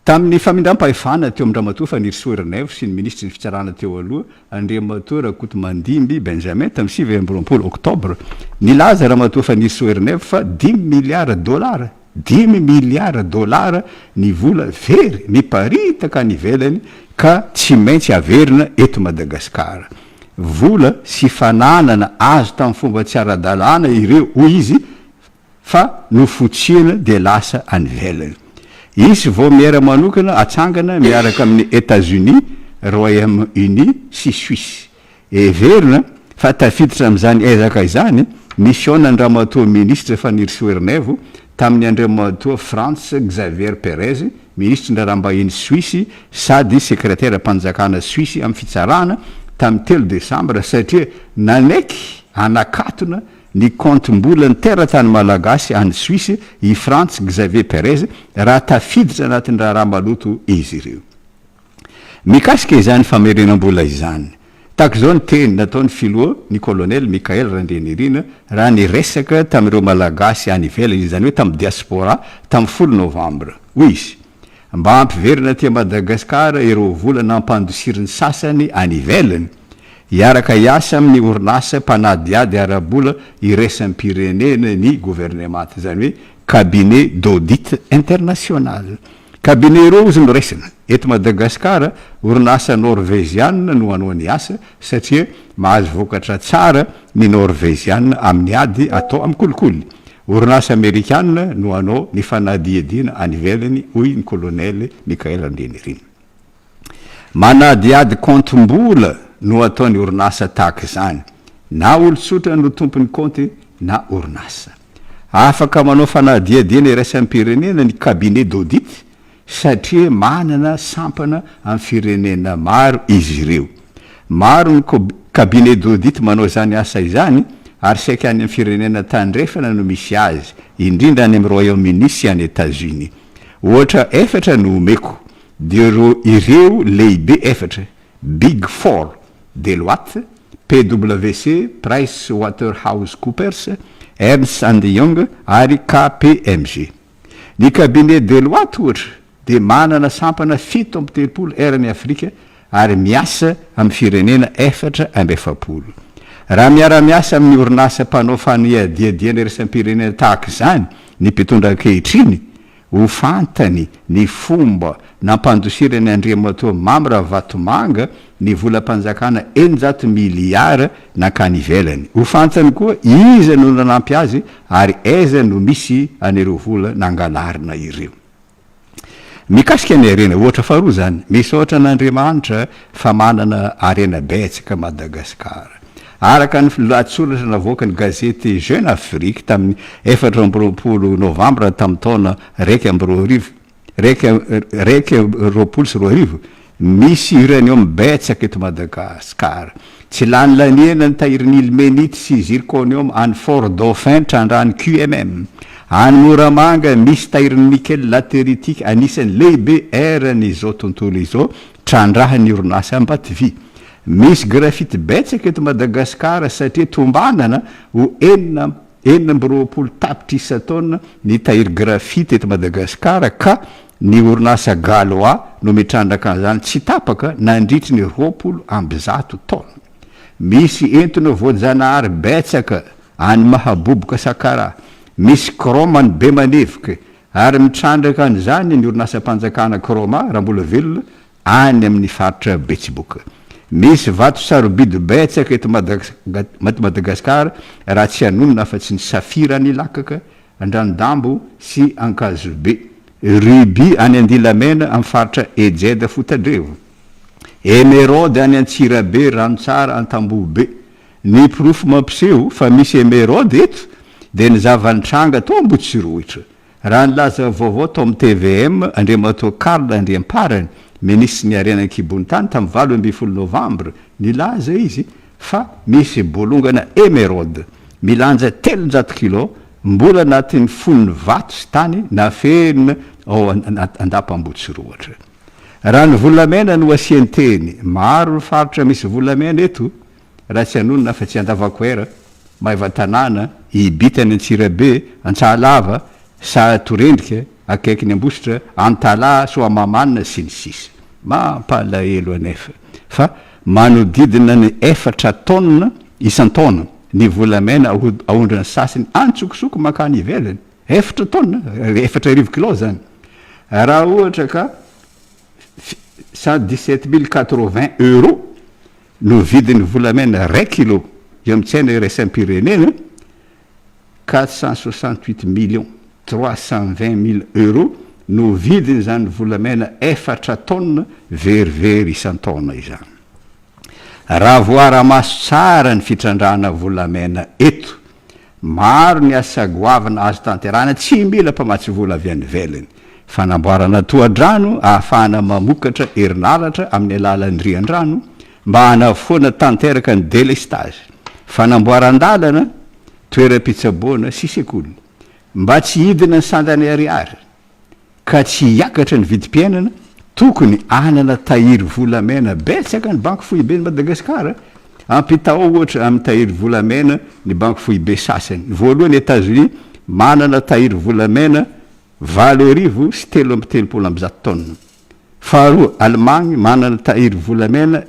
Speaker 2: Tamin'ny famindram-pahefana teo Andriamatoa Faniry Tsoernevo sy ny ministry ny fitsarana teo aloha Andriamatoa Rakotomandimby Benjamin tamin'ny 7 Oktobre, nilaza Ramatoa Faniry Tsoernevo fa 10 milliards dollars, 10 milliards dollars ny vola very miparitaka ny ivelany ka tsy maintsy averina eto Madagasikara. Vola sy fananana azo tamin'ny fomba tsy ara-dalàna ireo hoy izy fa nofotsiana de lasa any ivelany. Izy vao miara manokana atsangana miaraka amin'ny États-Unis, Royaume-Uni sy Suisse. Everina fa tafiditra amin'izany ezaka izany missiona ny Ramatoa ministre Faniry Tsoernevo tamin'ny Andriamatoa Frantz Xavier Perez, ministre ndrarambahiny Suisse sady secrétaire mpanjakana Suisse amin'ny fitsarana tamin'ny 3 Desambra satria nanaiky anakatona ny compte-mbola ny teratany malagasy any Suisse i Frantz Xavier Perez raha tafiditra anatin'ny raha maloto izy ireo. mikasika izany famerenam-bola izany tahaka zao ny teny nataony filoha ny colonel Mikael Randrenirina raha ny resaka tamin'ireo malagasy any ivelany izany hoe tamin'ny diaspora tamin'ny 10 novambra hoy izy mba hampiverina ty Madagasikara ireo vola nampandosiriny sasany any ivelany hiaraka hiasa amin'ny orinasa mpanadiady ara-bola iresan'ny pirenena ny gouvernement zany hoe cabinet d'audit international cabinet reo izy no resana eto Madagasikara orinasa norvégiane no anao ny asa satria mahazo vokatra tsara ny norvégiane amin'ny ady atao amin'ny kolikoly orinasa amérikana no anao ny fanadiadina any ivelany hoy ny colonel Mikael Randrenirina manadiady compte-mbola no ataony orinasa tahaka izany na olo-tsotra no tompony compte na orinasa afaka manao fanadiadiana irasan'ny pirenena ny cabinet d'audit satria manana sampana amin'ny firenena maro izy ireo maro ny cabinet d'audit manao zany asa izany ary saika any amin'ny firenena tandrefana no misy azy indrindra any amin'ny Royaume-Uni sy any États-Unis ohatra efatra no omeko de ireo lehibe efatra Big Four Deloitte, PwC, PricewaterhouseCoopers, Ernst & Young ary KPMG. Ny cabinet Deloitte ohatra de manana sampana 7 erany Afrika ary miasa amin'ny firenena 4 raha miara-miasa amin'ny orinasa mpanao fanadiadiana irasan'ny pirenena tahaka izany ny mpitondra ankehitriny ho fantany ny fomba nampandosirany Andriamatoa Mamra Vatomanga ny volam-panjakana 900 miliara nankany ivelany ho fantany koa iza no nanampy azy ary aiza no misy anireo vola nangalarina ireo mikasika ny arena ohatra faharoa zany misy ohatra n'Andriamanitra fa manana arena betsaka Madagasikara araka ny latsoratra navoaka ny gazety Jeune Afrique tamin'ny 4 novambra tamin'ny taona 2022 misy uranium betsaka eto Madagasikara tsy lany laniana ny tahirin'ny ilmenite sy zirconium any Fort Dauphin trandrany QMM any Moramanga misy tahirin'ny nickel latéritique anisan'ny lehibe erany izao tontolo izao trandrahan'ny orinasa Ambatovy misy graphite betsaka eto Madagasikara satria tombanana ho 920 tapitra isa-taona ny tahiry graphite eto Madagasikara ka ny orinasa Galois no mitrandraka an'izany tsy tapaka nandritry ny 20 taona misy entona voajanahary betsaka any Mahaboboka Sakara misy kromany be manevika ary mitrandraka an'izany ny orinasa mpanjakana kroma raha mbola velona any amin'ny faritra Betsiboka misy vato sarobidy betsaka eto Madagasikara raha tsy anonona fa tsy ny safira ny lakaka andranodambo sy ankazobe ruby any Andilamena amin'ny faritra Ejeda Fotadrevo émeraude any Antsirabe Ranotsara Antambobe ny pirofo mampiseho fa misy émeraude eto de ny zavanitranga tao Ambotsirohitra raha nilaza vaovao tao amin'ny TVM Andriamatoa Karl Andriamparany ministre ny arenan kibonitany tamin'ny 12 novambra nilaza izy fa misy bolongana émeraude milanja 300 kilo mbola anatin'ny fonony vato sy tany na fenina ao andapa-Ambotsirohatra raha ny volamena no asiany teny maro ny faritra misy volamena eto raha tsy anonona fa tsy Andavakoera Maivatanana Ibitany Antsirabe Antsahalava Satorendrika akaiky ny Ambositra Antala Soamamanina sy ny sisa mampalahelo anefa fa manodidina ny 4 taona isan-taona ny volamena aondrany sasiny antsokosoko makany ivelany 4 taona 4 kilo zany raha ohatra ka 117 080 no vidiny volamena 1 kilo io amitsena iraisam-pirenena 468 320 000 no vidiny zany volamena 4 taona verivery isan-taona izany raha voara-maso tsara ny fitrandrana volamena eto maro ny asagoavana azo tanterana tsy mila mpamatsy vola avy any velany fanamboarana toadrano ahafahana mamokatra herinaratra amin'ny alalan'ny rian-drano mba hanafoana tanteraka ny délestage fanamboaran-dalana toeram-pitsaboana sy sekoly mba tsy hidina ny sandany ariary ka tsy hiakatra ny vidim-piainana tokony anana tahiry volamena betsaka ny banky foibe ny Madagasikara ampitao ohatra amin'ny tahiry volamena ny banky foibe sasany. Voalohany États-Unis manana tahiry volamena 8,3 tonnes. Faharoa Allemagne manana tahiry volamena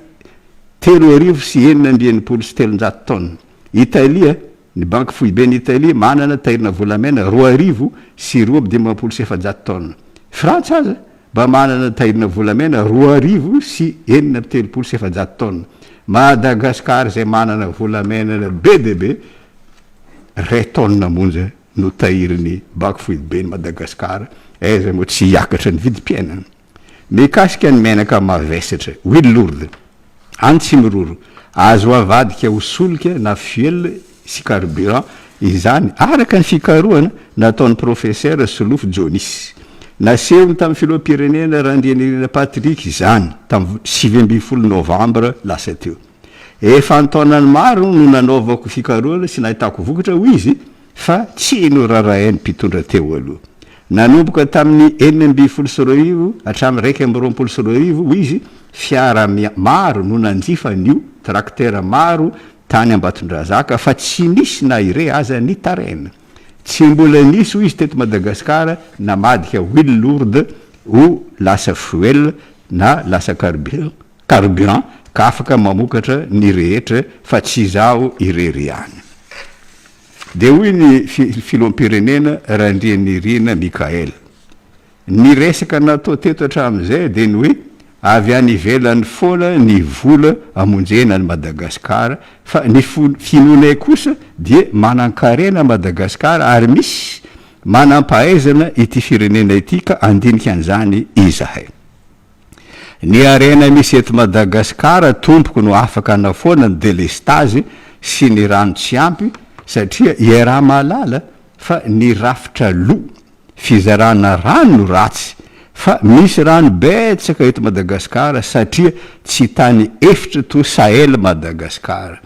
Speaker 2: 3,9 tonnes. Italia ny banky foibe ny Italie manana tahirina volamena 2,2 tonnes. Frantsa aza mba manana tahirina volamena 2,4 tonnes. Madagasikara zay manana volamena be de be 2 tonnes monja no tahiriny banky foibe ny Madagasikara. Zay moa tsy hiakatra ny vidim-piainana. Mikasika ny menaka mavesatra huile lourde any tsy miroro azo avadika ho solika na fuel sy carburant izany araka ny fikarohana nataon'ny professeur Solofo Jonis. Nasehony tamin'ny filoham-pirenena Randrianirina Patrick izany tamin'ny 20 novembre lasa teo. Efa antaonany maro no nanaovako fikarohana sy nahitako vokatra ho izy fa tsy norarainy mpitondra teo aloha. Nanomboka tamin'ny 2012 hatramin'ny 2020 ho izy fiara maro no nanjifa nio tracteur maro tany Ambatondrazaka fa tsy nisy na ire aza ny tarena. Tsy mbola nisy ho izy teto Madagasikara namadika huile lourde ho lasa fuel na lasa carburant ka afaka mamokatra ny rehetra fa tsy zao ireriany. De hoy ny filoham-pirenena Randrianirina Mikael. Ny resaka natao teto hatramin'izay de ny hoe avy any ivelany foana ny vola amonjena ny Madagasikara fa ny finoanay kosa dia manan-karena Madagasikara ary misy manam-pahaizana ity firenena ity ka andinika an'izany izahay. Ny arena misy eto Madagasikara tompoko no afaka anafoana ny délestage sy ny rano tsy ampy satria iaraha malala fa ny rafitra lo fizarana rano no ratsy fa misy rano betsaka eto Madagasikara satria tsy tany efitra to Sahel Madagasikara.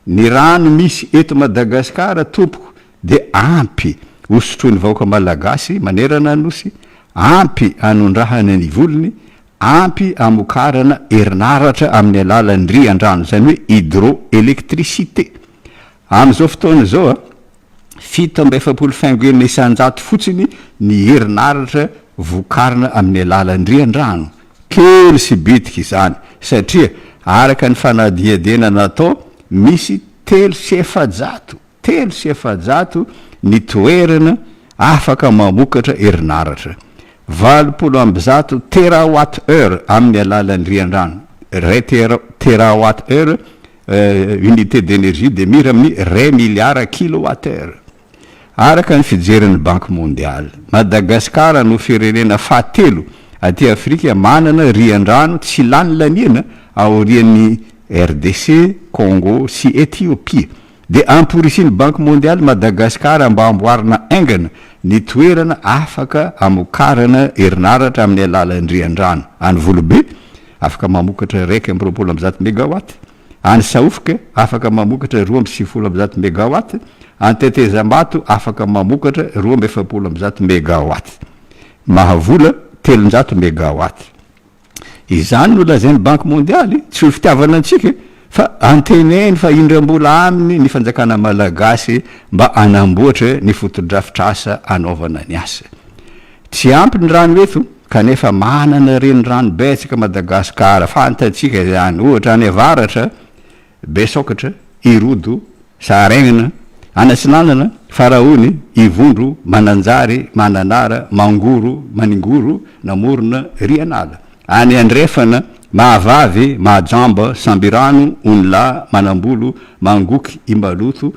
Speaker 2: Ny rano misy eto Madagasikara tompoko de ampy hosotroany vahoaka malagasy manerana nosy, ampy anondrahana ny volony, ampy amokarana herinaratra amin'ny alalan'ny rian-drano zany hoe hydroélectricité. Am'izao fotoana zao 7,7 isan-jato fotsiny ny herinaratra vokarina amin'ny alalan'ny rian-drano. Kely sy bitika izany satria araka ny fanadiadena natao misy 3,7 ny toerana afaka mamokatra herinaratra. 8,0 terawatt-heure amin'ny alalan'ny rian-drano. Terawatt-heure unité d'énergie de mira amin'ny 2 milliards kilowattheure. Araka ny fijeren'ny Banque mondiale, Madagasikara no firenena fahatelo aty Afrika manana rian-drano tsy lany laniana aorian'ny RDC, Congo sy Éthiopie. De amporisin'ny Banque mondiale Madagasikara mba amboarina aingana ny toerana afaka amokarana herinaratra amin'ny alalan'ny rian-drano. Any Volobe afaka mamokatra 2,7 mégawatt. Any Saofika afaka mamokatra 2,7 mégawatt. Any Tetezambato afaka mamokatra 2,7 mégawatt. Mahavola 300 mégawatt. Izany no lazain'ny Banque mondiale tsy ho fitiavana antsika fa anteneny fa indram-bola aminy ny fanjakana malagasy mba anamboatra ny fotodrafitrasa anaovana ny asa. Tsy ampy ny rano eto kanefa manana renirano betsaka Madagasikara fantatsika zany ohatra any avaratra Besokatra, Irodo, Saregnana, Anatsinanana, Faraony, Ivondro, Mananjary, Mananara, Mangoro, Maningoro, Namorona, Rianala. Any Andrefana, Mahavavy, Mahajamba, Sambirano, Onla, Manambolo, Mangoky, Imbaloto,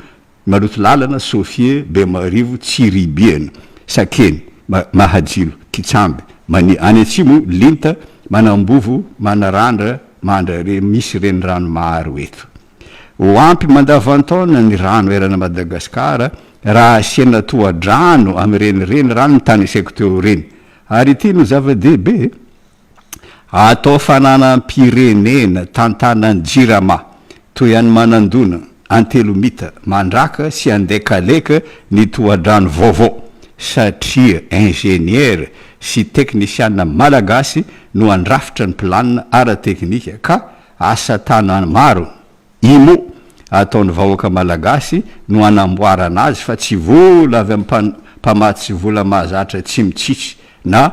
Speaker 2: Maloto Lalana, Sofie, Bemarivo, Tsiribiana, Sakeny, Mahajilo, Kitsamby, any atsimo Linta, Manambovo, Manarandra, Mandrare, misy renirano maro eto. Oampy mandavantaona ny rano erana Madagasikara raha asiana tohadrano amin'ny rano ny tany isaiko teo reny. Ary ity no zava-dehibe atao fananam-pirenena tantanan'ny Jirama toy any Manandona, Antelomita, Mandraka sy Andekaleka ny tohadrano vaovao satria ingénieur sy teknisiana malagasy no andrafitra ny planina ara-teknika ka asa tana maro imo ataon'ny vahoaka malagasy no anamboarana azy fa tsy vola avy amin'ny mpamaty sy vola mahazatra tsy mitsitsy na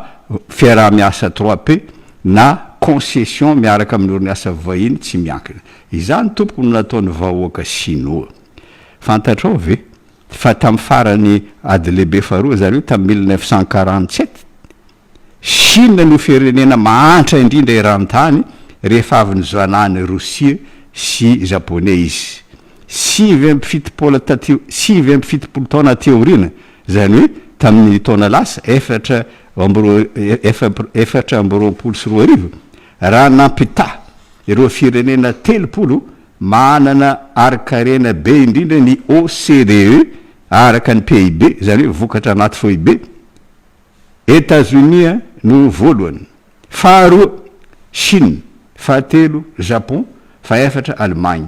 Speaker 2: fiaraha-miasa 3P na concession miaraka amin'ny orinasa vahiny tsy miankina. Izany tompoko no nataon'ny vahoaka sinoa. Fantatrao ve fa tamin'ny farany ady lehibe faharoa zareo tamin'ny 1947 Chine no firenena mahantra indrindra eran-tany rehefa avy nizoanany Rosia sy Japonais izy. 7 taona teo rina zany hoe tamin'ny taona lasa 420 raha nampita ireo firenena 30 manana arikarena be indrindra ny OCDE araka ny PIB zany hoe vokatra anaty FOIB. États-Unis no voalohany, faharoa Chine, fahatelo Japon, faefatra Allemagne.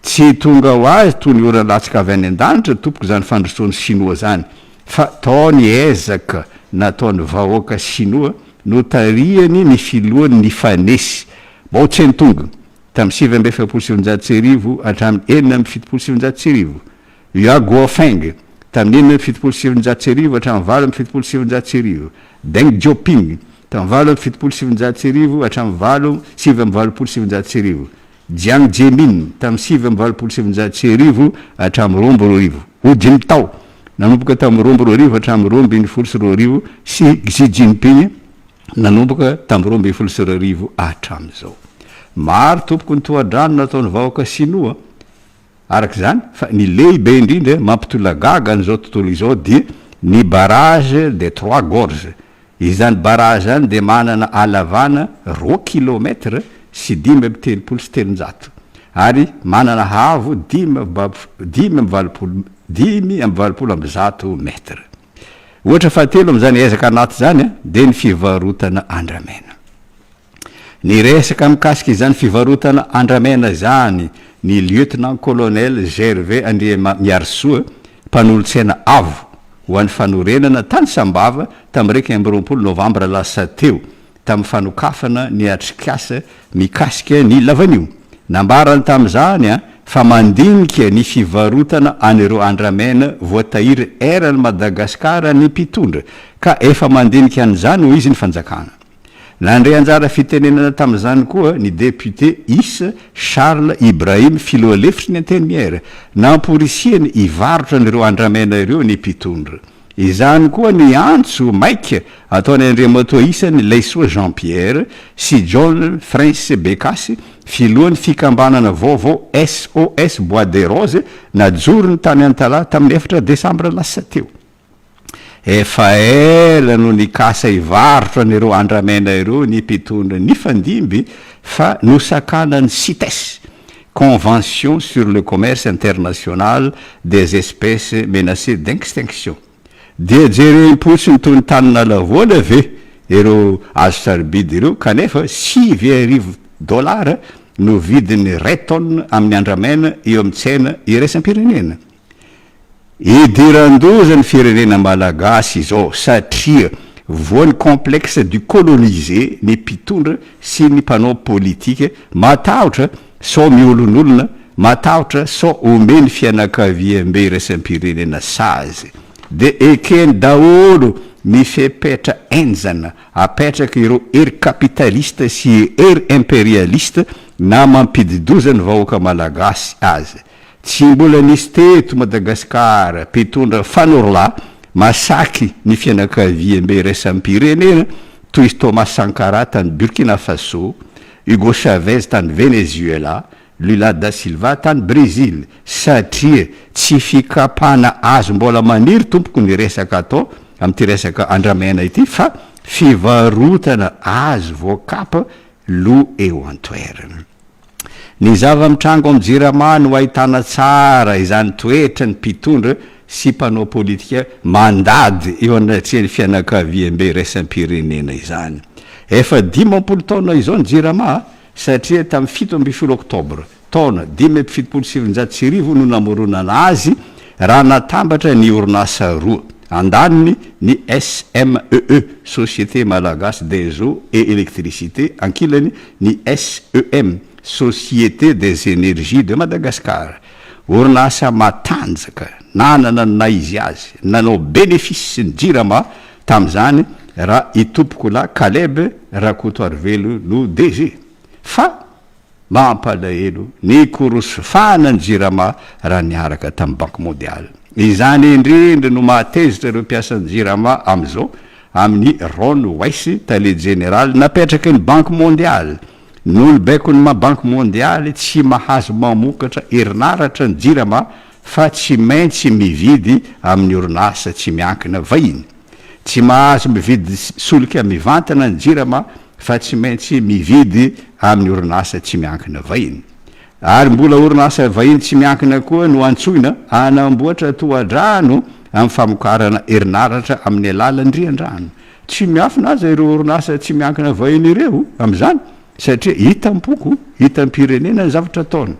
Speaker 2: Tsy tonga ho azy toy ny ora latsaka avy any an-danitra tompoko zany fandrosoany sinoa zany fa taony ezaka nataony vahoaka sinoa no tarihany ny filohan'ny ny fanesy bao-tsy tonga tamin'ny 7,700 hatramin'ny 4,700. Liu Guofeng tamin'ny 7,700 hatramin'ny 7,700. Deng Xiaoping tamin'ny 7,700 hatramin'ny 7,700. Jiang Zemin tamin'ny 7,700 hatramin'ny 2,000. Hu Jintao nanomboka tamin'ny 2,000 hatramin'ny 2,200 sy Xi Jinping nanomboka tamin'ny 2,200 hatramin'izao. Maro tompoko ny toadrano nataon'ny vahoaka sinoa. Arak'izany fa ny lehibe indrindra mampitolagaga n'izao tontolo izao dia ny barrage des 3 gorges. Izany barrage zany dia manana halavana 2 kilometra sy 5,700 ary manana havo 5,700 metra. Ohatra fahatelo amin'izany ezaka anaty zany dia ny fivarotana andramena. Ny resaka mikasika izany fivarotana andramena zany ny lieutenant colonel Gervais Andriamiarisoa mpanolontsaina avo ho an'ny fanorenana tany Sambava tamin'ny 20 novambra lasa teo tamin'ny fanokafana ny atrikasa mikasika ny lavanio. Nambarany tamin'izany fa mandinika ny fivarotana an'ireo andramena voatahiry erany Madagasikara ny mpitondra ka efa mandinika an'izany ho izy ny fanjakana. Nandre anjara fitenenana tamin'izany koa ny député Issa Charles Ibrahim Filoalefitry ny antenière namporisiany ivarotra n'ireo andramena ireo ny mpitondra. Izany koa ny antso maika ataony Andriamatoa Issa ny Laisoa Jean-Pierre sy John France Bekasy filohan'ny fikambanana vaovao SOS Bois des Roses najorony tany Antala tamin'ny 4 Desambra lasa teo. Efa ela no ny kasa ivarotra n'ireo andramena ireo ny mpitondra ny fandimby fa nosakana ny CITES, Convention sur le commerce international des espèces menacées d'extinction. Dia jerem-potsiny toy ny tanina lavoana ve ireo azo sarobidy ireo kanefa $6,000 no vidiny 2 tonnes amin'ny andramena eo amin'ny tsena iraisam-pirenena. Idiran-doza ny firenena malagasy izao satria voany complexe du colonisé ny mpitondra sy ny mpanao politika matahotra sao miolon'olona, matahotra sao omeny fianakaviam-be iraisam-pirenena sazy. De ekeny daholo mifepetra enjana apetraka ireo ery kapitalista sy ery impérialista na mampididoza ny vahoaka malagasy azy. Tsy mbola nisy teto Madagasikara mpitondra Fanorla masaky ny fianakaviam-be iraisam-pirenena toy Thomas Sankara tany Burkina Faso, Hugo Chavez tany Venezuela, Lula da Silva tany Brésil satria tsy fikapana azo mbola maniry tompoko ny resaka atao amin'ity resaka andramena ity fa fivarotana azo voakapa lo eo an-toerana. Ny zava-mitrango amin'ny Jirama no ahitana tsara izany toetra ny mpitondra sy mpanao politika mandady eo anatrehany fianakaviam-be iraisam-pirenena izany. Efa 15 taona izao ny Jirama satria tamin'ny 17 oktobra taona 5,700 no namoronana azy raha natambatra ny orinasa roa andaniny ny SMEE Société Malagasy des Eaux et Électricité, ankilany ny SEM Société des Énergies de Madagascar. Orinasa matanjaka nanana na izy azy nanao bénéfice sy ny jirama tam'izany raha itompoko la Caleb Rakotoarivelo no DG. Fa mampalahelo ny korosofana ny jirama raha niaraka tamin'ny Banque mondiale. Izany indrindra no mahatezitra ireo mpiasan'ny jirama am'izao amin'ny Ron Weiss tale général napetraka ny Banque mondiale. Nolobekony ma Banque mondiale tsy mahazo mamokatra herinaratra ny jirama fa tsy maintsy mividy amin'ny orinasa tsy miankina vahiny. Tsy mahazo mividy solika mivantana ny jirama fa tsy maintsy mividy amin'ny orinasa tsy miankina vahiny. Ary mbola orinasa vahiny tsy miankina koa no antsoina anamboatra tohadrano amin'ny famokarana herinaratra amin'ny alalan-drian-drano. Tsy miafina aza ireo orinasa tsy miankina vahiny ireo amin'izany satria hita mpoko, hita mpirenena ny zavatra ataony.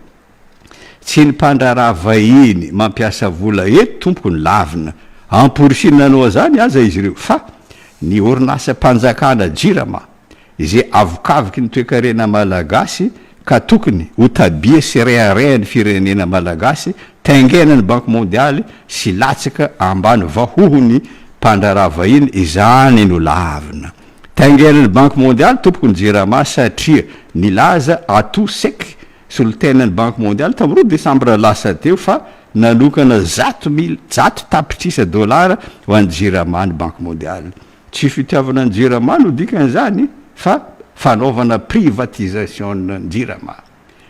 Speaker 2: Tsy ny mpandraraha vahiny mampiasa vola eto tompoko ny lavina amporisinanao zany aza izy ireo, fa ny orinasa mpanjakana jirama izay avokaviky ny toe-karena malagasy ka tokony ho tabia sy reharehan'ny firenena malagasy taingenany Banque mondiale sy latsaka ambany vahohony mpandraraha vahiny izany no lavina. Taingenany Banque mondiale tompoko ny jirama satria nilaza atout sec solitenany Banque mondiale tamin'ny 2 Desambra lasa teo fa nanokana 100 tapitrisa dolara ho an'ny jirama ny Banque mondiale. Tsy fitiavana ny jirama no dikan'izany fa fanaovana privatisation ny jirama.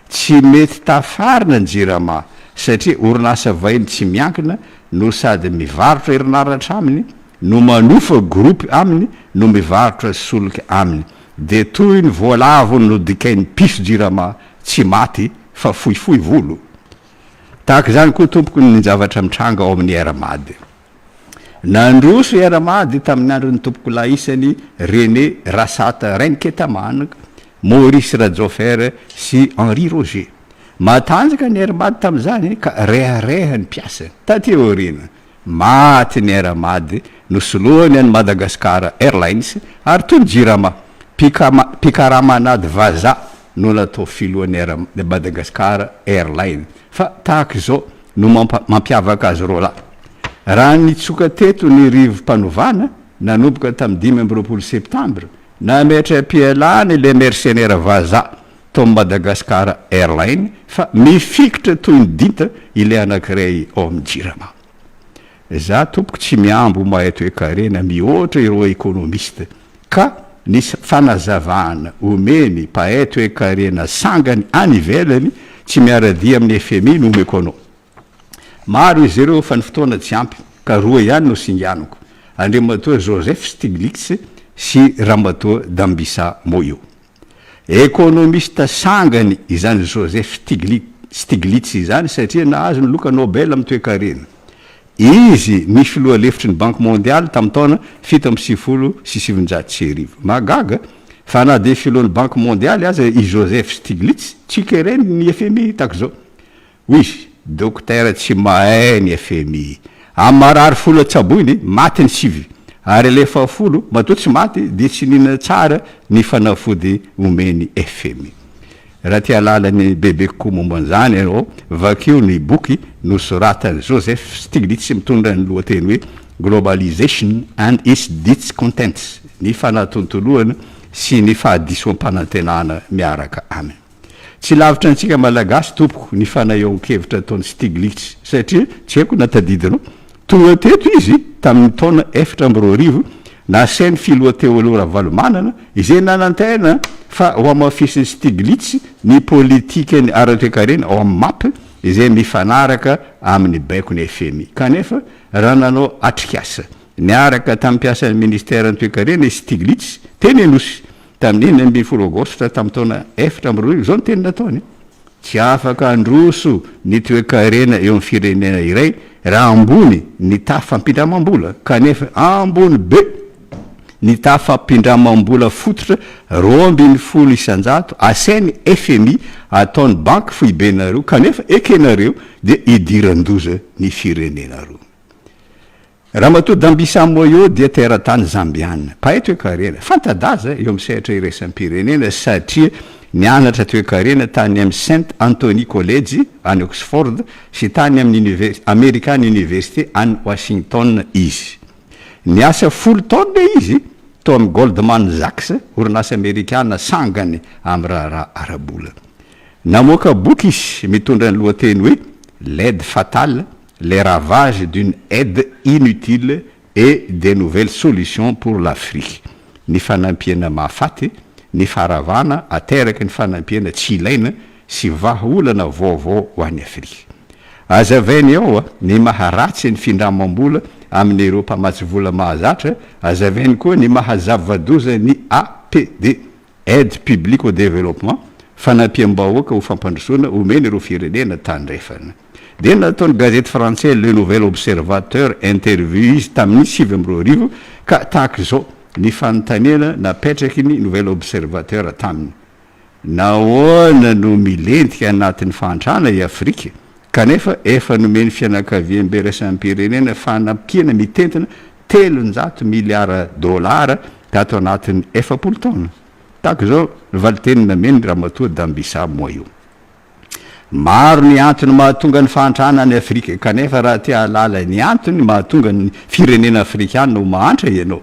Speaker 2: Tsy mety tafarina ny jirama satria orinasa vahiny tsy miankina no sady mivarotra herinaratra aminy, no manofa groupe aminy, no mivarotra solika aminy. De toy ny voalavony no dikain'ny piso jirama tsy maty fa fohifohy volo. Tahaka zany koa tompoko ny zavatra mitranga ao amin'ny Eramady. Nandroso Eramady tamin'ny andron'ny tompoko laisany René Rasata Renketamanaga, Maurice Radzofer sy Henri Roger. Matanjaka ny Eramady tamin'izany ka rehareha ny mpiasany. Taty aoriana maty ny Eramady nosoloany any Madagascar Airlines ary toy ny jirama Pikaramanady Vaza no natao filohan'ny Madagascar Airlines. Fa tahaka izao no mampiavaka azy roa la. Raha nitsoka teto ny rivo mpanovana nanomboka tamin'ny 15 septambra nametra pialany le mercenaire Vaza tao Madagascar Airlines fa mifikitra toy ny dinta ile anankiray ao amin'ny jirama. Za tompoko tsy miambo mahay toe-karena mihoatra ireo économiste ka ny fanazavana omeny mpahay toe-karena sangany any ivelany tsy miaradia amin'ny FMI no omeko anao. Maro izy ireo fa ny fotoana tsy ampy ka roa ihany no singaniko, Andriamatoa Joseph Stiglitz sy Ramatoa Dambisa Moyo. Économiste sangany izany Joseph Stiglitz izany satria nahazo ny loka Nobel amin'ny toe-karena. Izy ny filoha lefitry ny Banque mondiale tamin'ny taona 770 magaga fa na de filohan'ny Banque mondiale aza i Joseph Stiglitz tsy kereny ny FMI tako zao. Oui, docteur tsy mahay ny FMI. Amarary folo tsaboiny maty ny sivy ary lefa folo matoa tsy maty de tsy nina tsara ny fanafody omeny FMI. Raha tia lalany bebe kokoa momban'izany ianao, vakeo ny boky nosoratany Joseph Stiglitz mitondra ny lohateny hoe Globalization and its discontents, ny fanatontoloana sy ny fahadisom-panantenana miaraka aminy. Tsy lavitra antsika malagasy tompoko ny fanayon-kevitra ataony Stiglitz satria tsy haiko natadidinao. Tonga teto izy tamin'ny taona 2000 nasainy filoha Teodora Valomanana izay nanantena fa ho amafisiny Stiglitz ny politikany ara-toe-karena ao amin'ny MAP izay mifanaraka amin'ny baikony FMI. Kanefa raha nanao atrikasa niaraka tamin'ny mpiasan'ny ministère ny toe-karena Stiglitz teny anosy tamin'ny 10 aogositra tamin'ny taona 2000 zao ny teny nataony. Tsy afaka androso ny toe-karena eo amin'ny firenena iray raha ambony ny tafampindramam-bola, kanefa ambony be ny tafampindramam-bola fototra 200 isanjato asainy FMI ataony banky foibenareo kanefa ekenareo de idiran-doza ny firenenareo. raha matoa Dambisa-Moyo dia teratany zambiana paitra hoe-karena fantadaza eo amin'ny sehatra iraisam-pirenena satria nianatra toe-karena tany amin'ny Saint Anthony College any Oxford sy tany amin'ny American University any Washington izy niasa 10 taona izy tao amin'ny Goldman Sachs orinasa amerikana sangany amin'ny raharaha arabola namoaka boky izy mitondra ny lohateny hoe l'aide fatale les ravages d'une aide inutile et des nouvelles solutions pour l'Afrique ny fanampiana mahafaty ny faharavana ateraky ny fanampiana tsy ilaina sy vahaolana vaovao ho an'ny Afrika azavainy ao ny maharatsy ny findramam-bola amin'ny Eropa matsivola mahazatra azavainy koa ny mahazavadoza ny APD aide publique au développement fanampiam-bahoaka ho fampandrosoana omeny ireo firenena tandrefana dia nataony gazety français le nouvel observateur interview izy tamin'ny 7 ka tahaka izao ny fanontaniana napetraky ny nouvel observateur taminy nahoana no milentika anatin'ny fantrana i Afrika kanefa efa nomeny fianakaviam-be raisam-pirenena fanampiana mitentina 300 miliara dolara tato anatin'ny 70 taona tahaka izao valiteny nameny Ramatoa Dambisa-Moyo maro ny antony mahatonga ny fantrana ny Afrika kanefa raha tia alala ny antony mahatonga ny firenena afrikana ho mahantra ianao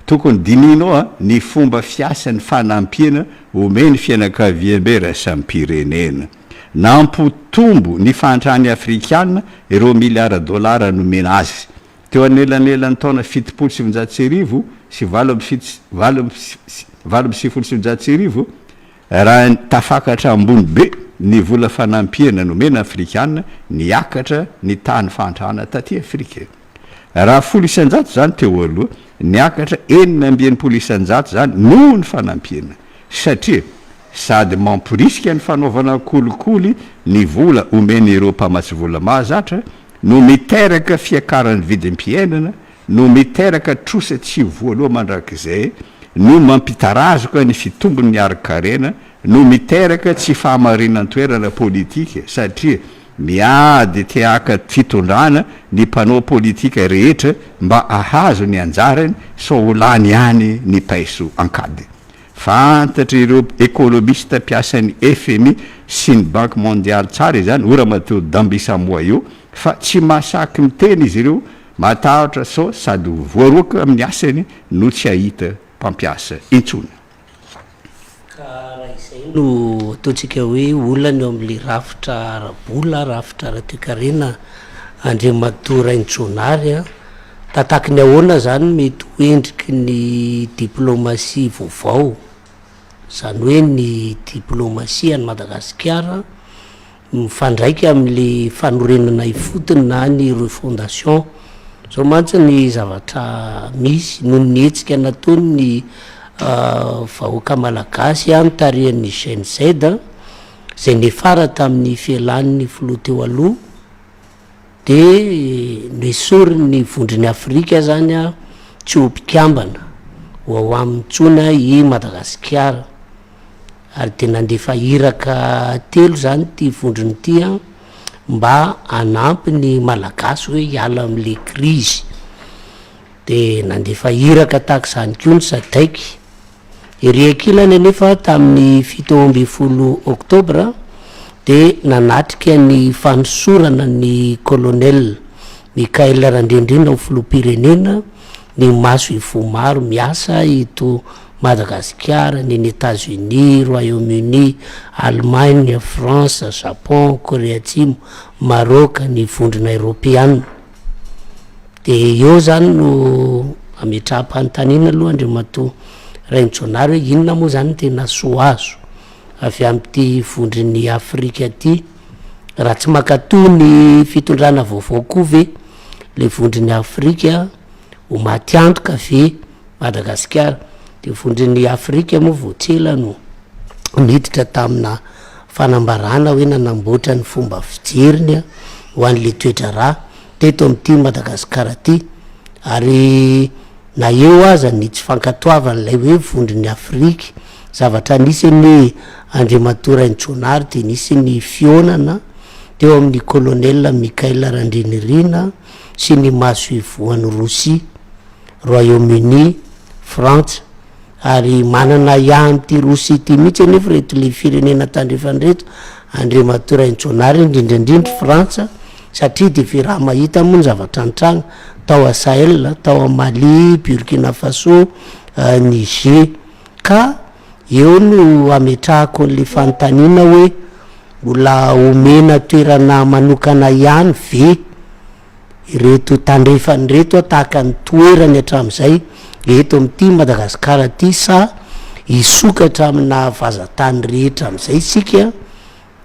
Speaker 2: tokony dininao ny fomba fiasan'ny fanampiana omeny fianakaviam-be raisam-pirenena nampotombo ny fantrany afrikana ireo miliara dolara nomena azy teo anelanelan'ny taona 770 sy 770 raha tafakatra ambony be ny vola fanampiana nomena afrikana niakatra ny tany fantrana taty Afrika raha 100 zany teo aloha niakatra 900 zany noho ny fanampiana satria sady mampirisika ny fanaovana kolikoly ny vola omeny Eropa matsivola mahazatra no miteraka fiakaran'ny vidim-piainana no miteraka trosa tsy voaloha mandrakizay no mampitarazoka ny fitombony ny ari-karena no miteraka tsy fahamarinany toerana politika satria miady tiaka fitondrana ny mpanao politika rehetra mba ahazo ny anjarany so olany ihany ny paiso ankady fantatra ireo économiste piasan'ny FMI sy ny Banque mondiale tsara izany ora Ramatoa Dambisa-Moyo fa tsy masaky miteny izy ireo matahotra so sady voaroaka amin'ny asany no tsy ahita mpampiasa intsony
Speaker 1: no ataontsika hoe olana eo amin'le rafitra arabola rafitra ara-toe-karena Andriamatoa Raintsoanary tataky ny ahoana zany mety hoendriky ny diplomasia vaovao zany hoe ny diplomasia any Madagasikara mifandraiky amin'le fanorenana ifotony na ny refondation zao mantsy ny zavatra misy noho ny hetsika nataony ny vahoaka malagasy mitarihan'ny GNZ zay nefara tamin'ny fialan'ny filoha teo aloha de noesoriny vondriny Afrika zany tsy ho mpikambana ho ao amintsona i Madagasikara ary de nandefa iraka 3 zany ty vondriny ty mba anampy ny malagasy hoe hiala amin'le crise de nandefa iraka tahaka zany koa ny sadaiky iriakilany nefa tamin'ny 17 oktobra de nanatrika ny fanosorana ny colonel Mikael Randrendrina ho filoham-pirenena ny maso ifomaro miasa ito Madagasikara ny États-Unis, Royaume-Uni, Allemagne, France, Japon, Corée Atsimo, Maroc ny vondrona Europeana de eo zany no ametraha-panontaniana aloha Andriamatoa Raintsoanary hoe inona moa zany tena soa azo avy amin'ity vondriny Afrika ty raha tsy makatoa ny fitondrana vaovao koa ve le vondriny Afrika ho maty antoka ve Madagasikara de vondriny Afrika moa voatsela no niditra tamina fanambarana hoe nanamboatra ny fomba fijeriny ho an'le toetra raha teto amin'ity Madagasikara ty ary na eo aza ny tsy fankatoavan'lay hoe vondriny Afrika zavatra nisy ny Andriamatoa Raintsoanary de nisy ny fionana teo amin'ny colonel Mikhail Randrinirina sy ny maso ivoan'ny Rosia, Royaume-Uni, France, ary manana ihany ty Rosia ty mihitsy anefa reto le firenena tandrefany reto Andriamatora Intsionary indrindrandrindra Frantsa, satria de fi raha mahita moa ny zavatra antragna tao a Sahel, tao a Mali, Burkina Faso, Niger, ka eo no ametrahako an'le fanontaniana hoe mbola omena toerana manokana ihany ve ireto tandrefany reto tahaka ny toerany hatramin'izay eto am'ty Madagasikara ty, sa isokatra amina vazatany rehetra am'izay sika.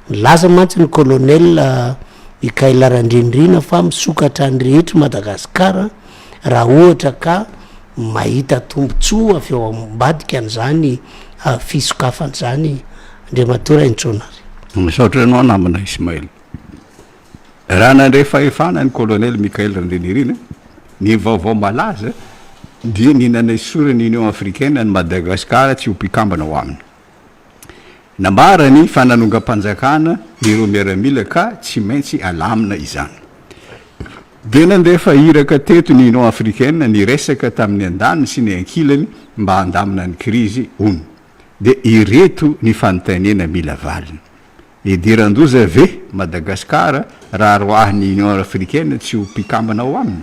Speaker 1: Milaza mantsy ny colonel Mikhail Randrinirina fa misokatra ny rehetra Madagasikara raha ohatra ka mahita tombontsoa avy eo ambadika an'izany fisokafan'izany Andriamatora Intsionary.
Speaker 2: Misaotra anao namana Ismaël. Raha nandray fahefana ny colonel Mikhail Randrinirina, ny vaovao malaza dia ninana isorany Union africaine ny Madagasikara tsy ho mpikambana ho aminy. Nambarany fananongam-panjakana ireo miaramila ka tsy maintsy alamina izany. Dia nandefa iraka teto ny Union africaine niresaka tamin'ny andaniny sy ny ankilany mba handamina ny krizy ono. Dia ireto ny fanontaniana mila valiny. Idiran-doza ve Madagasikara raha roahiny Union africaine tsy ho mpikambana ho aminy?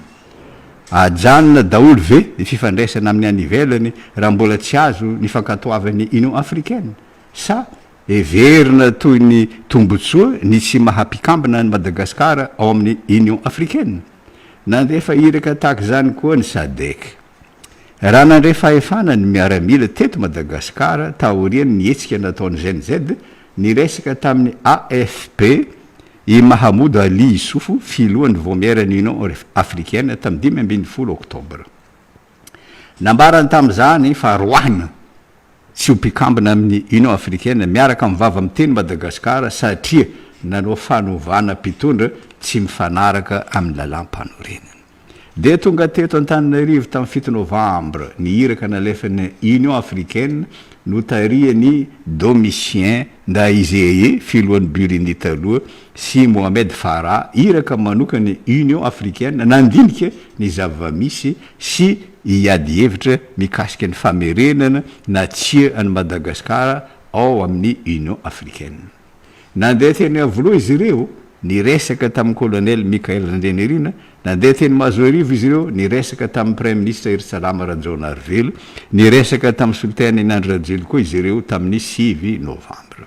Speaker 2: Ajanona daolo ve ny fifandraisana amin'ny any ivelany raha mbola tsy azo ny fankatoavan'ny Union africaine? Sa everina toy ny tombotsoa ny tsy mahampikambana ny Madagasikara ao amin'ny Union africaine? Nandefa iraka tahaka zany koa ny SADC. Raha nandray fahefana ny miaramila teto Madagasikara taoriany nietsika nataony ZNZ niresaka tamin'ny AFP i Mahamoud Ali Issoufou filohan'ny vomiaran'ny Union africaine tamin'ny 15 Oktobra. Nambarany tamin'izany fa roahina tsy ho mpikambana amin'ny Union africaine miaraka amin'ny vava miteny Madagasikara satria nanao fanovana mpitondra tsy mifanaraka amin'ny lalam-panorenana. Dia tonga teto Antananarivo tamin'ny 7 Novambra niiraka nalefan'ny Union africaine notariany Domitien Ndayizeye filohan'ny Burundi taloha sy Mohamed Farah iraka manokany Union africaine nandinika ny zava-misy sy iady hevitra mikasika ny famerenana na tsia any Madagasikara ao amin'ny Union africaine. Nandeha teny avoloa izy ireo niresaka tamin'ny colonel Mikhail Randrinirina, nandeha teny Mazoarivo izy ireo niresaka tamin'ny Premier ministre Irsalama Rajaonarivelo, niresaka tamin'ny Sultana Inandry Rajoelina koa izy ireo tamin'ny 6 Novambra.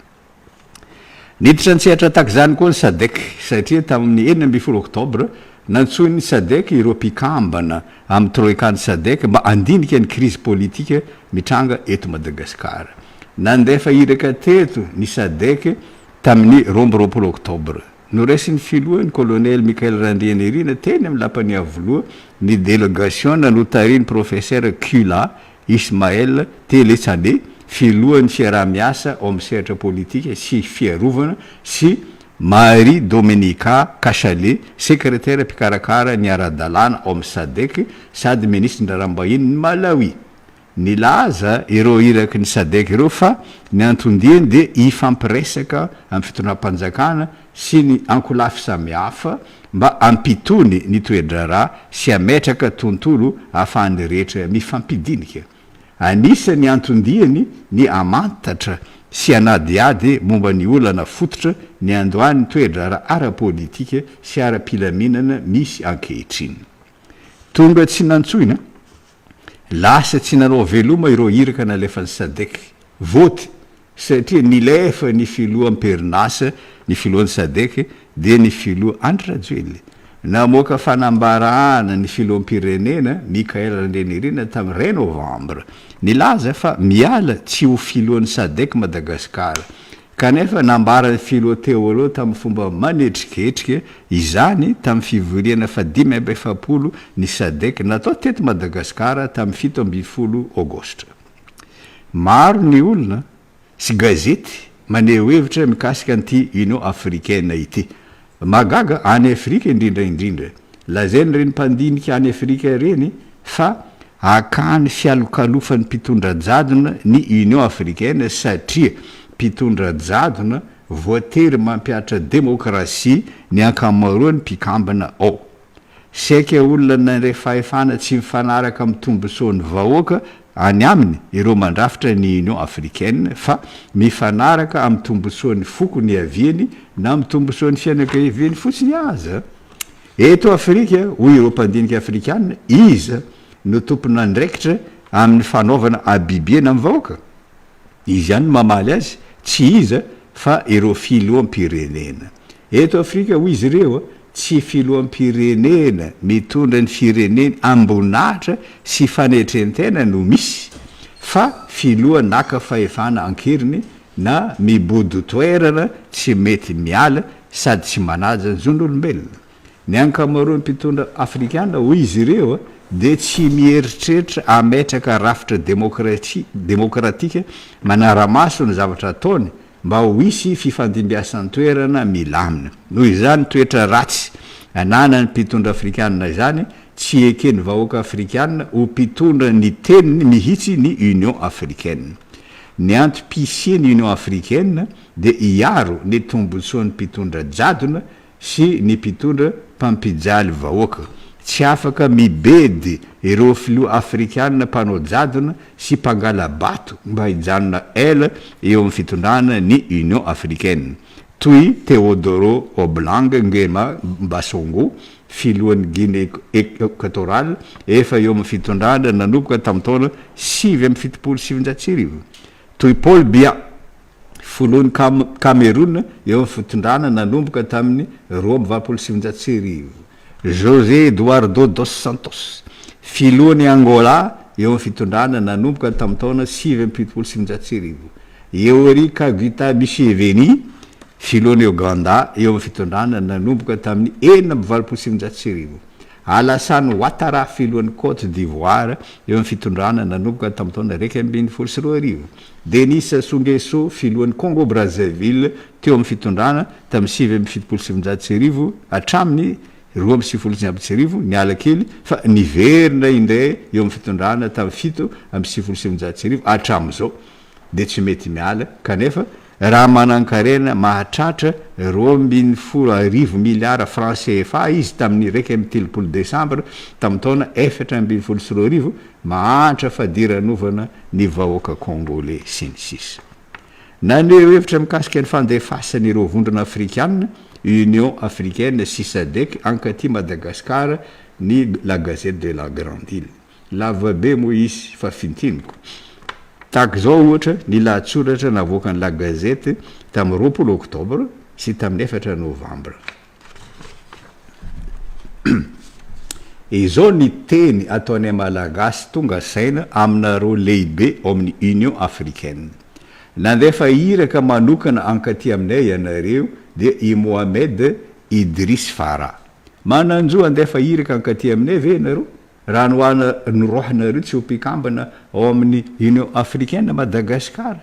Speaker 2: Niditra ntsehatra tahaka zany koa ny SADC satria tamin'ny 12 Oktobra nantsoiny ny SADC ireo mpikambana amin'ny troikany SADC mba andinika ny crise politika mitranga eto Madagasikara. Nandefa iraka teto ny SADC tamin'ny 12 Oktobra. Noresiny filohany colonel Mikhail Randrinirina teny amin'ny lapany avoloa ny délégation nanotariny professeur Kula Ismaël Teletsane filohan'ny fiarah-miasa ao amin'ny sehatra politika sy fiarovana sy Marie Domenica Kachalet secrétaire mpikarakara ny ara-dalàna ao amin'ny SADC sady ministre ndrarambahiny ny Malawi. Nilaza ireo iraky ny SADC ireo fa ny antondiany dia ifampiresaka amin'ny fitondram-panjakana sy ny ankolafy samihafa mba ampitony ny toe-draharaha sy ametraka tontolo ahafahany rehetra mifampidinika. Anisany antondiany ny amantatra sy anadiady momba ny olana fototra ny andohany toe-draharaha ara-politika sy ara-pilaminana misy ankehitriny. Tonga tsy nantsoina lasa tsy nanao veloma ireo iraka nalefan'ny SADC voty satria nilefa ny filoha Perinasa ny filohan'ny SADC dia ny filoha Andry Rajoelina namoaka fanambarana ny filoham-pirenena Mikhail Randrinirina tamin'ny 2 Novambra nilaza fa miala tsy ho filohan'ny SADC Madagasikara kanefa nambarany filoha teo aloha tamin'ny fomba manetriketrika izany tamin'ny fivoriana fa 5 ny SADC natao teto Madagasikara tamin'ny 17 Aogostra. Maro ny olona sy gazety maneho hevitra mikasika an'ity Union africaine ity. Magaga any Afrika indrindra lazainy reny mpandinika any Afrika reny fa akany fialokalofan'ny mpitondra jadona ny Union africaine satria mpitondra jadona voatery mampiatra demokrasia ny ankamaroany mpikambana ao. Saika olona nare fahefana tsy mifanaraka amin'ny tombosoan'ny vahoaka any aminy ireo mandrafitra ny Union africaine fa mifanaraka amin'ny tombosoan'ny foko ny aviany na amin'ny tombosoan'ny fianakaviany fotsiny aza. Eto Afrika hoy ireo mpandinika afrikana iza no tompona andraikitra amin'ny fanaovana abibiana amin'ny vahoaka. Izy ihany mamaly azy tsy iza fa ireo filoam-pirenena. Eto Afrika hoy izy ireo tsy filoam-pirenena mitondra ny fireneny ambonahitra sy fanetrentena no misy fa filoa naka fahefana ankeriny na mibodo toerana tsy mety miala sady tsy manaja ny zon'olombelona. Ny ankamaroan'ny mpitondra afrikana hoy izy ireo dia tsy mieritreritra ametraka rafitra demokratika manara-maso ny zavatra ataony mba ho isy fifandimbiasan'ny toerana milamina. Noho izany toetra ratsy ananany mpitondra afrikanina izany tsy ekeny vahoaka afrikanina ho mpitondra ny teniny mihitsy ny Union africaine. Ny antom-pisiany Union africaine dia hiaro ny tombontsoan'ny mpitondra jadona sy ny mpitondra mpampijaly vahoaka. Tsy afaka mibedy ireo filoha afrikanina mpanao jadona sy mpangala bato mba hijanona ela eo amin'ny fitondrana ny Union africaine. Toy Théodoro Obiang Nguema Mbasongo, filohan'ny Guinée équatoriale, efa eo amin'ny fitondrana nanomboka tamin'ny taona 770. Toy Paul Biya, filohan'ny Cameroun, eo amin'ny fitondrana nanomboka tamin'ny 770. José Eduardo dos Santos, filohan'ny Angola, eo amin'ny fitondrana nanomboka tamin'ny taona 770. Yoweri Kaguta Museveni, filohan'ny Uganda, eo amin'ny fitondrana nanomboka tamin'ny 770. Alassane Ouattara, filohan'ny Côte d'Ivoire, eo amin'ny fitondrana nanomboka tamin'ny taona 2012. Denis Sassou Nguesso, filohan'ny Congo Brazzaville, teo amin'ny fitondrana tamin'ny 770 hatramin'ny 2019 niala kely fa niverina indray eo amin'ny fitondrana tamin'ny 770 hatramin'izao dia tsy mety miala kanefa raha manan-karena mahatratra 240 miliara francs CFA izy tamin'ny 3 Desambra tamin'ny taona 2012 mahantra fadiranovana ny vahoaka congolais sy ny sisa. Naneo hevitra mikasika ny fandefasan'ireo vondrona afrikanina Union africaine sy SADC ankaty Madagascar ny la Gazette de la Grande Île. Lavabe moa izy fa fintiniko. Tahaka izao ohatra ny lahatsoratra navoaka ny la Gazette tamin'ny 20 Oktobra sy tamin'ny 4 Novambra. Izao ny teny ataonay malagasy tonga saina aminareo lehibe ao amin'ny Union africaine. Nandefa iraka manokana ankaty aminay ianareo dia i Mohamed Idriss Farah. Mananjo andefa iraka ankaty aminay ve ianareo? Raha norohanareo tsy ho mpikambana ao amin'ny Union africaine Madagascar.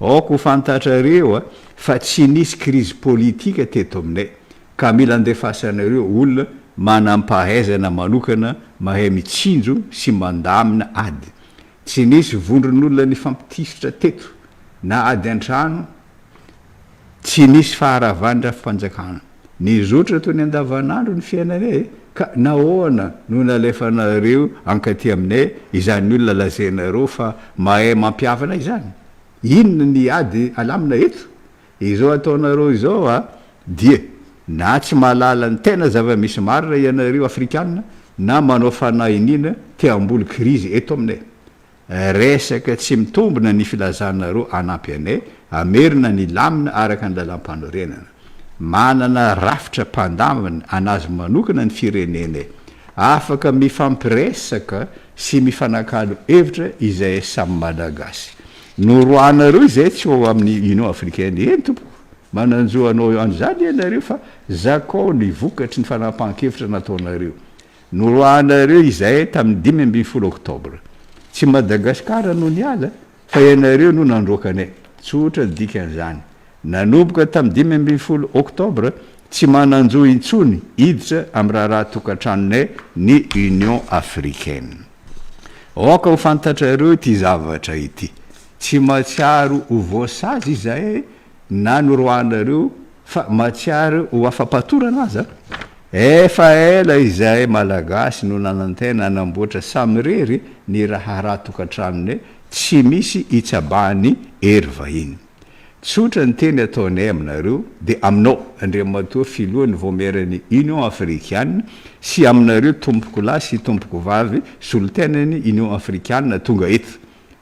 Speaker 2: Aoko ho fantatrareo fa tsy nisy crise politika teto aminay ka mila andefasanareo olona manampahaizana manokana mahay mitsinjo sy mandamina ady. Tsy nisy vondron'olona ny fampitisitra teto na ady an-trano, tsy nisy faharavandra fanjakana. Ny zotra toy ny andavanandro ny fiainanay ka nahoana no nalefanareo ankaty aminay izany olona lazainareo fa mahay mampiavana izany. Inona ny ady alamina eto? Izao ataonareo izao dia na tsy mahalala ny tena zava-misy marina ianareo afrikanina na manao fanahinina te hamboly krizy eto aminay. Resaka tsy mitombona ny filazanareo anampy anay amerina ny lamina araka ny lalam-panorenana. Manana rafitra mpandamina anazy manokana ny firenenay. Afaka mifampiresaka sy mifanakalo hevitra izay samy malagasy. Noroanareo izay tsy ho amin'ny Union africaine eny tompo. Mananjoanao an'izany ianareo fa zakao ny vokatry ny fanapahan-kevitra nataonareo. Noroanareo izay tamin'ny 15 Oktobra. Tsy Madagasikara no niala fa ianareo no nandroakanay. Tsotra dikan'izany. Nanomboka tamin'ny 15 Oktobra tsy mananjo intsony hiditra amin'ny raha tokantranonay ny Union africaine. Aoka ho fantatrareo ity zavatra ity. Tsy matsiaro ho voasazy izay na noroanareo fa matsiary ho afampatorana aza efa ela izay malagasy no nanantena anamboatra samirery ny raha raha tokantranony tsy misy itsabany ery vahiny tsotra ny teny ataonay aminareo de aminao andriamatoa filohan'ny vomerany Union africaine sy aminareo tompoko lahy sy tompoko vavy solitenany Union africaine tonga eto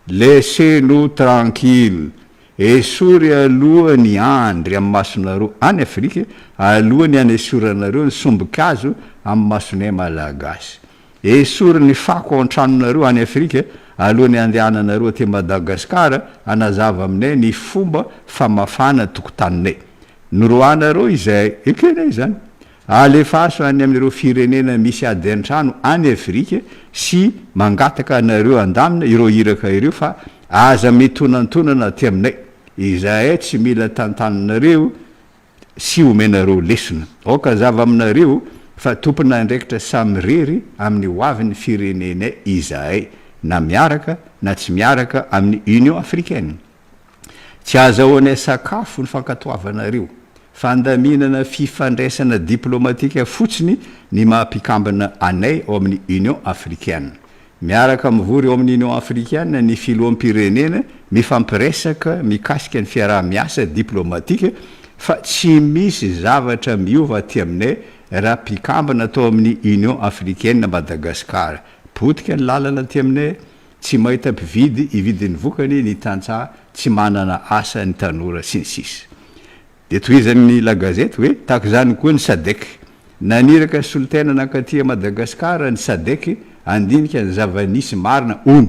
Speaker 2: laissez-nous tranquille esory alohany andry amin'ny masonareo any Afrika alohany anesoranareo ny sombikazo amin'ny masonay malagasy esory ny fako antranonareo any Afrika alohany andehananareo te Madagasikara anazava aminay ny fomba famafana tokotaninay noroanareo izay ekenay zany alefaso any amin'ireo firenena misy ady an-trano any Afrika sy mangataka anareo andamina ireo iraka ireo fa aza mitonantonana ty aminay izay tsy mila tantaninareo sy omenareo lesona oka zava aminareo fa tompona ndraikitra samirery amin'ny hoavin'ny firenenay izay na miaraka na tsy miaraka amin'ny Union africaine tsy azahoanay sakafo ny fankatoavanareo fandaminana fifandraisana diplomatika fotsiny ny mampikambana anay ao amin'ny Union africaine miaraka mivory ao amin'ny Union africaine ny filoham-pirenena mifampiresaka mikasika ny fiaraha-miasa diplomatika fa tsy misy zavatra miova aty aminay raha mpikambana atao amin'ny Union africaine Madagasikara potika ny lalana aty aminay tsy mahita mpividy ividin'ny vokany ny tantsaha tsy manana asa ny tanora sy ny sisa de toizan'ny la gazette hoe tahaka zany koa ny SADC naniraka solitaina nankatia Madagasikara ny SADC andinika ny zava-nisy marina ono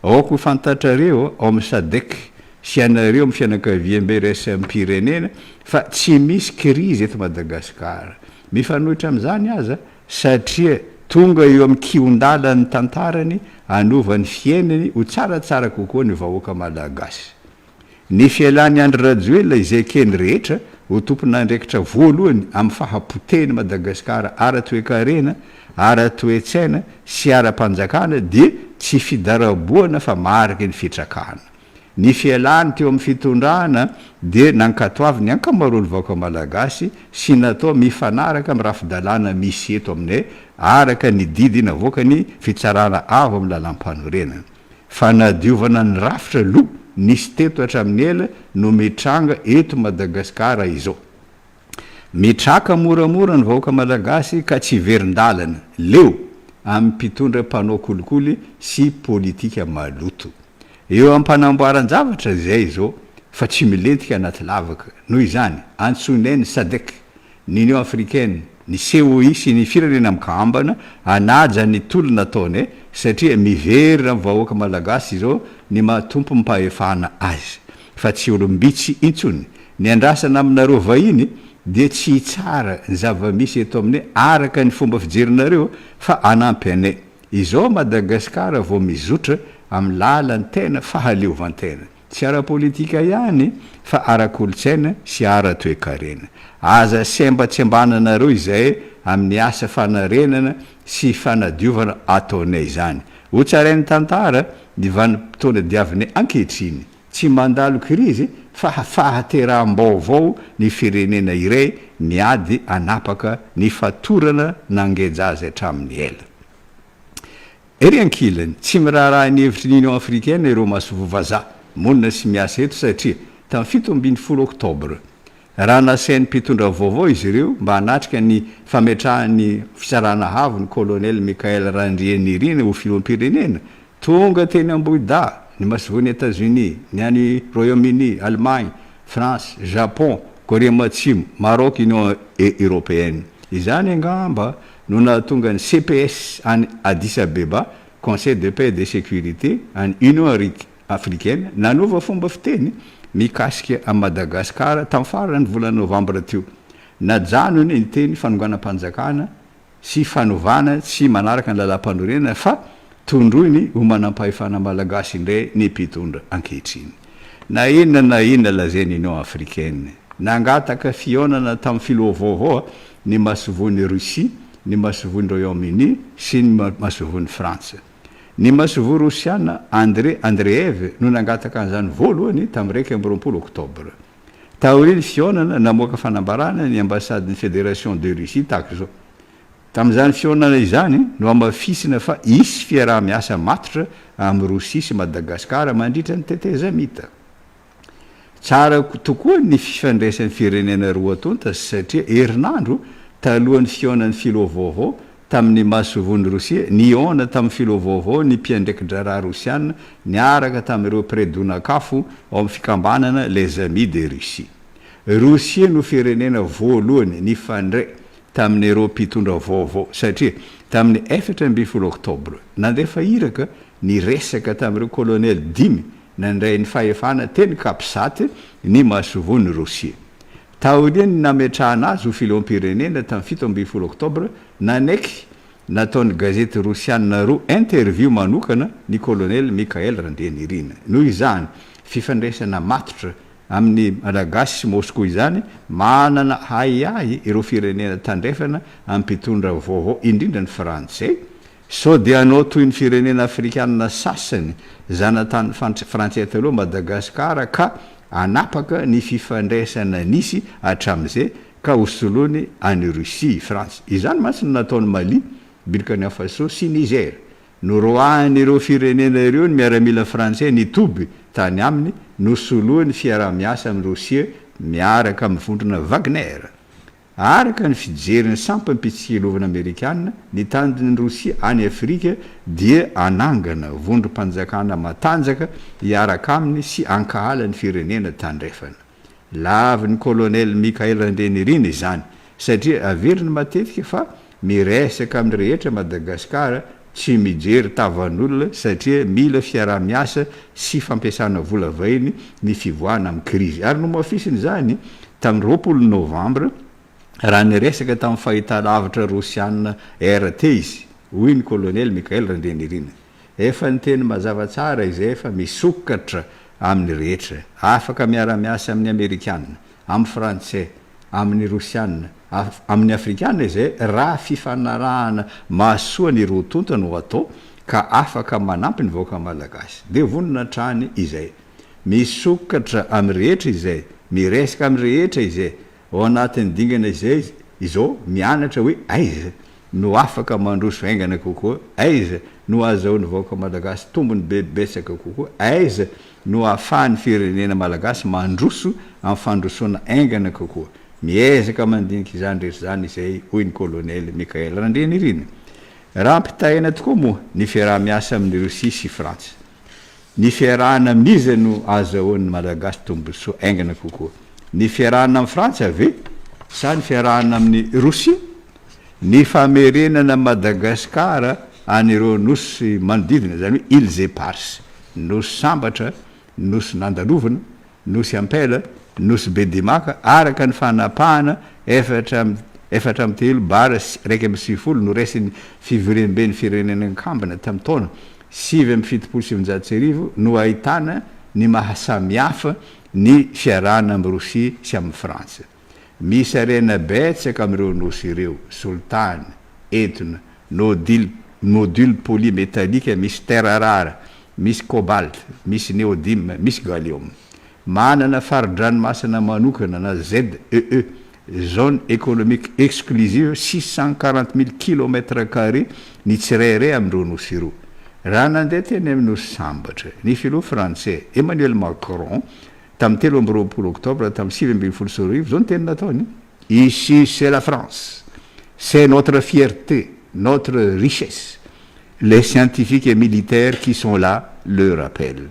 Speaker 2: aoko fantatrareo ao amin'ny SADC sy anareo amin'ny fianakaviam-beresa ampirenena fa tsy misy krizy eto Madagasikara mifanohitra amin'izany aza satria tonga eo amin'ny kiondalany tantarany anovany fiainany ho tsaratsara kokoa ny vahoaka malagasy ny fialany Andry Rajoelina izay keny rehetra ho tompon'andraikitra voalohany amin'ny fahapoteny Madagasikara ara-toekarena ara-toetsaina sy ara-panjakana dia tsy fidaraboana fa marika ny fitrakana ny fialany teo amin'ny fitondrana dia nankatoavy ny ankamaroany vahoaka malagasy sy natao mifanaraka amin'ny rafidalana misy eto aminay araka ny didy navoaka ny fitsarana avo amin'ny lalam-panorenana fa nadiovana ny rafitra lo nisy teto hatramin'ny ela no mitranga eto Madagasikara izao mitraka moramora ny vahoaka malagasy ka tsy verin-dalana leo amin'ny mpitondra mpanao kolikoly sy politika maloto eo ampanamboaran-javatra zay zao fa tsy milentika anaty lavaka noho izany antsonay ny SADC ny Union africaine ny COI sy ny firenena mikambana anaja ny tolona ataonay satria miverina amin'ny vahoaka malagasy zao ny mahatompo mipahefana azy fa tsy olombitsy intsony ny andrasana aminareo vahiny dia tsy tsara ny zava-misy eto aminay araka ny fomba fijerinareo fa anampy anay izao Madagasikara vao mizotra amin'ny lalany tena fahaleovantena tsy ara-politika ihany fa ara-kolotsaina sy ara-toekarena aza sembatsembananareo izay amin'ny asa fanarenana sy fanadiovana ataonay zany ho tsarain'ny tantara ny vanim-potoana diavinay ankehitriny tsy mandalo krizy fa fahateram-baovao ny firenena iray miady anapaka ny fatorana nangejazy hatramin'ny ela ery ankilany tsy miraharaha ny hevitry ny Union africaine ireo masovovaza monina sy miasa eto satria tamin'ny 17 oktobra raha nasain'ny mpitondra vaovao izy ireo mba hanatrika ny fametrahan'ny fisarana havo ny colonel Michael Randrianirina ho filoham-pirenena tonga teny Ambohida ny masovony États-Unis ny any Royaume-Uni Allemagne France Japon Corée Matsimo Maroc Union européenne izany angamba no nahatonga ny CPS any Addis Abeba Conseil de paix et de sécurité any Union africaine nanova fomba fiteny mikasika a Madagasikara tamin'ny farany volana novambra teo najanony ny teny fanonganam-panjakana sy fanovana tsy manaraka ny lalam-panorenana fa tondroiny ho manam-pahefana malagasy indray ny mpitondra ankehitriny na inona lazainy Union africaine nangataka fionana tamin'ny filoha vaovao ny masovony Russie ny masovony Royaume-Uni sy ny masovony France ny masovo rosiana Andreev no nangataka an'izany voalohany tamin'ny 2 oktobra taoriny fionana namoaka fanambarana ny ambasadyny fédération de Russie tahaka zao tam'izany fionana izany no amafisina fa isy fiaraha-miasa matotra amin'ny Rosia sy Madagasikara mandritra ny tetezamita. Tsara tokoa ny fifandraisan'ny firenena roa tonta satria herinandro talohan'ny fionan'ny filovaovao tamin'ny masovony Rosia niona tamin'ny filovaovao ny mpiandraikidrara rosiana niaraka tamin'ireo predonakafo ao amin'ny fikambanana les amis de Russie. Rosia no firenena voalohany nifandray tamin'ireo mpitondra vaovao satria tamin'ny 14 oktobra nandefa iraka ny resaka tamin'ireo kolonely 10 nandray ny fahefana teny kapisaty ny masovony Rosia. Taoriany nametrahana azy ho filoham-pirenena tamin'ny 17 oktobra nanaiky nataony gazety rosiana roa interview manokana ny kolonely Mikhail Randrianirina. Noho izany fifandraisana matotra amin'ny Malagasy sy Moscou izany manana haiahy ireo firenena tandrefana amin'ny mpitondra vaovao indrindra ny Frantsay. So dia anao toy ny firenena afrikanina sasany zanatany Frantsay taloha Madagasikara ka anapaka ny fifandraisana nisy hatramin'izay ka hosoloany any Russie France. Izany matsiny nataony Mali, Burkina Faso sy Niger. Noroahan'ireo firenena ireo ny miaramila Frantsay nitoby tany aminy nosoloany fiaraha-miasa amin'ny Rosia miaraka amin'ny vondrona Wagner. Araka ny fijeriny sampy mpitsikilovan'ny Amerikanina ny tandiny Rosia any Afrika dia anangana vondrom-panjakana matanjaka hiaraka aminy sy ankahala ny firenena tandrefana. Lavy ny kolonely Mikhail Randrianirina izany satria averiny matetika fa miresaka amin'ny rehetra Madagasikara tsy mijery tavan'olona satria mila fiaraha-miasa sy fampiasana vola vahiny ny fivoahana amin'ny krizy. Ary no mafisiny izany tamin'ny 20 novambra raha niresaka tamin'ny fahitalavitra rosiana RT izy hoy ny kolonely Mikhail Randrianirina. Efa nyteny mazava tsara izay efa misokatra amin'ny rehetra afaka miara-miasa amin'ny Amerikanina, amin'ny Frantsay, amin'ny Rosiana, amin'ny Afrikana izay raha fifanarahana mahasoa ny roa tonta no atao ka afaka manampy ny vahoaka malagasy. Dia vonona trany izay misokatra amin'ny rehetra izay miresaka amin'ny rehetra izay ao anatin'ny dingana izay izao mianatra hoe aiza no afaka mandroso aingana kokoa, aiza no azahoany vahoaka malagasy tombony bebesaka kokoa, aiza no ahafahan'ny firenena malagasy mandroso amin'ny fandrosoana aingana kokoa. Miezaka mandinika izany rehetra zany izay hoy ny kolonely Mikhail Randrianirina. Raha ampitahina tokoa moa ny fiaraha-miasa amin'ny Rosia sy Frantsa. Ny fiarahana amin'izy no azahoan'ny malagasy tombosoa aingana kokoa. Ny fiarahana amin'ny Frantsa ve sa ny fiarahana amin'ny Rosia? Ny famerenana Madagasikara an'ireo nosy manodidina zany hoe îles éparses, nosy sambatra, nosy nandalovana, nosy ampela, nosy bedemaka araka ny fanapahana efatra amin'ny telo bara raiky amin'ny sivifolo no resiny fivorembeny firenena ankambana tamin'ny taona 7 no ahitana ny mahasamihafa ny fiarahana amin'ny Rosia sy amin'ny Frantsa. Misy arena betsaka amin'ireo nosy ireo, Sultane, Etona, module polymétallique, misy terre rare, misy cobalt, misy néodyme, misy gallium. Manana faridranomasina manokana na ZEE, zone économique exclusive 640 000 km² ny tsirairay amin'ireo nosy ireo. Raha nandeha teny amin'ny nosy sambatra ny filoha Français Emmanuel Macron tamin'ny 13 octobre tamin'ny 7 zao ny teny nataony. Ici c'est la France, c'est notre fierté, notre richesse. Les scientifiques et militaires qui sont là le rappellent.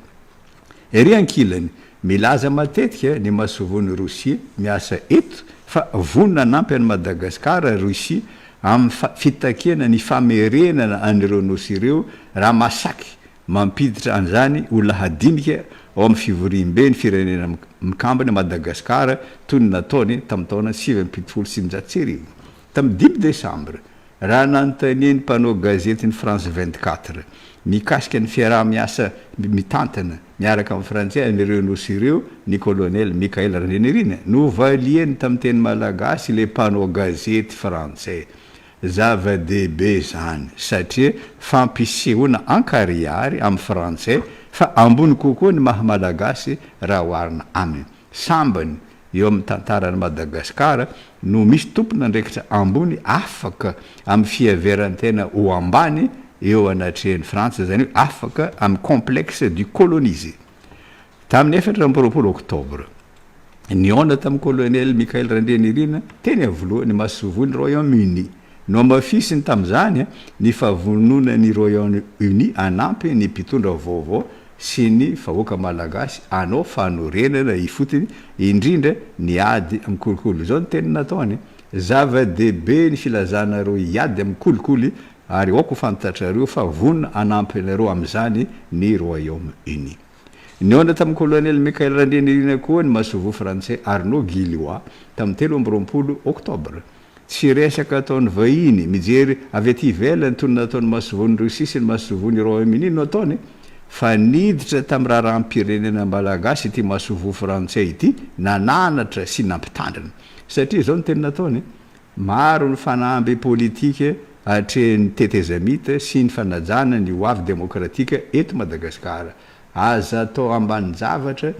Speaker 2: Ery ankilany milaza matetika ny masovony Rosia miasa eto fa vonona nampy an'i Madagasikara Rosia amin'ny fitakena ny famerenana an'ireo nosy ireo raha masaky mampiditra an'izany olona hadinika ao amin'ny fivoriam-be ny firenena mikambana Madagasikara toy ny nataony tamin'ny taona 7 tamin'ny 10 desambra raha nanontaniany mpanao gazety ny France 24 mikasika ny fiaraha-miasa mitantana miaraka amin'ny Frantsay an'ireo nosy ireo ny kolonely Mikhail Randrianirina no valiany tamin'ny teny malagasy le mpanao gazety Frantsay. Zava-dehibe zany satria fampisehoana ankariary amin'ny Frantsay fa ambony kokoa ny maha malagasy raha oharina aminy. Sambany eo amin'ny tantarany Madagasikara no misy tompona ndraikitra ambony afaka amin'ny fiaverantena ho ambany eo anatrehany Frantsa, zany hoe afaka amin'ny complexe du colonisé. Tamin'ny 7 Octobre niona tamin'ny colonel Michael Randrianirina teny voalohany masovony Royaume-Uni no mafisiny tamin'izany ny favononany Royaume-Uni anampy ny mpitondra vaovao sy ny vahoaka malagasy anao fanorenana ifotony indrindra ny ady amin'ny kolikoly. Zao ny teny nataony zava-dehibe ny filazana reo iady amin'ny kolikoly ary aoko fantatrareo fa vonona anampinareo amin'izany ny Royaume-Uni. Niona tamin'ny colonel Michael Randrianirina koa ny masovo français Arnaud Guillois tamin'ny 13 Octobre. Tsy resaka ataony vahiny mijery avy aty ivelany toy ny nataony masovony Russie sy ny masovony Royaume-Uni no ataony fa niditra tamin'ny raharam-pirenena malagasy ity masovo français ity nananatra sy nampitandrina satria zao ny teny nataony maro ny fanamby politika atrehan'ny tetezamita sy ny fanajana ny hoavy demokratika eto Madagasikara. Aza atao ambany zavatra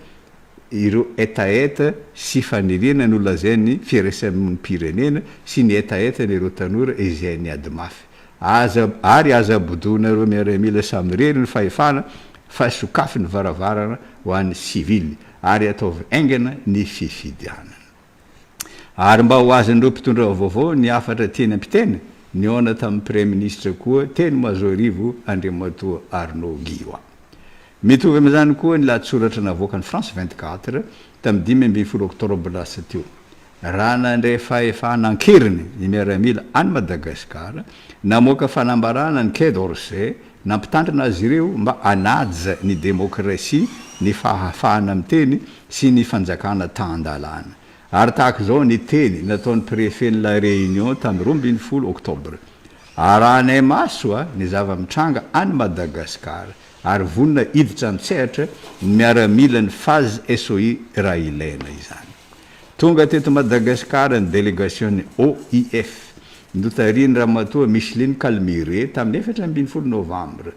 Speaker 2: ireo etaeta sy faniriana no lazainy firesamon'ny pirenena sy ny etaeta ireo tanora izay ny ady mafy. Aza bodona reo miaramila samy reny ny fahefana fa sokafy ny varavarana ho an'ny sivily ary ataovy aingana ny fifidianana. Ary mba ho azan'ireo mpitondra vaovao ny afatra teny ampiteny niona tamin'ny premier ministre koa teny Mazoarivo Andriamatoa Arnaud Guillois. Mitovy amin'izany koa ny lahatsoratra navoakany France 24 tamin'ny 15 Octobre lasa teo. Raha nandray fahefana ankeriny ny miaramila any Madagasikara namoaka fanambarana ny Quai d'Orsay nampitandrina azy ireo mba anaja ny demokrasia ny fahafahana amin'ny teny sy ny fanjakana tan-dalàna. Ary tahaka zao ny teny nataon'ny préfet ny La Réunion tamin'ny 12 Octobre. Arahanay maso ny zava-mitranga any Madagasikara ary vonina iditra an-tsehatra ny miaramila ny phase SOI raha ilaina izany. Tonga teto Madagasikara ny délégation OIF notariny ramatoa Micheline Calmire tamin'ny 17 Novembre.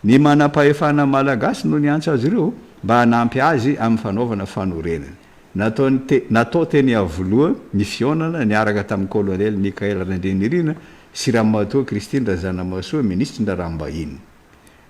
Speaker 2: Ny manam-pahefana malagasy no niantso azy ireo mba hanampy azy amin'ny fanaovana fanorenana. Natao teny avoloa ny fionana niaraka tamin'ny colonel Michael Randrianirina sy ramatoa Christine Razanamasoa ministre ndarambahiny.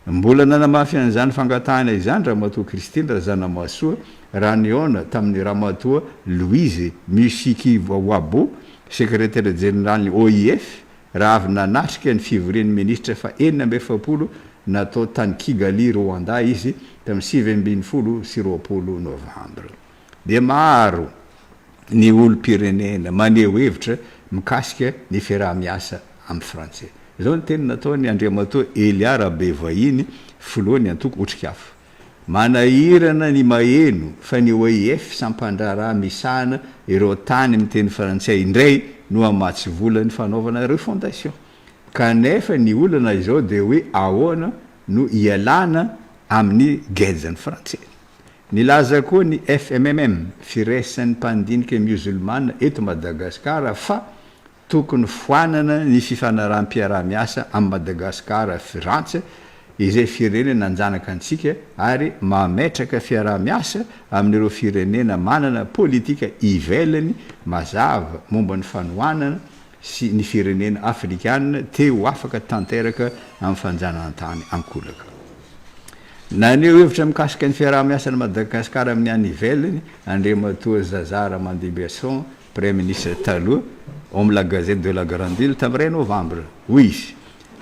Speaker 2: Mbola nanamafy an'izany fangatahana izany ramatoa Christine Razanamasoa raha niona tamin'ny ramatoa Louise Mushikiwabo secrétaire général ny OIF raha avy nanatrika ny fivorian'ny ministre fa 7 natao tany Kigali Rwanda izy tamin'ny 7 sy 20 Novembre. Dia maro ny olo-pirenena maneho hevitra mikasika ny fiaraha-miasa amin'ny Frantsay. Zao ny teny nataony Andriamatoa Elia Rabevahiny filohan'ny antoko otrikafo. Manahirana ny maheno fa ny OIF sampandraraha misana ireo tany miteny Frantsay indray no amatsy vola ny fanaovana refondation. Kanefa ny olana izao dia hoe ahoana no ialana amin'ny gedzany Frantsay. Nilaza koa ny FMMM firesan'ny mpandinika musulmana eto Madagasikara fa tokony foanana ny fifanarahanm-piaraha-miasa amin'ny Madagasikara Frantsa izay firenena nanjanaka antsika ary mametraka fiaraha-miasa amin'ireo firenena manana politika ivelany mazava momba ny fanohanana sy ny firenena afrikanina teo afaka tanteraka amin'ny fanjanahantany ankolaka. Naneo hevitra mikasika ny fiaraha-miasa ny Madagasikara amin'ny any ivelany Andriamatoa Zazara Mandimbeson premier ministre taloha om la Gazette de la Grande Ville tamin'ny 1 Novembre. Hoy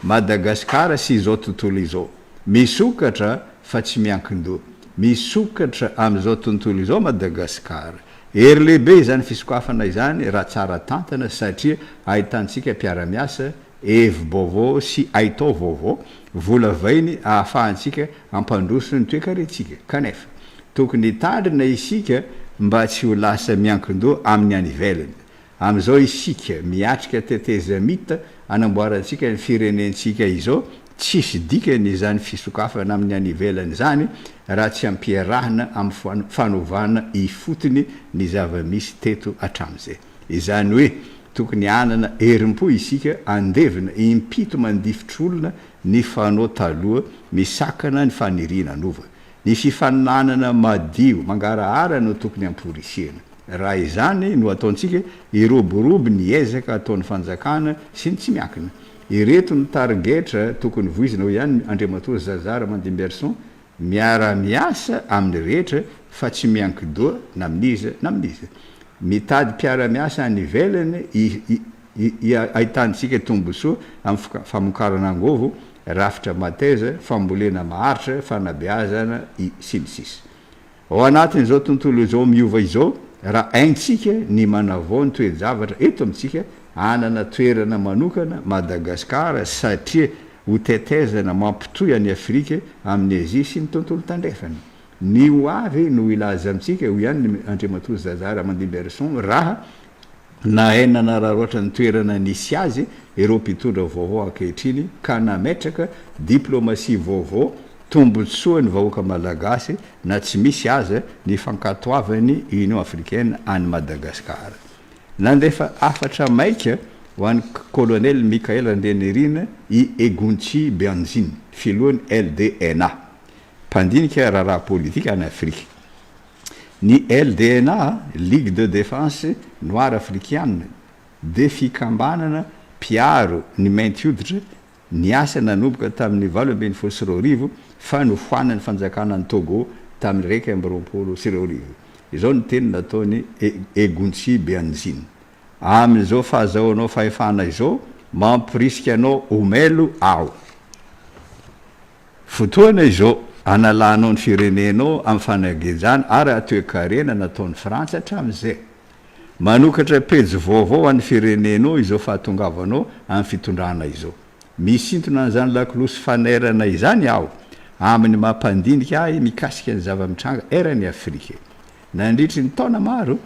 Speaker 2: Madagasikara sy izao tontolo izao misokatra fa tsy miankin-doha. Misokatra amin'izao tontolo izao Madagasikara. Ery lehibe izany fisokafana izany raha tsara tantana satria ahitantsika mpiara-miasa evi-baovao sy aitao vaovao vola vainy ahafahantsika ampandroso ny toe-karetsika. Kanefa tokony tandrina isika mba tsy ho lasa miankin-doha amin'ny any ivelany. Amin'izao isika miatrika tetezamita anamboarantsika ny firenentsika izao tsisy dikany izany fisokafana amin'ny any ivelany izany raha tsy ampiarahana amin'ny fanovana ifotony ny zava-misy teto hatramin'izay. Izany hoe tokony anana herim-po isika andevina impito mandifotr'olona ny fanao taloha misakana ny faniriana nova. Ny fifananana madio mangarahara no tokony amporisihana. raha izany no ataontsika iroboroby ny ezaka ataon'ny fanjakana sy ny tsy miakina ireto ny tarigetra tokony voizina ho ihany Andriamatoa Zazara Mandimberson miara-miasa amin'ny rehetra fa tsy miankidoa na miniza mitady mpiara-miasa any ivelany ahitantsika tombosoa amin'ny famokarana angovo rafitra mateza fambolena maharitra fanabeazana sy ny sisa ao anatin'izao tontolo izao miova izao raha aintsika ny manavao ny toejavatra eto amintsika anana toerana manokana Madagasikara satria ho tetezana mampitoy any Afrika amin'ny Azia sy ny tontolo tandrefana ny ho avy no ilaza amintsika ho ihany Andriamatoa Zazara Mandimberson raha nahaina nararoatra ny toerana nisy azy ireo mpitondra vaovao ankehitriny ka nametraka diplomasia vaovao tombotsoa ny vahoaka malagasy na tsy misy aza ny fankatoavany Union Africaine any Madagasikara nandefa afatra maika ho an'ny colonel Mikael Ndenerina i Eguntsi Bianzin filohan'ny LDNA mpandinika raharaha politika any Afrika ny LDNA Ligue de Défense Noire Africaine de fikambanana piaro ny mainty hoditra ny asa nanomboka tamin'ny 24 fa nofoanany fanjakana ny Togo tamin'ny 1 izao ny teny nataony Eguntsi Bianzin amin'izao fahazahoanao fahefana izao mampirisika anao omelo ao fotoana izao analanao ny firenenao amin'ny fanagejana ary atoekarena nataon'ny Frantsa hatramin'izay manokatra pejy vaovao an'ny firenenao izao fahatongavanao amin'ny fitondrana izao misintona an'izany lakolosy fanerana izany aho amin'ny mampandinika ahy mikasika ny zava-mitranga erany Afrika nandritry ny taona maro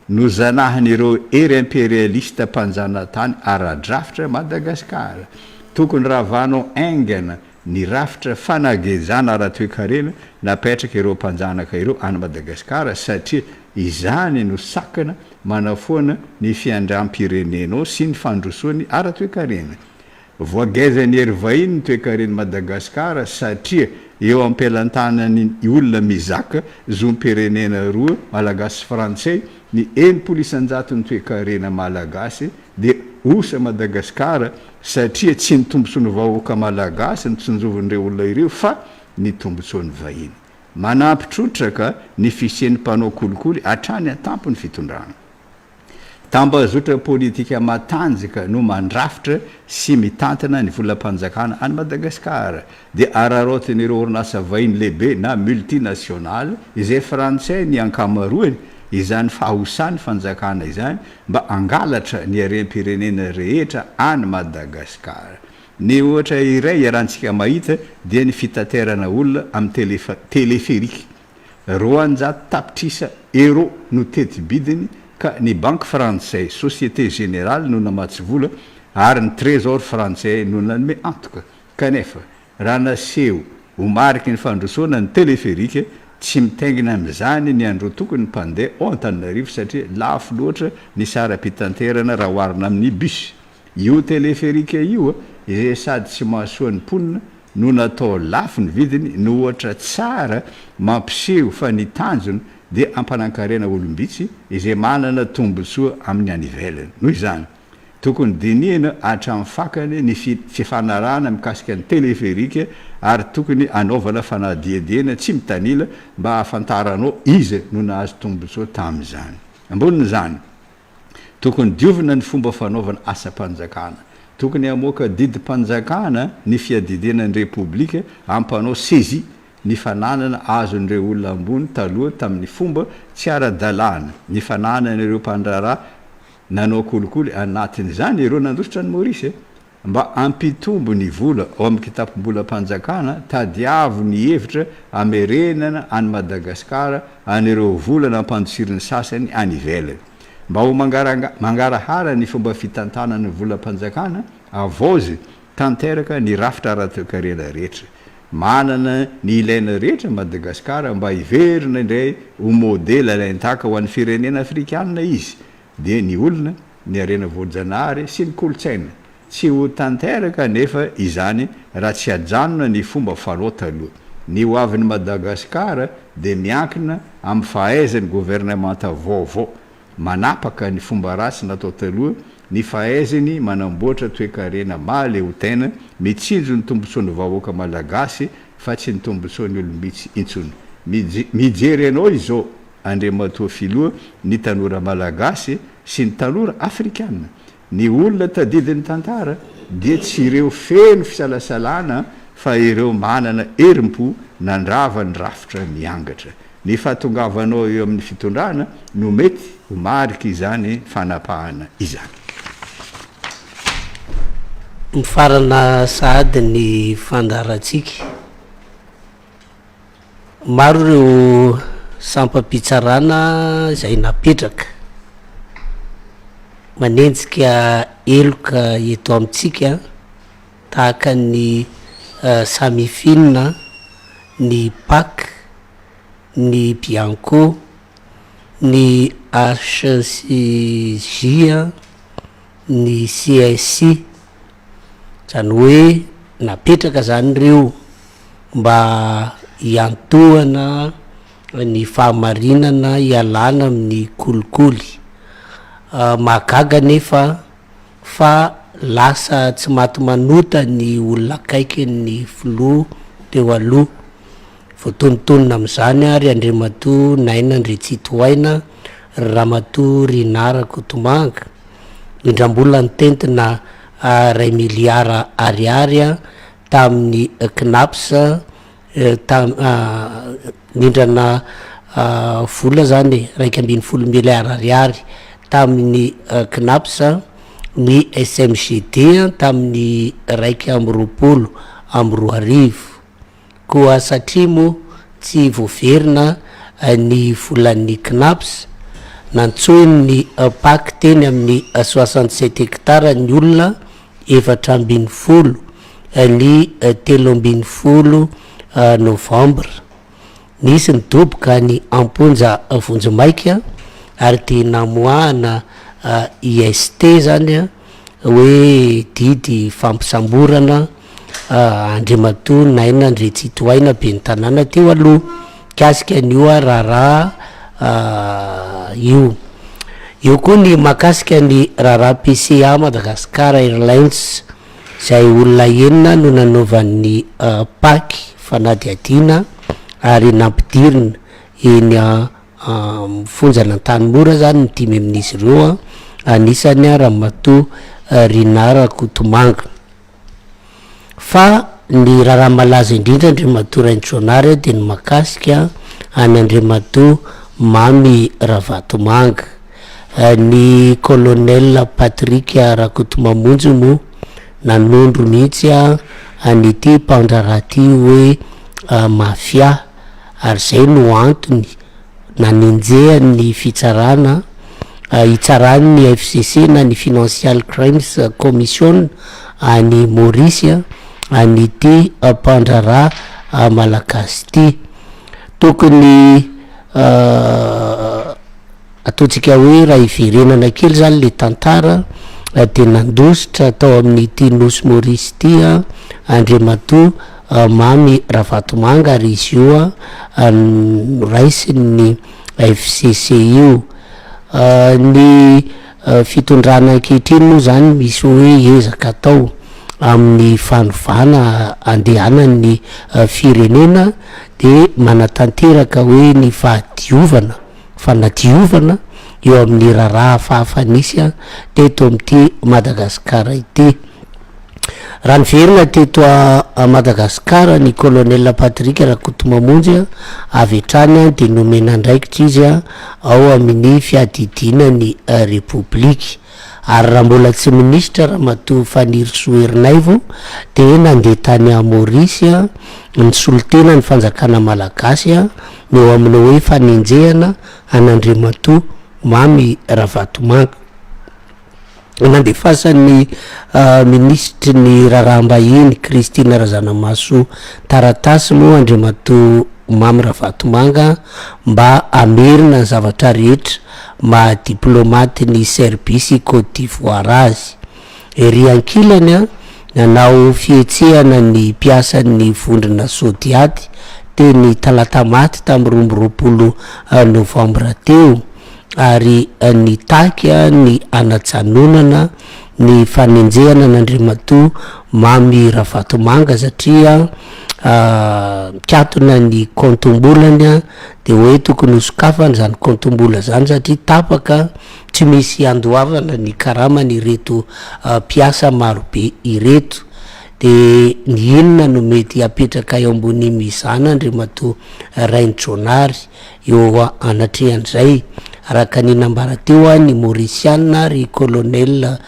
Speaker 2: no zanahan'ireo ery impérialiste mpanjana tany ara-drafitra Madagasikara tokony ravanao aingana ny rafitra fanagejana ara-toekarena napetraka ireo mpanjanaka ireo any Madagasikara satria izany no sakana manafoana ny fiandram-pirenenao sy ny fandrosoany ara-toekarena voagezany ery vahiny ny toekareny Madagasikara satria eo ampelantanany olona mizaka zom-pirenena roa malagasy frantsay ny 100 ny toekarena malagasy de osa Madagasikara satria tsy ny tombotsony vahoaka malagasy ny tsonjovin'ireo olona ireo fa ny tombotsony vahiny manampitrotraka ny fisian'ny mpanao kolikoly hatrany atampony fitondrana tambazotra politika matanjaka no mandrafitra sy mitantana ny volam-panjakana any Madagasikara de ararotin'ireo orinasa vahiny lehibe na multinationale izay frantsay ny ankamaroany izany fahosany fanjakana izany mba angalatra ny harem-pirenena rehetra any Madagasikara ny ohatra iray iarahantsika mahita dia ny fitaterana olona amin'ny téléphérique 200 tapitrisa euro no tetibidiny ka ny banque français Société Générale no namatsy vola ary ny trésor français no nanome antoka kanefa raha naseho ho mariky ny fandrosoana ny téléphérique tsy mitaingina amin'izany ny andro tokony mpandeha ao Antananarivo satria lafo loatra ny sara-pitanterana raha oharina amin'ny bus io téléphérique io izay sady tsy mahasoa ny mponina no natao lafo ny vidiny no ohatra tsara mampiseho fa ny tanjony de ampanankarena olombitsy izay manana tombontsoa amin'ny any ivelany noho izany tokony dinihana hatramin'ny fakany ny fifanarana mikasika ny téléphérique ary tokony anaovana fanadihadiana tsy mitanila mba hahafantaranao izy no nahazo tombontsoa tamin'izany ambonin'izany tokony diovina ny fomba fanaovana asa-panjakana tokony amoaka didi-panjakana ny fiadidianany repoblika ampanao saisie ny fananana azon'ireo olona ambony taloha tamin'ny fomba tsy ara-dalàna ny fananana ireo mpandrarà nanao kolikoly anatin'izany ireo nandositra ny Maurice mba ampitombo ny vola ao amin'ny kitapom-bolam-panjakana tadiavo ny hevitra amerenana any Madagasikara an'ireo vola nampandosiriny sasany any ivelany mba ho mangarahara ny fomba fitantanany volam-panjakana avozy tanteraka ny rafitra ara-toekarena rehetra manana ny ilaina rehetra Madagasikara mba hiverina indray ho modela laintaka ho an'ny firenena afrikanina izy de ny olona ny arena voajanahary sy ny kolotsaina tsy ho tanteraka nefa izany raha tsy ajanona ny fomba faloha taloha ny hoavin'ny Madagasikara de miankina amin'ny fahaizan'ny gouvernemanta vaovao manapaka ny fomba rasy natao taloha ny fahaizany manamboatra toe-karena maly ho tena mitsinjo ny tombontsoany vahoaka malagasy fa tsy ny tombontsoany olo mihitsy intsony mijery anao izao Andriamatoa filoha ny tanora malagasy sy ny tanora afrikana ny olona tadidiny tantara dia tsy ireo feno fisalasalana fa ireo manana erim-po nandrava ny rafitra miangatra ny fahatongavanao eo amin'ny fitondrana no mety ho mariky izany fanapahana izany.
Speaker 1: Mifarana sahady ny fandarantsika maro ireo sampam-pitsarana izay napetraka manenjika eloka eto amintsika tahaka ny samifina, ny PAC, ny Bianco, ny HCJ, ny CSI, zany hoe napetraka zany reo mba hiantohana ny fahamarinana ialana amin'ny kolikoly. Mahagaga nefa fa lasa tsy maty manota ny olona akaiky ny filoha teo aloha voatonontonona am'izany ary Andriamatoa Naina Ndretsitoaina Ramatoa Rinara Kotomanga indrambola nitentina 2 miliara ariary tamin'ny CNAPS nindrana vola zany 2.7 miliara ariary tamin'ny CNAPS, ny SMGD tamin'ny 2.2 koa satria mo tsy voaverina ny volan'ny CNAPS nantsoiny ny PAC teny amin'ny 67 hectara ny olona 4.10 ny 13 novembre nisy nidoboka ny amponja vonjomaika ary te namoahana IST zany hoe didy fampisamborana Andriamatoa Naina Ndretsitoaina ben'ny tanàna teo aloha kasika an'io raharaha io koa ny makasika ny raharaha PCA Madagascar Airlines zay olona enina no nanaovan'ny PAC fanadiadina ary nampidirina eny mifonjana tany mora zany ny 5 amin'izy ireo anisany Ramatoa Rinara Kotomanga. Fa ny raharaha malaza indrindra Andriamatoa Raintsoanary dia ny makasika any Andriamatoa Mamy Ravatomanga. Ny colonel Patrick Rakotomamonjy mo nanondro mihitsy an'ity mpandraraha ty hoe mafia ary zay no antony nanenjehany fitsarana hitsarany ny FCC na ny Financial Crimes Commission any Maurice an'ity mpandraraha malagasy ty. Tokony ataontsika hoe raha iverenana kely zany le tantara de nandositra tao amin'ity nosy Maurice ty Andriamatoa Mamy Ravatomanga ary izy io raisin'ny FCC io. Ny fitondrana ankehitriny moa zany misy hoe ezaka atao amin'ny fanovana andehanan'ny firenena de manatanteraka hoe ny fanadiovana eo amin'ny raharaha fahafanisy teto amin'ity Madagasikara ity. Raha niverina teto Madagasikara ny colonel Patrick Rakotomamonjy avy hatrany de nomena ndraikitra izy ao amin'ny fiadidinany Republique. Ary raha mbola tsy ministra Ramatoa Faniry Soherinaivo de nandeha tany Maurice ny solotena ny fanjakana malagasy no aminao hoe fanenjehana an'Andriamatoa Mamy Ravatomanga. Nandefasan'ny ministry ny raharaha-mbahiny Christine Razanamaso taratasy moa Andriamatoa Mamy Ravatomanga mba amerina zavatra rehetra ma diplomate ny service Côte d'Ivoire azy. Ery ankilany nanao fietsehana ny mpiasan'ny vondrona sodiady teny talata maty tamin'ny 20 novambra teo ary ny taky ny anajanonana ny fanenjehana n'Andriamatoa Mamy Ravatomanga satria mikatona ny kontombolany de hoe tokony hosokafana zany kontombola zany satria tapaka tsy misy andoavana ny karamany ireto mpiasa marobe ireto. De ny inona no mety apetraka eo ambony mizana Andriamatoa Raintsaonary eo anatrehan'izay araka ny nambara teo ny Mauriciana ry colonel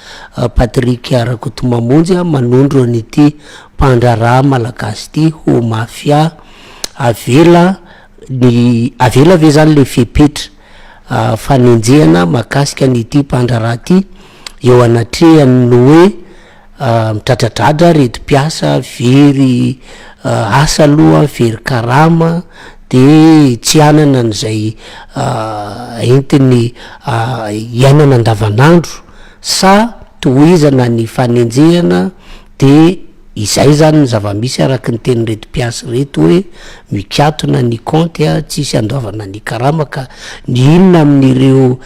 Speaker 1: Patrick Rakotomamonjy manondro an'ity mpandraraha malagasy ty ho mafia avela ve zany le fepetra fanenjehana mahakasika an'ity mpandraraha ty eo anatrehany no hoe mitradradradra retim-piasa very asa aloha very karama de tsy anana an'izay entiny iainana andavanandro sa tohizana ny fanenjehana de izay zany ny zava-misy araky ny teny retim-piasa reto hoe mikatona ny compte tsisy andoavana ny karama ka ny inona amin'ireo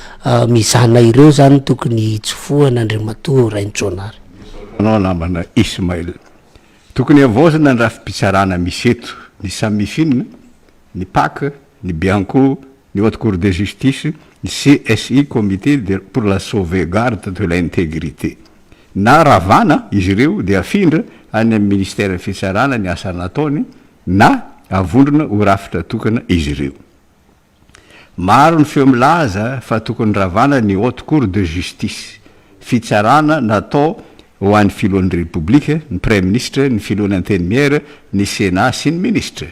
Speaker 1: mizana ireo zany tokony tsofohan'Andriamatoa Raintsaonary.
Speaker 2: Anao namana Ismail tokony avozana ny rafi-pitsarana misy eto ny Samifine, ny PAC, ny Bianco, ny Haute Cour de Justice, ny CSI, Comité pour la sauvegarde de l'intégrité. Na ravana izy ireo de afindra any amin'ny ministère fitsarana ny asa nataony na avondrona ho rafitra tokana izy ireo. Maro ny feo milaza fa tokony ravana ny Haute Cour de Justice fitsarana natao ho an'ny filohan'ny République, ny Premier Ministre, ny filohan'ny Antenimière, ny Sénat sy ny Ministre.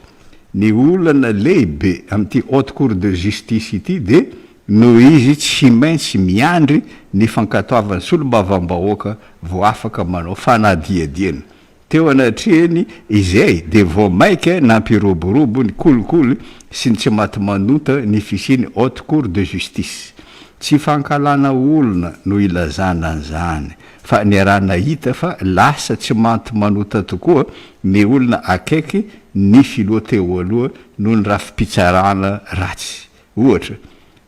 Speaker 2: Ny olana lehibe amin'ity Haute Cour de Justice ity de no izy tsy maintsy miandry ny fankatoavany solombavambahoaka vo afaka manao fanadiadiana. Teo anatrehany izay de vo maika nampiroborobo ny kolikoly sy ny tsy maty manota ny fisiny Haute Cour de Justice. Tsy fankalana olona no ilazana an'izany fa ny raha nahita fa lasa tsy maty manota tokoa ny olona akaiky ny filoha teo aloha no ny rafi-pitsarana ratsy. Ohatra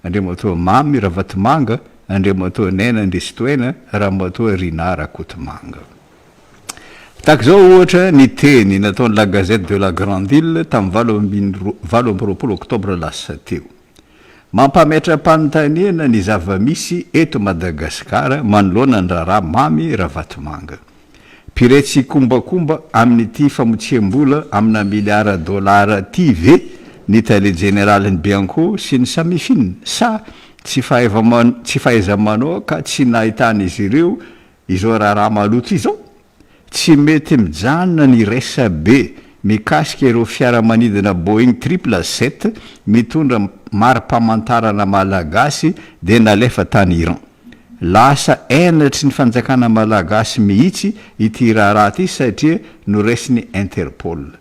Speaker 2: Andriamatoa Mamy Ravatomanga, Andriamatoa Nena Ndesitoena, Ramatoa Rina Rakotomanga. Tak zao ohatra ny teny nataon'ny La Gazette de la Grande Île tamin'ny 20 Oktobre lasa teo. Mampametra-panontaniana ny zava-misy eto Madagasikara manoloana ny raharaha Mamy Ravatomanga. Piretsy kombakomba amin'ity famotsiam-bola amina miliara dolara ty ve ny tale généralin'ny Bianco sy ny Samifine sa tsy fahaiza-manao ka tsy nahitan'izy ireo izao raharaha maloto izao. Tsy mety mijanona ny resa be mikasika ireo fiaramanidina Boeing 777 mitondra mari-pamantarana malagasy de nalefa tany Iran. Lasa enatry ny fanjakana malagasy mihitsy ity raharaha ty satria no resiny Interpol.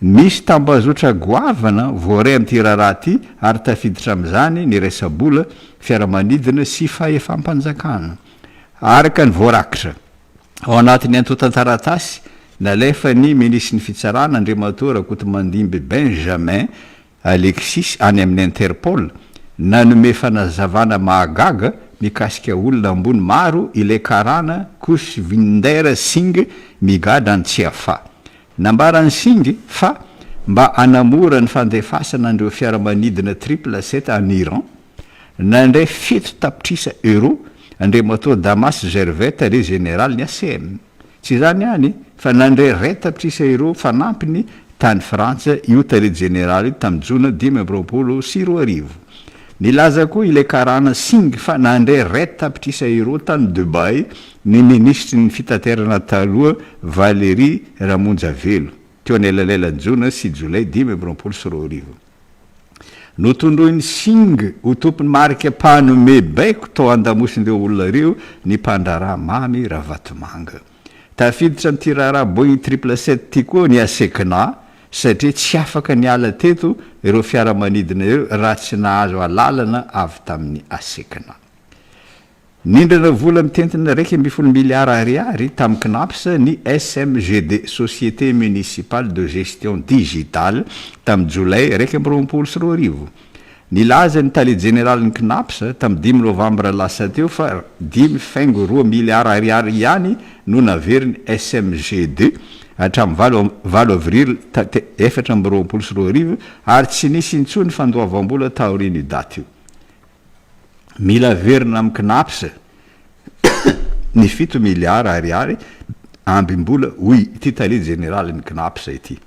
Speaker 2: Misy tambazotra goavana voaray amin'ity raharaha ty ary tafiditra amin'izany ny resa-bola fiaramanidina sy faefam-panjakana. Araka ny voarakitra ao anatin'ny antotan-taratasy nalefa ny ministry ny fitsarana Andriamatoa Rakotomandimby Benjamin Alexis any amin'ny Interpol nanome fanazavana mahagaga mikasika olona ambony maro ilay karana Kushvinder Singh Migada Antsiafa. Nambarany Singh fa mba anamora ny fandefasana andreo fiaramanidina 777 any Iran nandray fito tapitrisa euro Andriamatoa Damas Gervais tare général ny ACM. Tsy zany any fa nandray ray tapitrisa euro fanampiny tany Frantsa io tare général tamin'ny jona 2024. Nilaza koa ilay karana Singh fa nandray ray tapitrisa euro tany Dubai ny ministry ny fitaterana taloha Valérie Ramonjavelo teo an'elalelan'ny jona sy jolay 2024. Notondroiny Singh ho tompony marika mpanome baiko tao andamosindreo olona reo ny mpandraraha Mamy Ravatomanga. Tafiditra amin'ity raharaha Boeing 777 ty koa ny asekina satria tsy afaka niala teto ireo fiaramanidina ireo raha tsy nahazo alalana avy tamin'ny asekina. Nindrana vola mitentina 2 miliara ariary tamin'ny KNAPS ny SMGD Société Municipale de Gestion Digitale tamin'ny jolay 2022. nilaza ny tale général ny knaps tamin'ny 10 novambra lasa teo fa 5 miliara ariary ihany no naveriny SMG2 hatramin'ny 8 avril 2024 ary tsy nisy intsony fandoavam-bola taoriny daty io. Mila verina amin'ny knaps ny 7 miliara ariary ambim-bola hoy ity tale général ny knaps ity.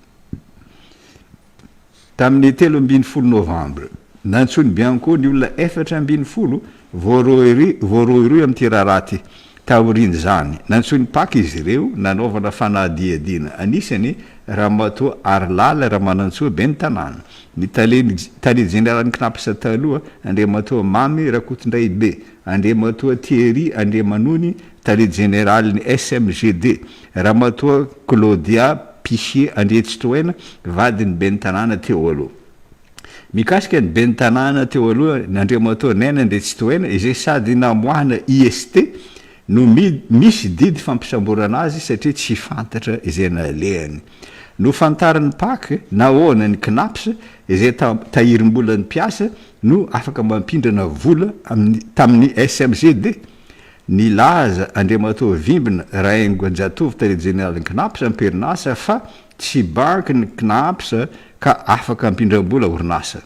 Speaker 2: Tamin'ny 13 novambra nantsony bianco ny olona 4 voaroeroy amin'ity raharaty taoriny zany nantsony paky izy ireo nanaovana fanadiadina anisany ramatoa Arlala Ramanantsoa ben tanàna ny tale général ny knaps taloha andriamatoa Mamy Rakotondraibe andriamatoa Thierry Andriamanony tale général ny SMGD ramatoa Claudia Pichier Andrietsitoena vadiny ben tanàna teo aloha. Mikasika ny ben tanàna teo aloha n'andriamatoa Nena Andrietsitoena izay sady namoahana IST no misy didy fampisamborana azy satria tsy fantatra izay nalehany. No fantarany paky nahoana ny knaps izay tahirim-bola ny mpiasa no afaka mampindrana vola tamin'ny SMGD. Nilaza andriamatoa Vimbina Raingo Anjatovo tale général ny knaps amperinasa fa tsy banky ny knaps ka afaka ampindram-bola orinasa.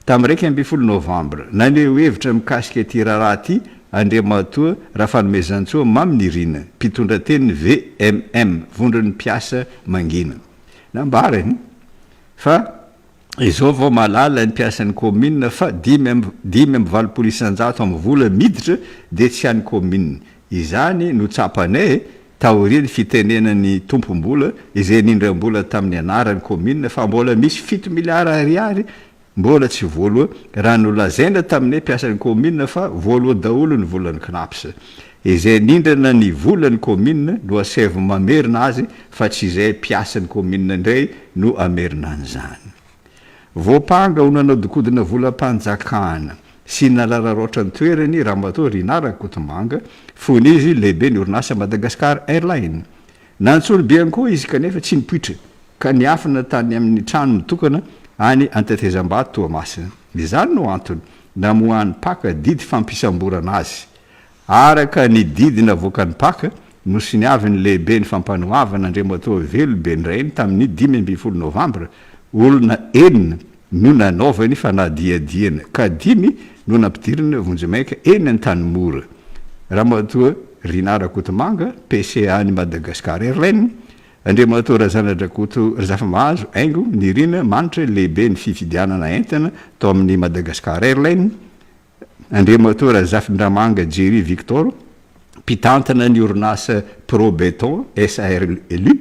Speaker 2: Tamin'ny 20 novambra naneho hevitra mikasika ity raharaha ity andriamatoa Rafanomezantsoa Maminirina mpitondra teny VMM vondron'ny mpiasa Mangina nambarany fa izao vao malala ny mpiasan'ny commune fa 10,7 amin'ny vola miditra de tsy any commune. Izany no tsapanay taoriny fitenenany tompom-bola izay nindram-bola tamin'ny anaran'ny commune fa mbola misy 7 miliara ariary mbola tsy voaloha raha nolazaina tamin'ny mpiasan'ny commune fa voaloha daholo ny volan'ny knaps. Izay nindrana ny volan'ny commune no asevo mamerina azy fa tsy izay mpiasan'ny commune indray no amerina an'izany. Voapanga ho nanao-dokodina volam-panjakana sy nalararoatra ny toerany ramatoa Rinara Kotomanga fony izy lehibe ny orinasa Madagascar Airline. Nantsony bianco izy kanefa tsy nipoitra ka niafina tany amin'ny trano mitokana any Antetezambato Toamasina. Izany no antony namoahany paka didy fampisamborana azy. Araka ny didy navoakany paka no siniaviny lehibe ny fampanoavana andriamatoa Velo Benrainy tamin'ny 15 novambra olona 4 no nanaovany fanadiadiana ka 5 no nampidirina vonjemaika eny an-tanymora. Ramatoa Rinara Kotomanga PCA ny Madagascar Airline andriamatoa Razanadrakoto Razafamahazo Aingo nirina manitra lehibe ny fifidianana entana tao amin'ny Madagascar Airline. Andriamatoa Razafindramanga Jerry Victor mpitantana ny orinasa Probeton SARLU.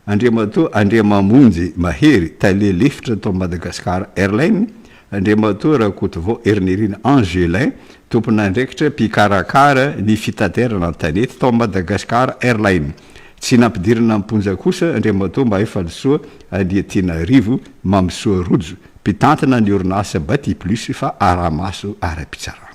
Speaker 2: Andriamatoa Andriamamonjy Mahery tale lefitra tao Madagascar Airline. Andriamatoa Rakotovao Ernirina Angelin tompon'andraikitra mpikarakara ny fitaterana an-tanety tao Madagascar Airline. Tsy nampidirina amponja kosa andriamatoa Mahefalisoa Aliatinarivo Mamsoa Rojo mpitantana ny orinasa Bati Plus fa Aramaso Ara-Pitsarana.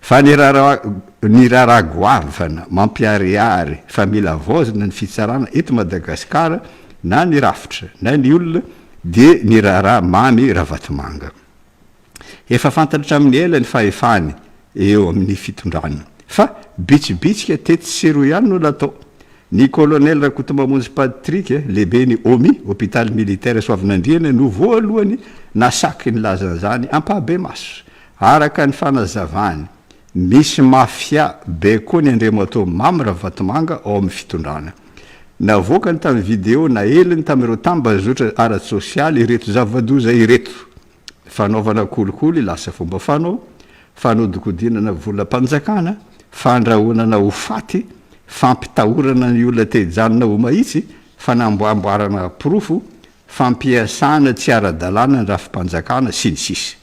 Speaker 2: Fa ny raragoavana mampiariary fa mila vozina ny fitsarana eto Madagascar na ny rafitra na ny olona de ny rara Mamy Ravatomanga. Efa fantatra amin'ny ela ny fahefany eo amin'ny fitondrana fa bitsibitsika tety sero ihany no latao. Ny colonel Rakotomamonjy Patrick lehibe ny OMI hôpital militaire Soavinandriana no voalohany nasaky ny lazan'izany ampabe maso. Araka ny fanazavany misy mafia be koa ny andriamatoa Mamy Ravatomanga ao amin'ny fitondrana. Navoakany tamin'ny vidéo na eliny tamin'ireo tambazotra ara-tsosialy ireto zavadoza ireto. Fanaovana kolikoly lasa fomba fanao-dokodinana volam-panjakana, fandrahonana ho faty, fampitahorana ny olona tejanona ho mahitsy, fanamboamboarana profo, fampiasana tsy ara-dalàna ny rafim-panjakana sy ny sisa.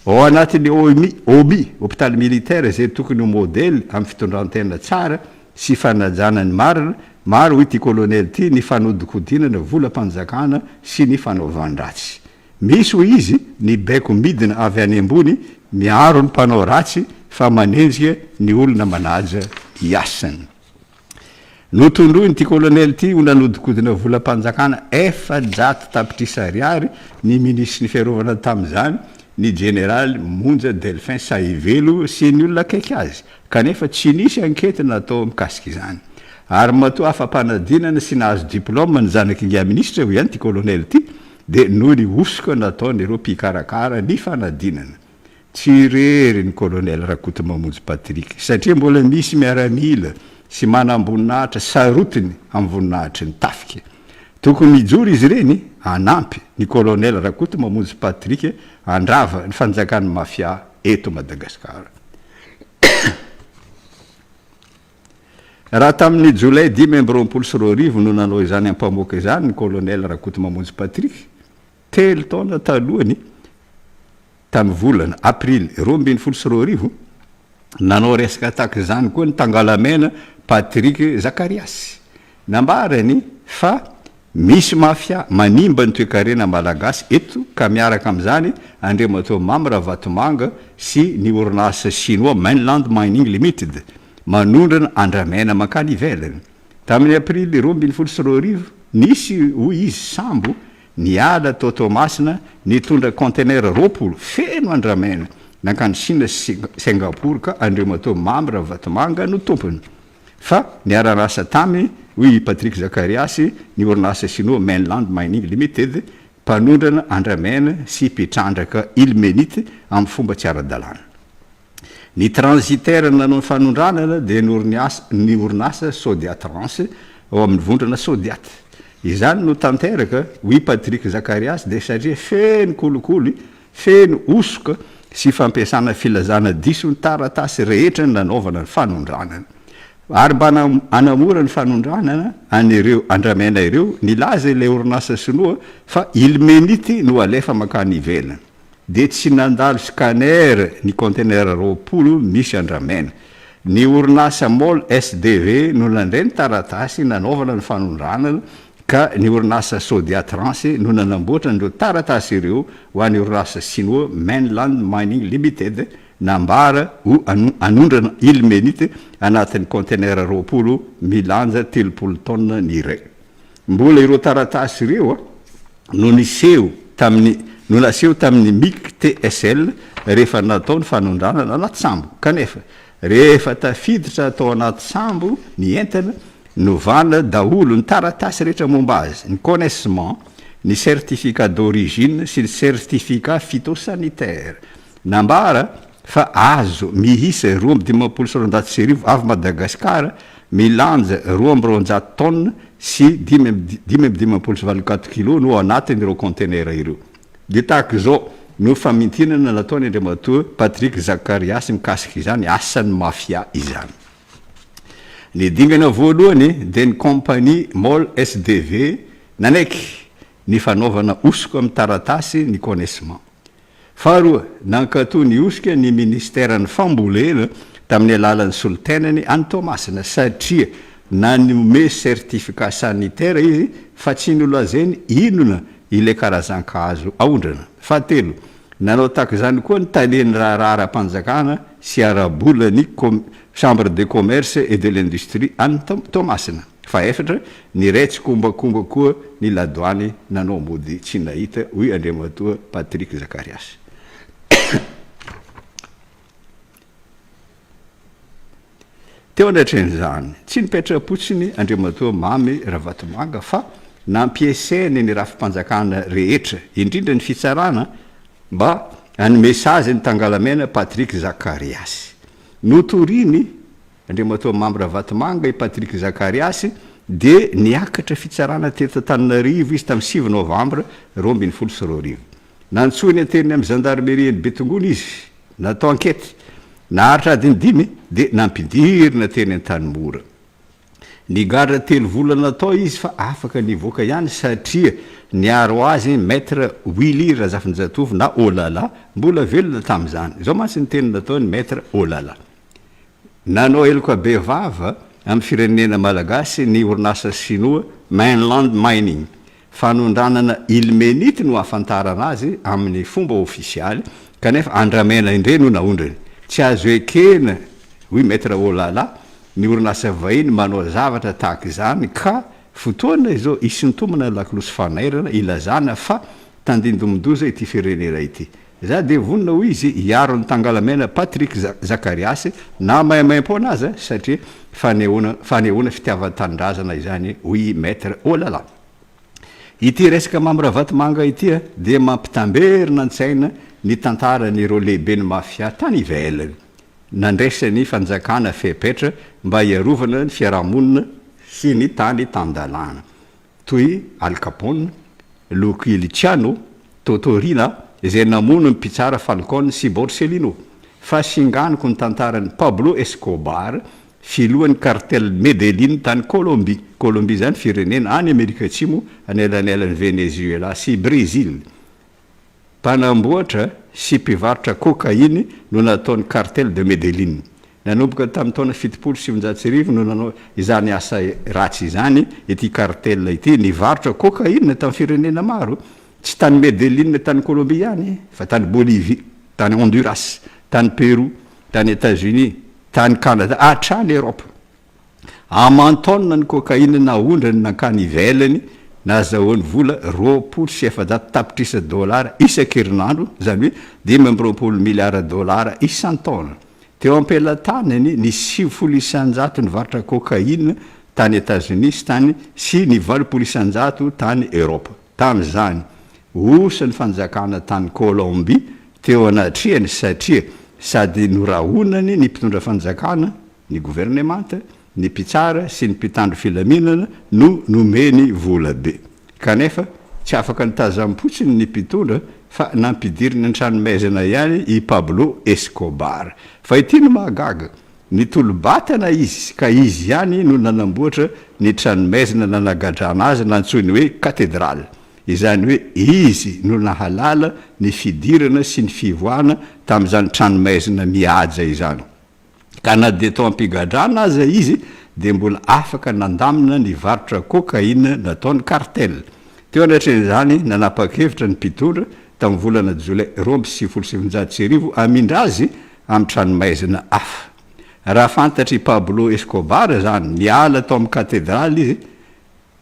Speaker 2: Ao anatin'ny OMI hôpital militaire izay tokony ho modely amin'ny fitondrantena tsara sy fanajana ny marina, maro ity colonel ity ny fanao-dokodinana volam-panjakana sy ny fanaovan-dratsy. Misy ho izy ny baiko midina avy any ambony miaro ny mpanao ratsy fa manenjika ny olona manaja iasany. Notondroiny ty colonel ty ho nanodikodina volam-panjakana 400 tapitrisa ariary ny minisitry ny fiarovana tamin'izany ny général monja delphin saivelo sy ny olona akaiky azy kanefa tsy nisy ankety natao mikasika izany ary matoa afampanadinana sy nahazo diplôme ny zanaky inga ministra ho ihany ty colonel ty de noho ny osoka nataony ireo mpikarakara ny fanadinana tsy rery ny colonel Rakoto Mamonjy Patrick satria mbola misy miaramila sy manam-boninahitra sarotiny amin'ny voninahitry ny tafika tokony mijoro izy reny anampy ny colonel Rakoto Mamonjy Patrick andrava ny fanjakan'ny mafia eto Madagasikara. Raha tamin'ny jolay 2024 no nanao izany ampamoaka izany ny colonel Rakoto Mamonjy Patrick telo taona talohany tamin'ny volana aprily 2024 nanao resaka tahaka izany koa ny tangalamena Patrick Zakarias nambarany fa misy mafia manimba ny toekarena malagasy eto ka miaraka amin'izany Andriamatoa Mamra Vatomanga sy ny orinasa chinois Mainland Mining Limited manondrana andramena makany ivelany tamin'ny aprily 2024 nisy hoy izy sambo niala tao Tomasina nitondra conteneur 20 feno andramena nankany Chine sy Singapour ka Andriamatoa Mamra Vatomanga no tompony fa niara-rasa taminy hoy Patrick Zakarias ny orinasa chinois Mainland Mining Limited mpanondrana andramena sy mpitrandraka ilmenite amin'ny fomba tsy ara-dalàna. Ny transitaire nanao ny fanondranana dia ny orinasa Sodiat Rance ao amin'ny vondrana Sodiat. Izany no tanteraka hoy Patrick Zakarias dia satria feno kolokolo, feno osoka sy fampiasana filazana diso ny taratasy rehetra ny nanaovana ny fanondranana. Ary mba anamora ny fanondranana an'ireo andramena ireo nilaza ilay orinasa sinoa fa ilmenity no alefa makany ivelany dia tsy nandalo scanner ny conteneur 20 misy andramena. Ny orinasa MOL SDV no nandray ny taratasy nanaovana ny fanondranana ka ny orinasa Sodiat Rance no nanamboatra nireo taratasy ireo ho an'ny orinasa chinois Mainland Mining Limited nambara ho anondrana ilmenite anatin'ny conteneur 20 milanja 30 tonne ny iray. Mbola ireo taratasy ireo no naseho tamin'ny MIC TSL rehefa natao ny fanondranana anaty sambo kanefa rehefa tafiditra atao anaty sambo ny entana novana daholo ny taratasy rehetra momba azy ny connaissement ny certificat d'origine sy ny certificat phytosanitaire nambara fa azo mihisa 2,7 avy Madagasikara milanja 2,900 tonne sy 5,4 kilo no anatin'ireo conteneur ireo. Dia tahaka izao no famintinana nataony Andriamatoa Patrick Zakarias mikasika izany asan'ny mafia izany. Ny dingana voalohany dia ny compagnie MOL SDV nanaiky ny fanaovana osoka amin'ny taratasy ny connaissement. Faharoa nankatoa ny osoka ny ministère ny fambolena tamin'ny alalan'ny solitainany any Tomasina satria nanome certificat sanitaire izy fa tsy nolazainy inona ilay karazan-kazo aondrana. Fahatelo nanao tahaka izany koa ny talen'ny rahararam-panjakana sy arabolany chambre de commerce et de l'industrie any Tomasina. Faefatra ny raitsy kombakomba koa ny ladoany nanao mody tsy nahita hoy Andriamatoa Patrick Zakarias. Teo anatren'izany tsy nipetra-potsiny Andriamatoa Mamy Ravatomanga fa nampiasainy ny rafi-panjakana rehetra indrindra ny fitsarana mba hanome sazy ny tangalamena Patrick Zakarias. Notoriny Andriamatoa Mamy Ravatomanga i Patrick Zakarias dia niakatra fitsarana teto Antananarivo izy tamin'ny 7 novambra 2022. Nantsony ateniny amin'ny gendarmerie ny Betongolo izy natao ankety naharitra adiny 5 dia nampidirina teny an-Tanimora. Ny gadra 3 volana natao izy fa afaka nivoaka ihany satria niaro azy maître Willy Razafindratovy na Olala mbola velona tamin'izany. Izao mantsy ny teny nataony maître Olala. Nanao eloka bevava amin'ny firenena malagasy ny orinasa chinois Mainland Mining. Fanondranana ilmenity no afantarana azy amin'ny fomba ofisialy kanefa andramena indray no naondrany. Tsy azo ekena hoy maître Olala ny orinasa vahiny manao zavatra tahaka izany ka fotoana izao isintomana lakolosy fanairana ilazana fa tandindomondoza ity firenena ity. za de vonina ho izy hiaro ny tangalamena Patrick Zakariasy na maimaipo anazy satria fanehoana fitiavan-tanindrazana izany hoy maître Olala. Ity resaka Mambravatomanga ity de mampitamberina an-tsaina ny tantaran'ireo lehibe ny mafia tany ivelany nandresany fanjakana fepetra mba hiarovana ny fiarahamonina sy ny tany tandalana toy Al Capone, Lucky Luciano, Totorina izay namono ny mpitsara Falcone sy Borsellino fa singaniko ny tantaran'ny Pablo Escobar filohan'ny cartel Medellin tany Colombie zany firenena any Amerika Atsimo anelanelan'ny Venezuela sy Brésil. Mpanamboatra sy mpivarotra cocaïne no nataon'ny cartel de Medellin. Nanomboka tamin'ny taona 770 no nanao izany asa ratsy izany ity cartel ity nivarotra cocaïne tamin'ny firenena maro. Tsy tany Medellin tany Colombie ihany fa tany Bolivie, tany Honduras, tany Pérou, tany États-Unis, tany Canada, hatrany Europe. Amantaona ny cocaïne naondrany nankany ivelany nazahoany vola 27 tapitrisa dolara isan-kerinandro, zany hoe 5 miliara dolara isan-taona. Teo am-pelatanany ny 700 nivarotra cocaïne tany États-Unis tany sy ny 800 tany Europe. Tamin'izany osa ny fanjakana tany Colombie teo anatriany satria sady norahonany ny mpitondra fanjakana ny gouvernemanta ny mpitsara sy ny mpitandro filaminana no nomeny vola be kanefa tsy afaka nitazam-potsiny ny mpitondra fa nampidiriny an-tranomaizana ihany i Pablo Escobar fa ity no mahagaga ny tolobatana izy ka izy ihany no nanamboatra ny tranomaizana nanagadrana azy nantsony hoe katedraly. Izany hoe izy no nahalala ny fidirana sy ny fivoana tamin'izany tranomaizina mihaja izany. Ka na de tao ampigadrana aza izy de mbola afaka nandamina ny varotra cocaïne nataon'ny cartel. Teo anatran'izany nanapa-kevitra ny mpitondra tamin'ny volana Jolay 2709 amindra azy amin'ny tranomaizina hafa. Raha fantatry Pablo Escobar zany niala tao amin'ny katedraly izy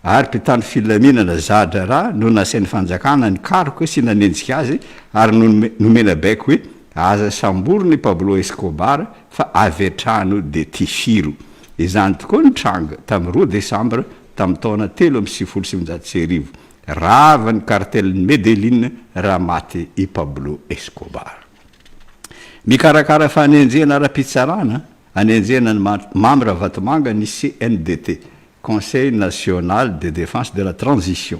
Speaker 2: ary mpitandro filaminana zadra raha no nasain'ny fanjakana ny karoka sy nanenjika azy ary nomena baiko hoe aza samborony Pablo Escobar fa avetrano de tifiro. Izany tokoa ny tranga tamin'ny 2 Desambra tamin'ny taona 1709 rava ny cartel Medellin raha maty i Pablo Escobar. Mikarakara fanenjena ara-pitsarana anenjena ny Mambravatomanga ny CNDT, Conseil national de défense de la transition.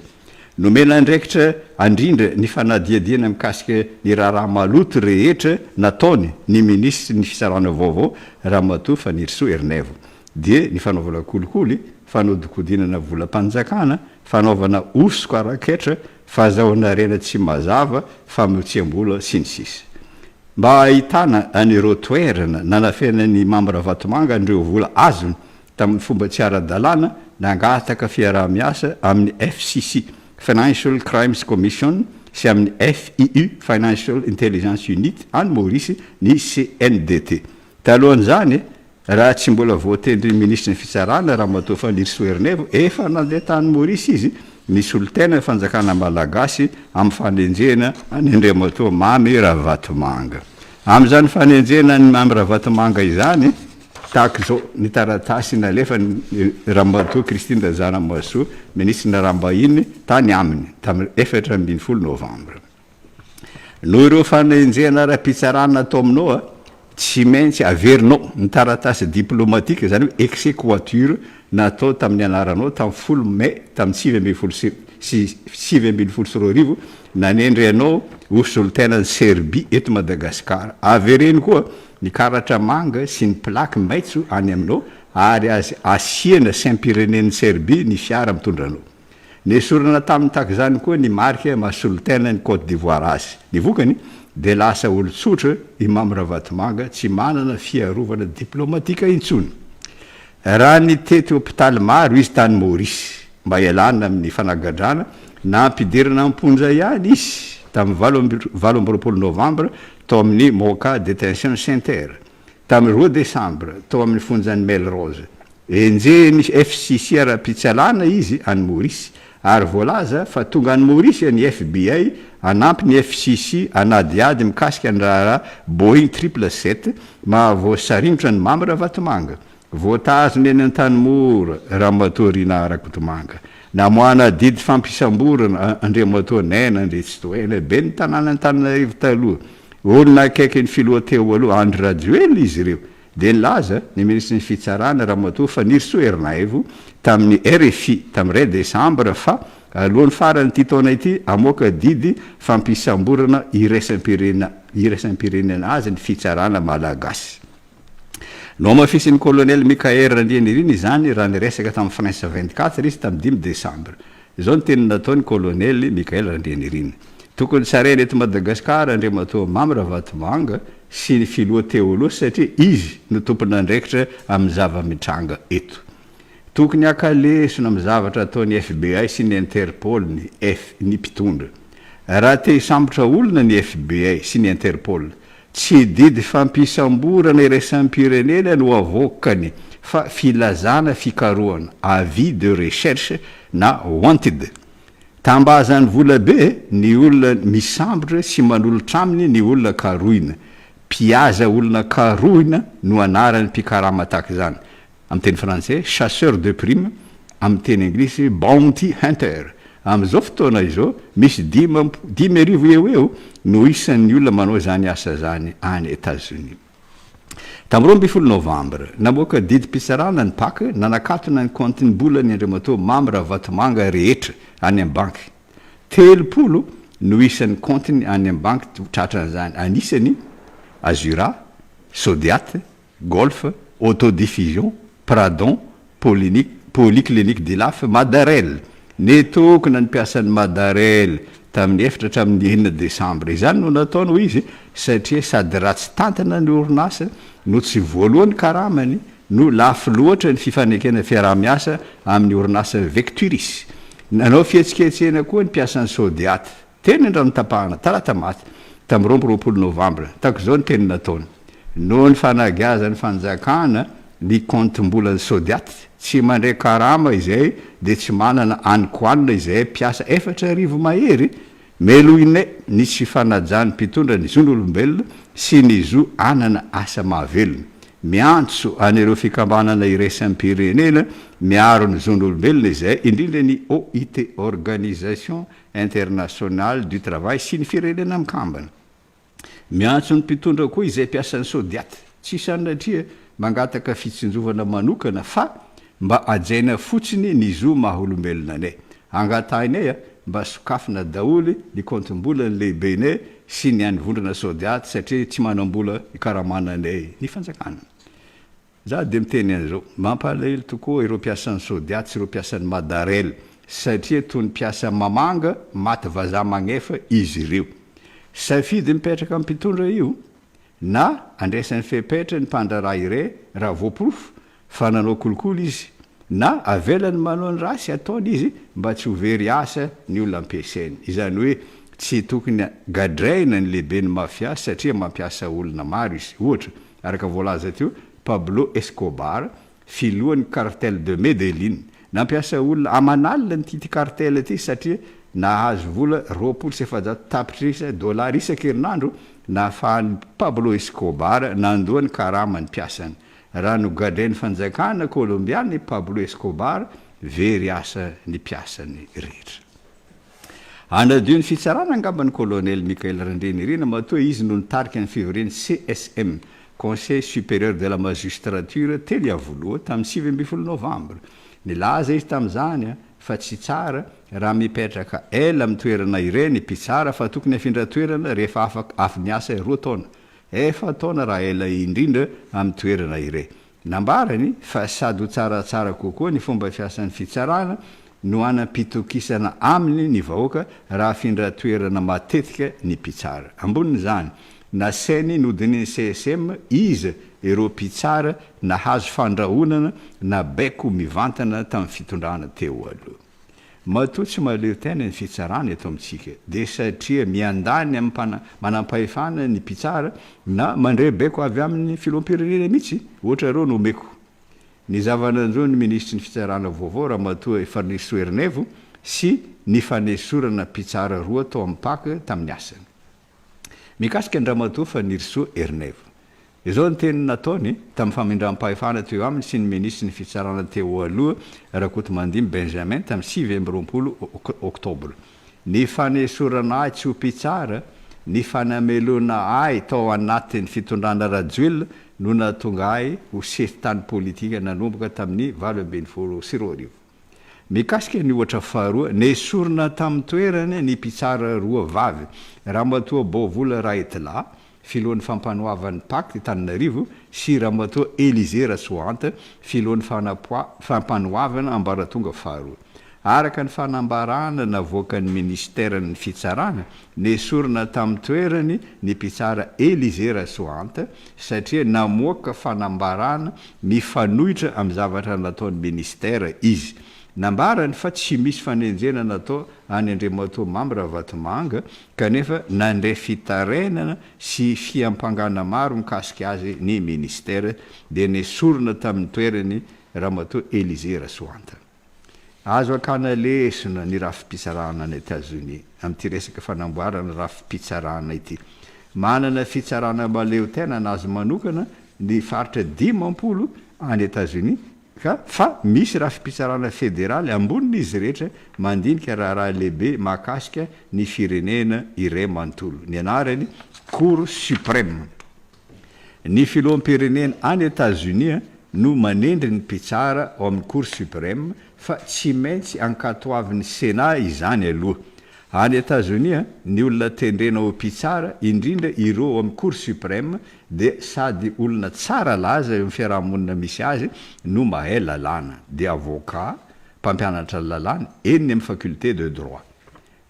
Speaker 2: Nomena andraikitra andrindra ny fanadiadiana mikasika ny raharaha maloto rehetra nataony ny ministry ny fisarana vaovao Ramatoa Fanirisoa Ernevo. Dia ny fanaovana kolikoly, fanodikodinana volam-panjakana, fanaovana osoko araketra, fahazahoana rena tsy mazava, famotsiam-bola sy ny sisa. Mba ahitana anireo toerana nanafena ny Mambravatomanga andreo vola azony tamin'ny fomba tsy ara-dalàna nangataka fiaraha-miasa amin'ny FCC, Financial Crimes Commission, sy amin'ny FIU, Financial Intelligence Unit, any Maurice ny CNDT. Talohan'izany raha tsy mbola voatendry ministry ny fitsarana Ramatoa Fanirisoa Ernevo efa nandeha tany Maurice izy nisy olo-tena fanjakana malagasy amin'ny fanenjena any Andriamatoa Mambravatomanga. Amin'izany fanenjena ny Mambravatomanga izany tahaka zao ny taratasy nalefa ny Ramatoa Christine Dazana Masoa ministry narambahiny tany aminy tamin'ny 14 Novambra. Noho ireo fanenjena ara-pitsarana atao aminao tsy maintsy averinao ny taratasy diplomatique zany hoe exequature natao tamin'ny anaranao tamin'ny 10 Mai tamin'ny 7 nanendry anao osoly-tenan'ny Serbie eto Madagasikara. Avereny koa ny karatra manga sy ny plaque maitso any aminao ary azy asiana Saint-Pyrénées Serbie ny fiara mitondranao. Nesorana tamin'ny takizany koa ny marika mahasolo-tena ny Côte d'Ivoire azy. Ny vokany de lasa olo-tsotra i Mambravatomanga tsy manana fiarovana diplomatika intsony. Raha ny tety hôpitaly maro izy tany Maurice mba ialana amin'ny fanagadrana na ampidirana amponja ihany izy tamin'ny 20 Novambra tao amin'ny Moka Detention Center, tamin'ny 2 Desambra tao amin'ny fonjan'ny Melrose. Enjeny FCC ara-pitsalana izy any Maurice ary voalaza fa tonga ny Maorisy ny FBI anampy ny FCC anadiady mikasika ny raha Boeing 777 mahavoasaringotra ny Mamra Vatomanga voatazony eny an-tanymora Ramatoa Rina Rakotomanga namoana didy fampisamborana Andriamatoa Nena Ndretsytoela be ny tanàna Antananarivo taloha olona akaiky ny filoha teo aloha Andry Rajoely izy ireo de nilaza ny ministre ny fitsarana Ramatoa Fanirso Ernaivo tamin'ny RFI tamin'ny 2 décembre fa alohan'ny farany ty taona ity amoaka didy fampisamborana iraisam-pirenena azy ny fitsarana malagasy. No mafisin'ny colonel Mikael Randrianiriny zany raha niresaka tamin'ny France 24 izy tamin'ny 5 décembre. Izao ny teny nataony colonel Mikael Randrianiriny. Tokony tsarainy eto Madagasikara Andriamatoa Mamra Vatomanga sy ny filoha teo aloha satria izy no tompon'andraikitra amin'ny zava-mitranga eto. Tokony akalesona amin'ny zavatra ataony FBI sy ny Interpol ny mpitondra. Raha te hisambotra olona ny FBI sy ny Interpol tsy didy fampisamborana iraisam-pirenena no avokany fa filazana fikarohana avis de recherche na wanted. Tambazany vola be ny olona misambotra sy manolotra aminy ny olona karohina. Piaza olona karohina no anarany mpikarama tahaka izany. Amin'ny teny français chasseur de prime, amin'ny teny anglisy bounty hunter. Amin'izao fotoana izao misy 10,000 eo no isan'ny olona manao zany asa zany any États-Unis. Tamin'ny 12 novambra namoaka didy mpisarana ny paka nanakatona ny compte-ny bola ny Andriamatoa Mamra Vatomanga rehetra any amin'ny banky. 30 no isan'ny compte-ny any amin'ny banky tratran'izany anisany Azura, Sodiat, Golf, Autodiffusion, Pradon, Polyclinique de Laf, Madarel. Netokona ny piasan'ny Madarel tamin'ny 4 décembre. Izany no nataony izy satria sady ratsy tantana ny orinasa no tsy voalohany karamany no lafo loatra ny fifanekena fiaraha-miasa amin'ny orinasa Vecturis. Nanao fihetsiketsena koa ny piasan'ny Sodiat. Teny andrano tapahana talata maty tamin'ny 20 novambra. Tako izao ny teny nataony. No ny fanagiazany fanjakana ny compte-mbola ny Sodiat tsy mandray karama izay de tsy manana anikoanina izay piasa 4,000 mahery meloine ny tsy fanajany mpitondra ny zon'olombelona sy ny zo anana asa mahavelona miantso anireo fikambanana iraisam-pirenena miaro ny zon'olombelona izay indrindra ny OIT Organisation Internationale du Travail sy ny firenena mikambana miantso ny mpitondra koa izay piasan'ny Sodiat tsy sanatria mangataka fitsinjovana manokana fa mba ajaina fotsiny ny zo maha-olombelona anay angatainay mba sokafina daholy ny compte-mbola ny lehibenay sy ny anivondrona Sodiat satria tsy manambola ikaramananay ny fanjakana. Za de miteny an'izao mampalahelo tokoa ireo piasan'ny Sodiat sy ireo piasan'ny Madarel satria toy ny piasa mamanga maty vazaha magnefa izy ireo. Safidy mipetraka amin'ny mpitondra io na andraisan'ny fepetra ny mpandraraha iray raha voaporofo fa nanao kolokolo izy na avelany manao ny rasy ataony izy mba tsy ho very asa ny olona ampiasainy. Izany hoe tsy tokony gadraina ny lehibe ny mafia satria mampiasa olona maro izy. Ohatra araka voalaza teo Pablo Escobar filohan'ny cartel de Medellin nampiasa olona amanalina ny cartel ty satria nahazo vola 20,000 tapitrisa dollar isan-kerinandro nahafahan'ny Pablo Escobar nandoa ny karama ny piasany. Raha no gadrainy fanjakana kolombiany Pablo Escobar very asa ny piasany rehetra. Anadio ny fitsarana angamban'ny colonel Mikael Randrianirina matoa izy no nitarika ny fivoriany CSM Conseil supérieur de la magistrature telo avoloa tamin'ny 7 novambra. Nilaza izy tamin'izany fa tsy tsara raha mipetraka ela amin'ny toerana ireny mpitsara fa tokony afindra toerana rehefa afaka niasa 2 taona. Efa taona raha ela indrindra amin'ny toerana iray. Nambarany fa sady ho tsaratsara kokoa ny fomba fiasan'ny fitsarana no anam-pitokisana aminy ny vahoaka raha afindra toerana matetika ny mpitsara. Ambonin'izany nasainy nodin'ny CSM izy ireo mpitsara nahazo fandrahonana na baiko mivantana tamin'ny fitondrana teo aloha. Matoa tsy maleo tena ny fitsarana eto amintsika de satria miandany amin'ny manampahefana ny mpitsara na mandray baiko avy amin'ny filoham-pirenena mihitsy ohatra ireo nomeko. Ny zavananjo ny ministry ny fitsarana vaovao raha matoa Fanirso Ernaivo sy ny fanesorana mpitsara roa tao amin'ny paka tamin'ny asany mikasika andramatoa fa nirisoa Ernevo izao ny teny nataony tamin'ny famindram-pahefana teo aminy sy ny minisy ny fitsarana teo aloha Rakotomandimy Benjamin tamin'ny 20 oktobra ny fanesorana ahy tsy ho mpitsara ny fanamelona ahy tao anatin'ny fitondrana Rajoelina no natonga ahy ho sefitany politika nanomboka tamin'ny 2024 mikasika ny ohatra faharoa nesorona tamin'ny toerany ny mpitsara roa vavy Ramatoa Bovola Raitla filohan'ny fampanoavan'ny pacte Tananarivo sy Ramatoa Élisée Rasoanta filohan'ny fampanoavana ambaratonga faharoa araka ny fanambarana navoakan'ny ministère ny fitsarana nesorona tamin'ny toerany ny mpitsara Élisée Rasoanta satria namoaka fanambarana mifanohitra amin'ny zavatra nataon'ny ministère izy nambarany fa tsy misy fanenjena natao any Andriamatoa Mambra Vatomanga kanefa nandray fitarenana sy fiampangana maro mikasika azy ny ministère dia nesorona tamin'ny toerany Ramatoa Élisée Rasoanta azo akana lesona ny rafi-pitsarana any États-Unis amin'ity resaka fanamboarana rafi-pitsarana ity manana fitsarana maleo tena nazy manokana ny faritra 10 any États-Unis fa misy rafi-pitsarana fédéraly ambonin'izy rehetra mandinika raha lehibe makasika ny firenena iray manontolo ny anarany Cour suprême ny filoham-pirenena any États-Unis no manendry ny mpitsara ao amin'ny Cour suprême fa tsy maintsy ankatoavin'ny Sénat izany aloha any États-Unis ny olona tendrena ho mpitsara indrindra ireo amin'ny Cour suprême dia sady olona tsara laza eo amin'ny fiarahamonina misy azy no mahay lalàna dia avocat mpampianatra lalàna eny amin'ny faculté de droit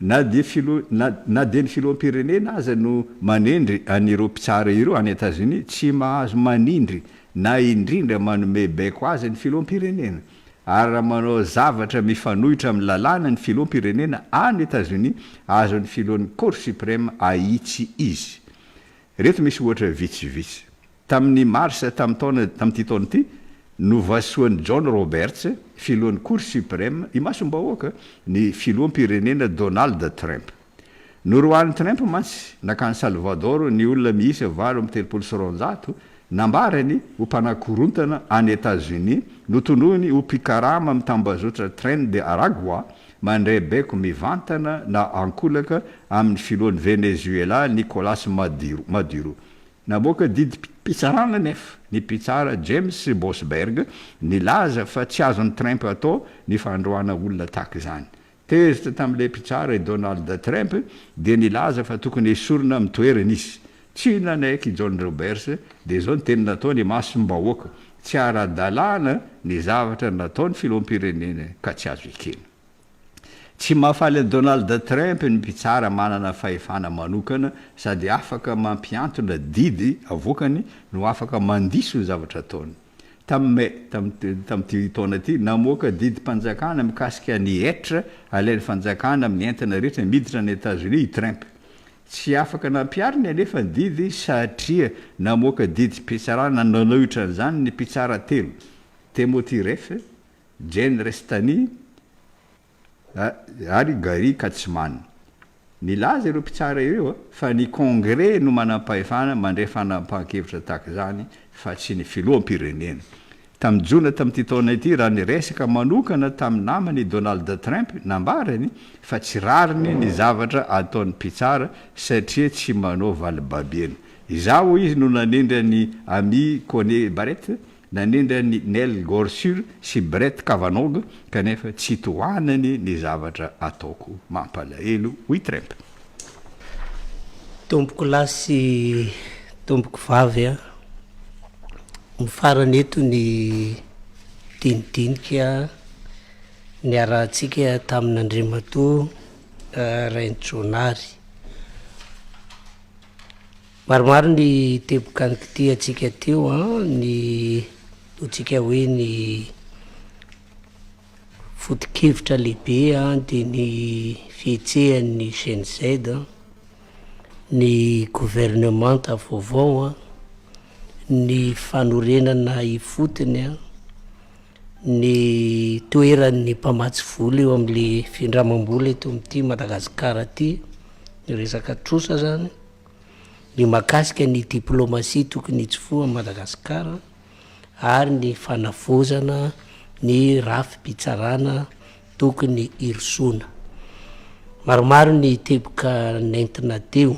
Speaker 2: na dia ny filoham-pirenena aza no manendry anireo mpitsara ireo any États-Unis tsy mahazo manindry na indrindra manome baiko azy ny filoham-pirenena ary raha manao zavatra mifanohitra amin'ny lalàna ny filoham-pirenena any États-Unis azo ny filohan'ny Cour suprême ahitsy izy reto misy ohatra vitsivitsy tamin'ny marsa tamin'ity taona ity novasoan'ny John Roberts filohan'ny Cour suprême imasom-bahoaka ny filoham-pirenena Donald Trump norohan'ny Trump mantsy nakany Salvador ny olona miisa 7 nambarany ho mpanakorontana any États-Unis notonohiny ho mpikarama mitambazotra Tren de Aragua mandray baiko mivantana na ankolaka amin'ny filohan'ny Venezuela Nicolas Maduro naboaka didy mpitsarana nefa ny mpitsara James Bosberg nilaza fa tsy azon'ny Trump atao ny fandroana olona tahaka izany tezitra tamin'ilay mpitsara Donald Trump dia nilaza fa tokony esorina amin'ny toerana izy tsy nanaiky John Roberts dia zao ny teny nataony masom-bahoaka tsy ara-dalàna ny zavatra nataony filoham-pirenena ka tsy azo ekena tsy mahafaly Donald Trump ny mpitsara manana fahefana manokana sady afaka mampiantona didy avoakany no afaka mandiso ny zavatra ataony tamin'ity taona ity namoaka didy mpanjakana mikasika ny etra alain'ny fanjakana amin'ny entana rehetra miditra ny États-Unis Trump tsy afaka nampiariny anefa didy satria namoaka didy mpitsarana nanohitra an'izany ny mpitsara telo Timothy Reff, Jane Restani ary Gary Katzman nilaza ireo mpitsara ireo fa ny congrès no manam-pahefana mandray fanampan-kevitra tahaka izany fa tsy ny filoham-pirenena tamin'ny jona tamin'ity taona ity raha ny resaka manokana tamin'ny namany Donald Trump nambarany fa tsy rariny ny zavatra ataon'ny mpitsara satria tsy manao valibabiena izao izy no nanendra ny Amy Coney Barrett nanendra ny Neil Gorsuch sy Brett Kavanaugh kanefa tsy tohanany ny zavatra ataoko mampalahelo hoy Trump
Speaker 1: tomboko lasy tomboko vavy a mifarany eto ny dinidinika ny arahantsika tamin'Andriamatoa Raintronary maromaro ny tebokanikity atsika teo ny otsika hoe ny foto-kevitra lehibe dia ny fihetsehan'ny GNZ ny gouvernement vaovao ny fanorenana ifotony ny toeran'ny mpamatsy voly eo am'le findramam-boly eto am'ty Madagasikara ty ny resaka trosa zany ny makasika ny diplomasia tokony hitsofoa Madagasikara ary ny fanavozana ny rafim-pitsarana tokony irisona. Maromaro ny teboka nentina teo,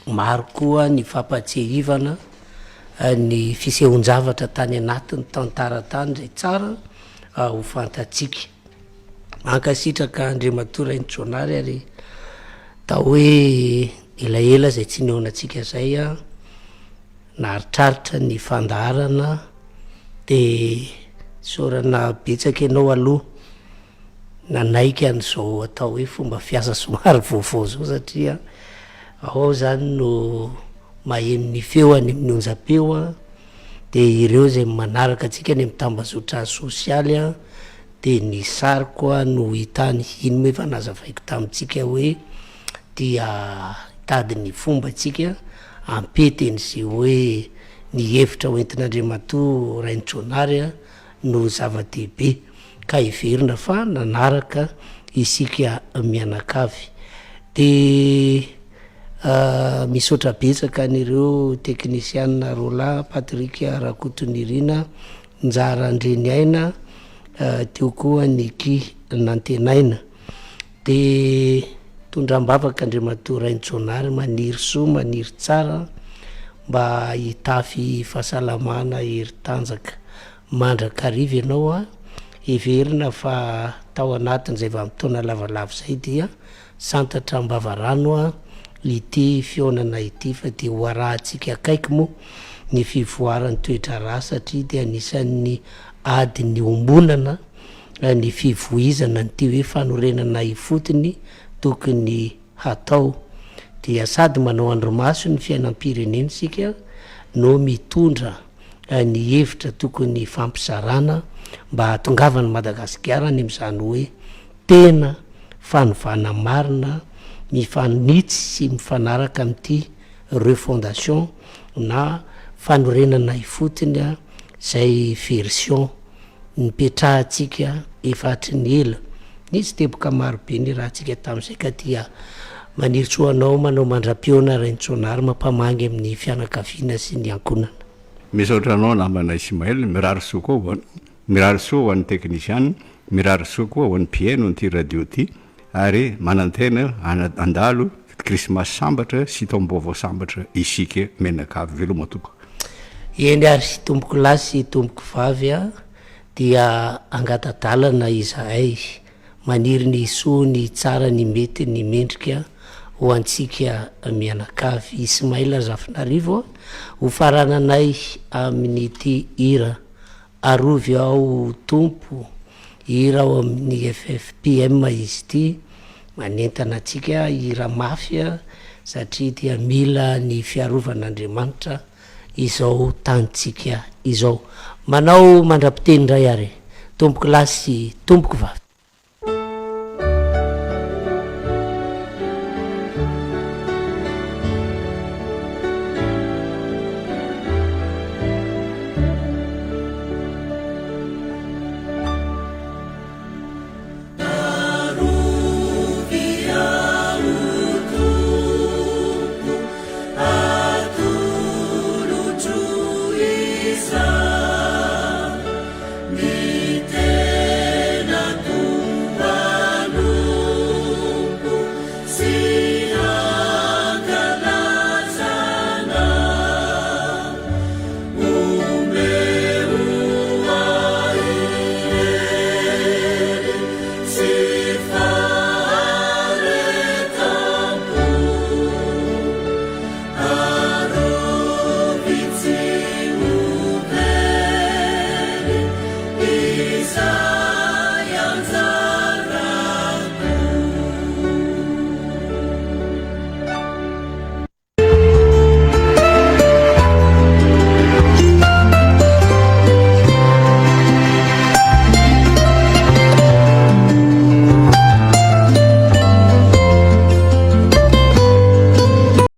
Speaker 1: maro koa ny fampatsehivana ny fisehon-javatra tany anatin'ny tantara tany zay tsara ho fantatsika. Mankasitraka Andriamatoa Raintsoanary ary tao hoe elaela zay tsy nehonatsika zay a naharitraritra ny fandarana de sorana betsaka ianao aloha nanaiky an'izao atao hoe fomba fiasa somary vaovao zao satria ao zany no mahemy feo any amin'ny onjam-peo a de ireo zay manaraka atsika any amin'ny tambazotra sosialy a de ny sary koa no hitany ino moa efa nazavaiko tamitsika hoe dia tady ny fomba tsika ampeteny zay hoe ny hevitra hoentin'Andriamatoa Raintsoanary a no zava-dehibe ka iverina fa nanaraka isika mianakavy de misaotra betsaka an'ireo teknisianina Rola Patrick Rakotonirina Njara Andreny Aina teo koa Niky Nantenaina de tondram-bavaka Andriamatoa Raintsoanary maniry soa maniry tsara mba hitafy fahasalamana heri-tanjaka mandrakariva ianao a iverina fa tao anatin'izay vanim-potoana lavalava zay dia santatra Mbavarano a ity fionana ity fa de ho arahantsika akaiky moa ny fivoarany toetra ra satria de anisan'ny ady ny ombonana ny fivoizana nyty hoe fanorenana ifotony tokony hatao dia sady manao andromaso ny fiainam-pirenena sika no mitondra ny hevitra tokony fampizarana mba hatongavany Madagasikara ny am'izany hoe tena fanovana marina mifanitsy sy mifanaraka am'ty refondation na fanorenana ifotony a zay version nipetrahantsika efatry ny ela nisy teboka marobe ny raha ntsika tam'izay ka dia maniritsoanao manao mandram-peona Raintsoanary mampamangy amin'ny fianakaviana sy ny ankonana.
Speaker 2: Misaotra anao namana Ismaël, mirary soa koa hoany mirary soa ho an'ny teknisiany, mirary soa koa ho an'ny mpiaino n'ity radio ty ary manantena andalo krismasy sambatra sy taom-baovao sambatra isika menakavy veloma toko.
Speaker 1: Eny ary tomboko lasy tomboko vavy a dia angatadalana izahay maniry ny soa ny tsara ny mety ny mendrika ho antsika mianakavy. Ismaël Zafinarivo ho farananay amin'ny ty hira arovy ao tompo hira ao amin'ny FFPM izy ty manentana atsika hira mafia satria dia mila ny fiarovan'Andriamanitra izao tanitsika izao. Manao mandra-piteny ndray ary tomboko lasy tomboko vavy.